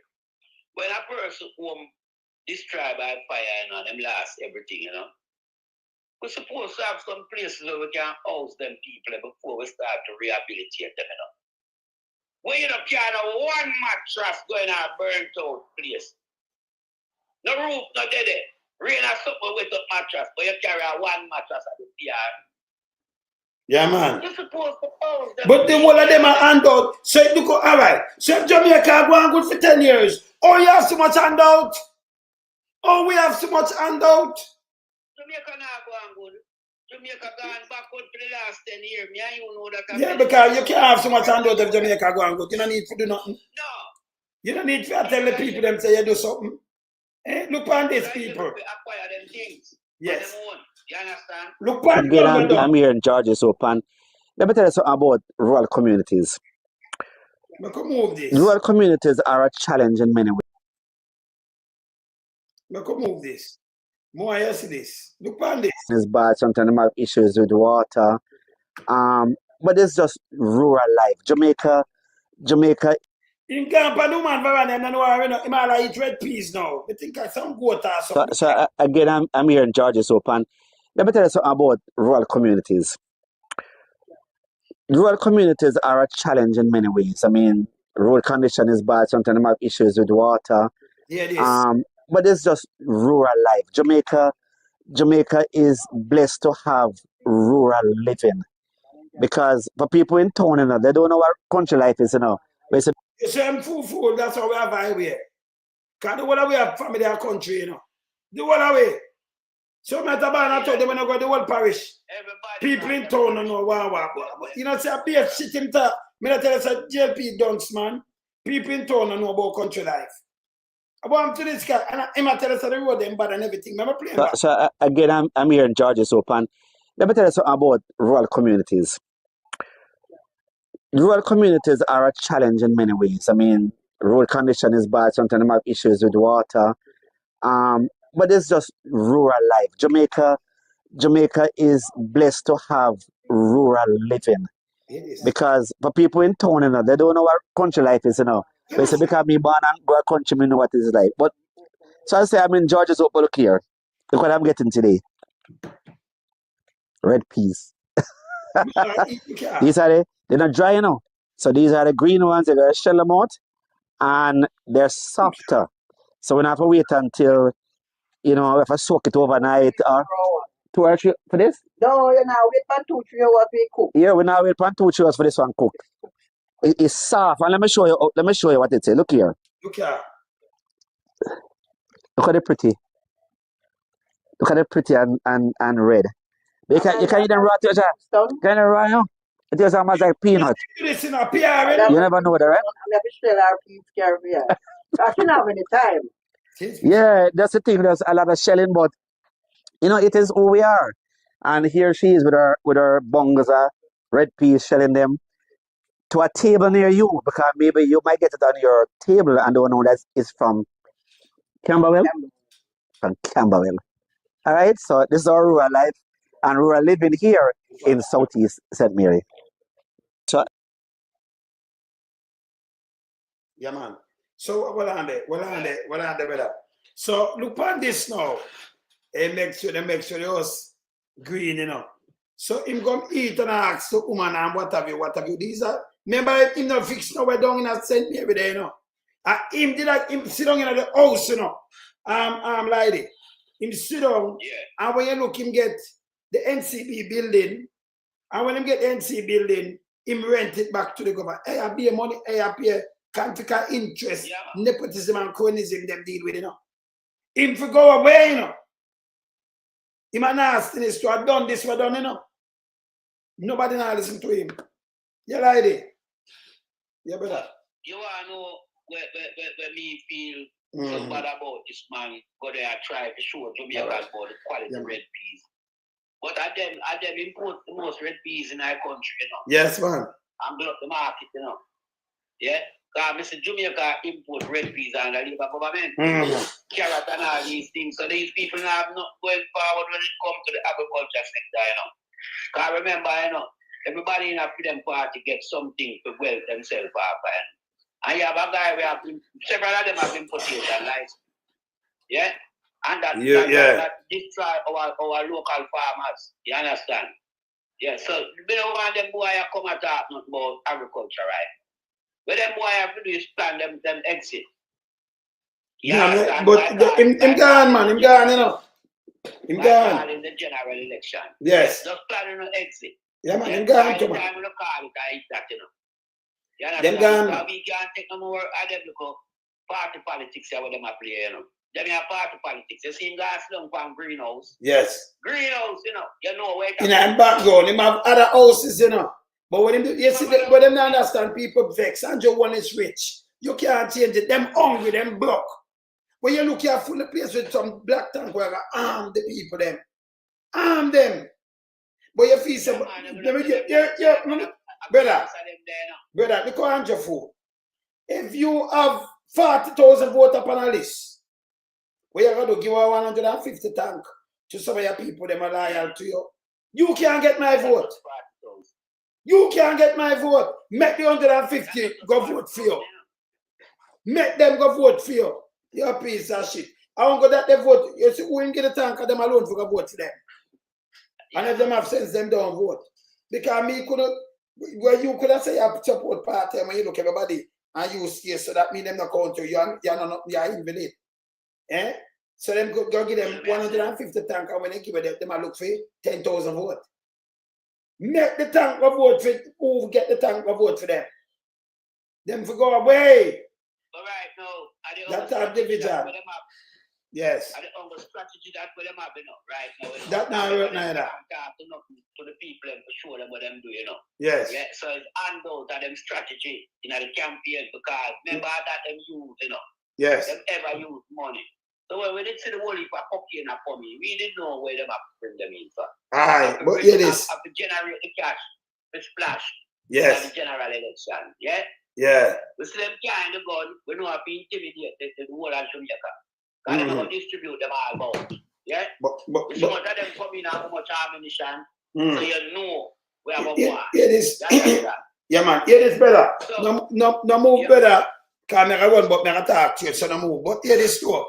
when a person home destroyed by fire, you know, them lost everything, you know. We're supposed to have some places where we can house them people before we start to rehabilitate them, you know. When you don't carry one mattress going on a burnt out place. No roof, no dead. Rain or something with a mattress, but you carry one mattress at the yard. Yeah, man. You're supposed to house them. But the whole of them are handout. So look, all right. So if Jamaica go on good for 10 years, oh, you have so much handout. Oh, we have so much handout. Jamaica not go on good. Jamaica gone backward for the last 10 years. Me and you know that. Yeah, because you can't have so much handout if Jamaica go on good. You don't need to do nothing. No. You don't need to tell the people them say you do something. Eh? Look on these people. Acquire them things. Yes. You understand? Look on Again, I'm here in George's Open. Let me tell you something about rural communities. We can move this. Rural communities are a challenge in many ways. We can move this. More yes this. Look on this. It's bad. Sometimes they have issues with water. But it's just rural life. Jamaica. In Campa, no man, I'm all eat red peas now. I think I some goat or something. So again, I'm here in George's Open. Let me tell you something about rural communities. Rural communities are a challenge in many ways. I mean, road condition is bad. Sometimes they have issues with water. Yeah, it is. But it's just rural life. Jamaica is blessed to have rural living. Because for people in town, you know, they don't know what country life is, you know. You say I'm full, that's how we have highway. Because the whole way have family and country, you know. The whole way. So I told them when I go to the whole parish. People in town don't know what. You know, say I be a shit in town. I tell you, say JLP dunce, man. People in town don't know about country life. I want to this guy, and I tell you, say the road them bad and everything. I'm playing back. So again, I'm here in George's Open. Let me tell you something about rural communities. Rural communities are a challenge in many ways. I mean, road condition is bad. Sometimes they have issues with water. But it's just rural life. Jamaica is blessed to have rural living. Because for people in town, you know, they don't know what country life is, you know. They say, because me born and grow a country, me know what it's like. But so I say I'm in George's Open. Look here. Look what I'm getting today. Red peas. These are they're not dry, you know. So these are the green ones. They're gonna shell them out, and they're softer. So we don't have to wait until we have to soak it overnight or 2 or 3 for this. No, you now wait for 2-3 hours to cook. Yeah, we now wait for 2 hours for this one cook. It's soft, and let me show you. Let me show you what it is. Look here. Look here. Look at it pretty. Look at it pretty and red. You can eat them raw, too, John. Can you raw, you know? It is almost like peanut. This in a PR, You never know that, right? I'm going to shell our peas carefully. I shouldn't have any time. Yeah, that's the thing. There's a lot of shelling, but it is who we are. And here she is with her bongos, red peas, shelling them to a table near you, because maybe you might get it on your table and don't know that it's from Camberwell. From Camberwell. All right, so this is our rural life and rural living here in Southeast St. Mary. So, yeah, man. So what on there, brother. So look on this now. And make sure the house green, So him come eat and ask the woman and what have you. These are, remember him not fix nowhere down in a St. Mary there, And him sit down in the house, lady. Him sit down, and when you look him get the NCB building, and when him get the NCB building, him rent it back to the government. Hey, I pay money, I pay conflict interest, nepotism and cronyism them deal with, Him for go away, Him a nastiness to have done this, we done, Nobody now listen to him. Yeah, lady. Yeah, brother. You want to know where me feel so bad about this man, go there and try to show Jamaica about the quality red peas. But I them import the most red peas in our country, Yes, man. And block the market, Yeah? Because Mr. Jamaica import red peas and I leave a government. Carrot and all these things. So these people now have not going forward when it comes to the agriculture sector, Because remember, everybody in a freedom party gets something to wealth themselves up. And you have a guy where several of them have been potato license. Yeah? And that destroy our local farmers. You understand? Yeah, so we don't want them boy come and talk not about agriculture, right? But them boy have to do is plan them exit. Yeah, but him gone, man. Him gone, Him gone. In the general election. Yes. Just planning an exit. Yeah, man. Him gone too, man. Them gone. So we can't take no more of them look party politics here where them are playing, Them are party politics. You see him guys down from greenhouse. Yes. Greenhouse, you know where in a background, him have other houses, But when him do, you see, but them not understand people vex. And your one is rich. You can't change it. Them hungry, them broke. When you look here full of place with some black tank where I arm the people them. Arm them. But you feel some brother, look at your food. If you have 40,000 votes upon a list, where you're going to give a 150 tank to some of your people, them are loyal to you. You can't get my vote. You can't get my vote. Make the 150 go vote for you. Make them go vote for you. You're a piece of shit. I won't go that they vote. You see, who will get a tank of them alone for go vote for them. And if them have sense, them don't vote. Because me could where you could have say you support party when you look at everybody and you stay, so that means them not count you. You're invalid. So them go give them 150 tank, and when they give them a look for 10,000 votes. Make the tank go vote for who get the tank go vote for them. Them for go away. But right now, that's our division. Yes. I don't know the strategy that where them have, right now. That now work neither. To the people and for sure them what them do, Yes. Yeah, so it's handled that them strategy in the campaign because remember that them use, Yes. Them ever use money. So when we did see the whole heap of cocaine for me, we didn't know where them have to bring them in for. Aye, but here it is. Have to generate the cash, the splash. Yes. The general election, yeah? Yeah. We see them carrying the gun, we know how to intimidate the whole of Jamaica. And they're going to distribute them all out. Yeah? But so much of them come in how much ammunition, so you know where I'm going. It is. Yeah, man. It is better. So, no move better. Because I run, but I talk to you, so no move. But here is too.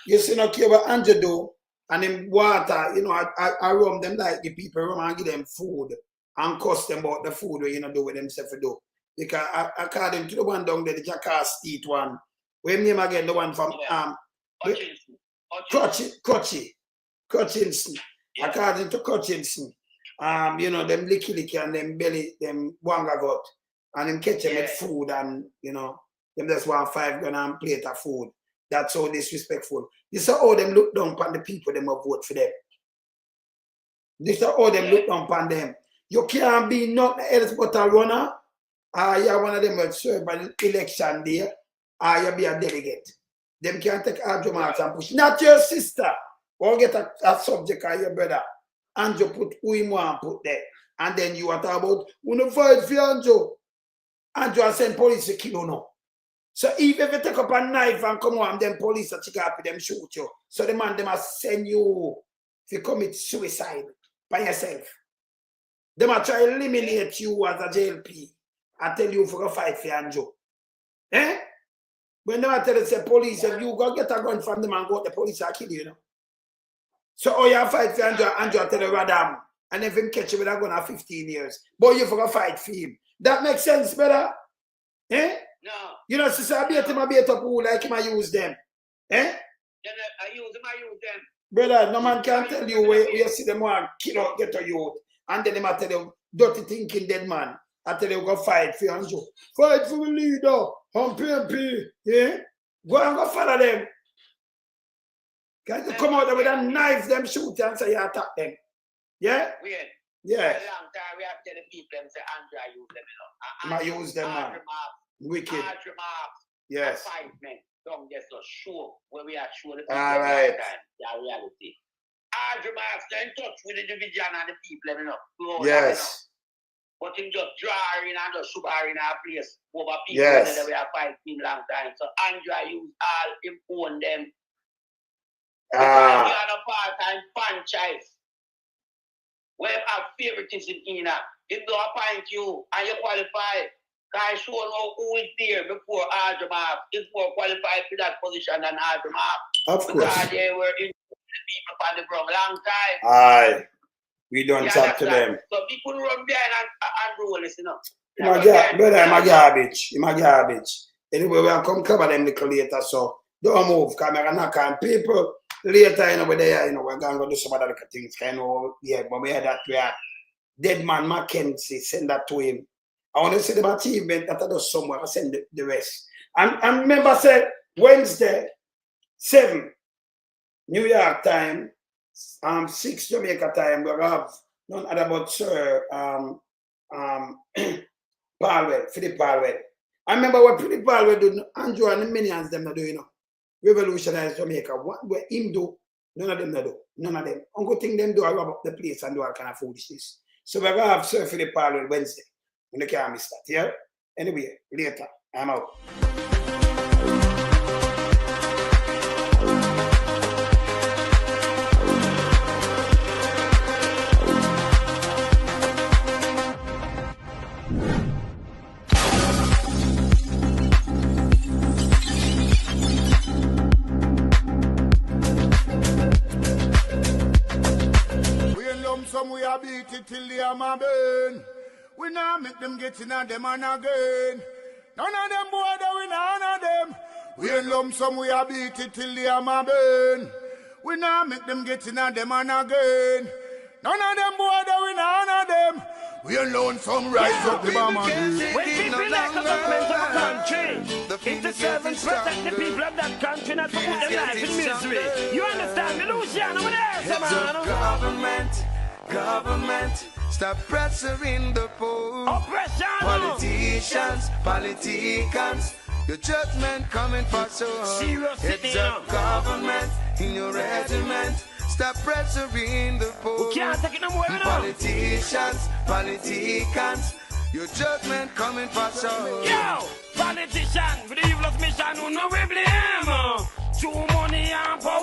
You see, no care what Andrew do, and in water, I run them like the people run and give them food and cuss them about the food where do with themselves do. Because according to the one down there, the Jackass Street one, where name again, the one from Cutchinson. Yeah. According to Cutchinson, you know, them licky and them belly, them wanga got, and them catch them with food and, you know, them just want 5 gun and plate of food. That's so disrespectful. This is how them look down upon the people, them will vote for them. This is how them look down upon them. You can't be nothing else but a runner, or you're one of them that serve an election day, or you be a delegate. Them can't take arguments and push. Not your sister. Or get a subject of your brother. And you put who you want to put there. And then you are talking about, we don't fight for Andrew. Andrew has sent police to kill you now. So even if you take up a knife and come on, then police are check up them shoot you. So the man, they must send you to commit suicide by yourself. They must try to eliminate you as a JLP and tell you for a fight for Andrew. Eh? When they tell you, say police, if you go get a gun from them and go, the police will kill you, you know. So, oh, you fight for Andrew tell you, Radam, and if him catch you with a gun for 15 years, but you for a fight for him. That makes sense, brother? Eh? No. You know, sister, I beat him up who like him, I use them. Eh? I use them. Brother, no man can tell you where you see them one kill out, get a youth, and then they might tell you, dirty thinking dead man. I tell you, go fight for Andrew. Fight for the leader. On PMP, yeah? Go and go follow them. Can you come out there with a knife, them shoot and say you attack them? Yeah? Yeah. For a long time, we have to tell the people and say, Andrew, use them, you know. I use them, man. Wicked. Yes. Fight, man. Don't just show where we are sure the people. All right. The reality. Andrew Marks, they're in touch with the division and the people, you know. Yes. But him just draw in and just super in our place over people that we have fighting him long time. So Andrew use all him own them. Because you are a part-time franchise. We have favoritism in that. If they appoint you and you qualify, I show know who is there before Andrew Marks is more qualified for that position than Andrew Marks. Of course. Because they were in the people on the ground long time. Aye. We don't talk to them. So people run behind and roll this, you know. Brother, I'm a garbage. I'm a garbage. Anyway, we'll come cover them little later, so don't move. Camera knock on people. Later, you know, we're there, you know, we're going to do some other things, kind of, yeah, but we had that, we had DEDMON Mckenzie, send that to him. I want to see the achievement that I do somewhere, I send the rest. And remember, I said, Wednesday, 7, New York time, 6 Jamaica time, we have none other but Sir Palwell, Philip Palwell. I remember what Philip Palwell do, Andrew and the minions them do, you know. Revolutionize Jamaica. What him do, none of them do. None of them. Uncle thing them do, I rub up the place and do all kind of foolishness. So we're going to have Sir Philip Palwell Wednesday. And they can't miss that, yeah? Anyway, later, I'm out. We are beat it till the hammer burn. We now make them get in and them and again. None of them boy that we none of them. We in lump sum we are beat it till the hammer burn. We now make them get in and them and again. None of them boy that we none of them. We alone some rise up the bomber. When people like a government of a country, it's the servants protect the people of that country, not to put their life in misery. You understand me, Luciano? What else, man? Government, stop pressuring the poor. Oppression. Politicians, your judgment coming for sure. It's a government in your regiment. Stop pressuring the poor. We can't take it no more, Politicians, your judgment coming for sure. Yo, politician, for the evil of mission, who no we blame. True money and power.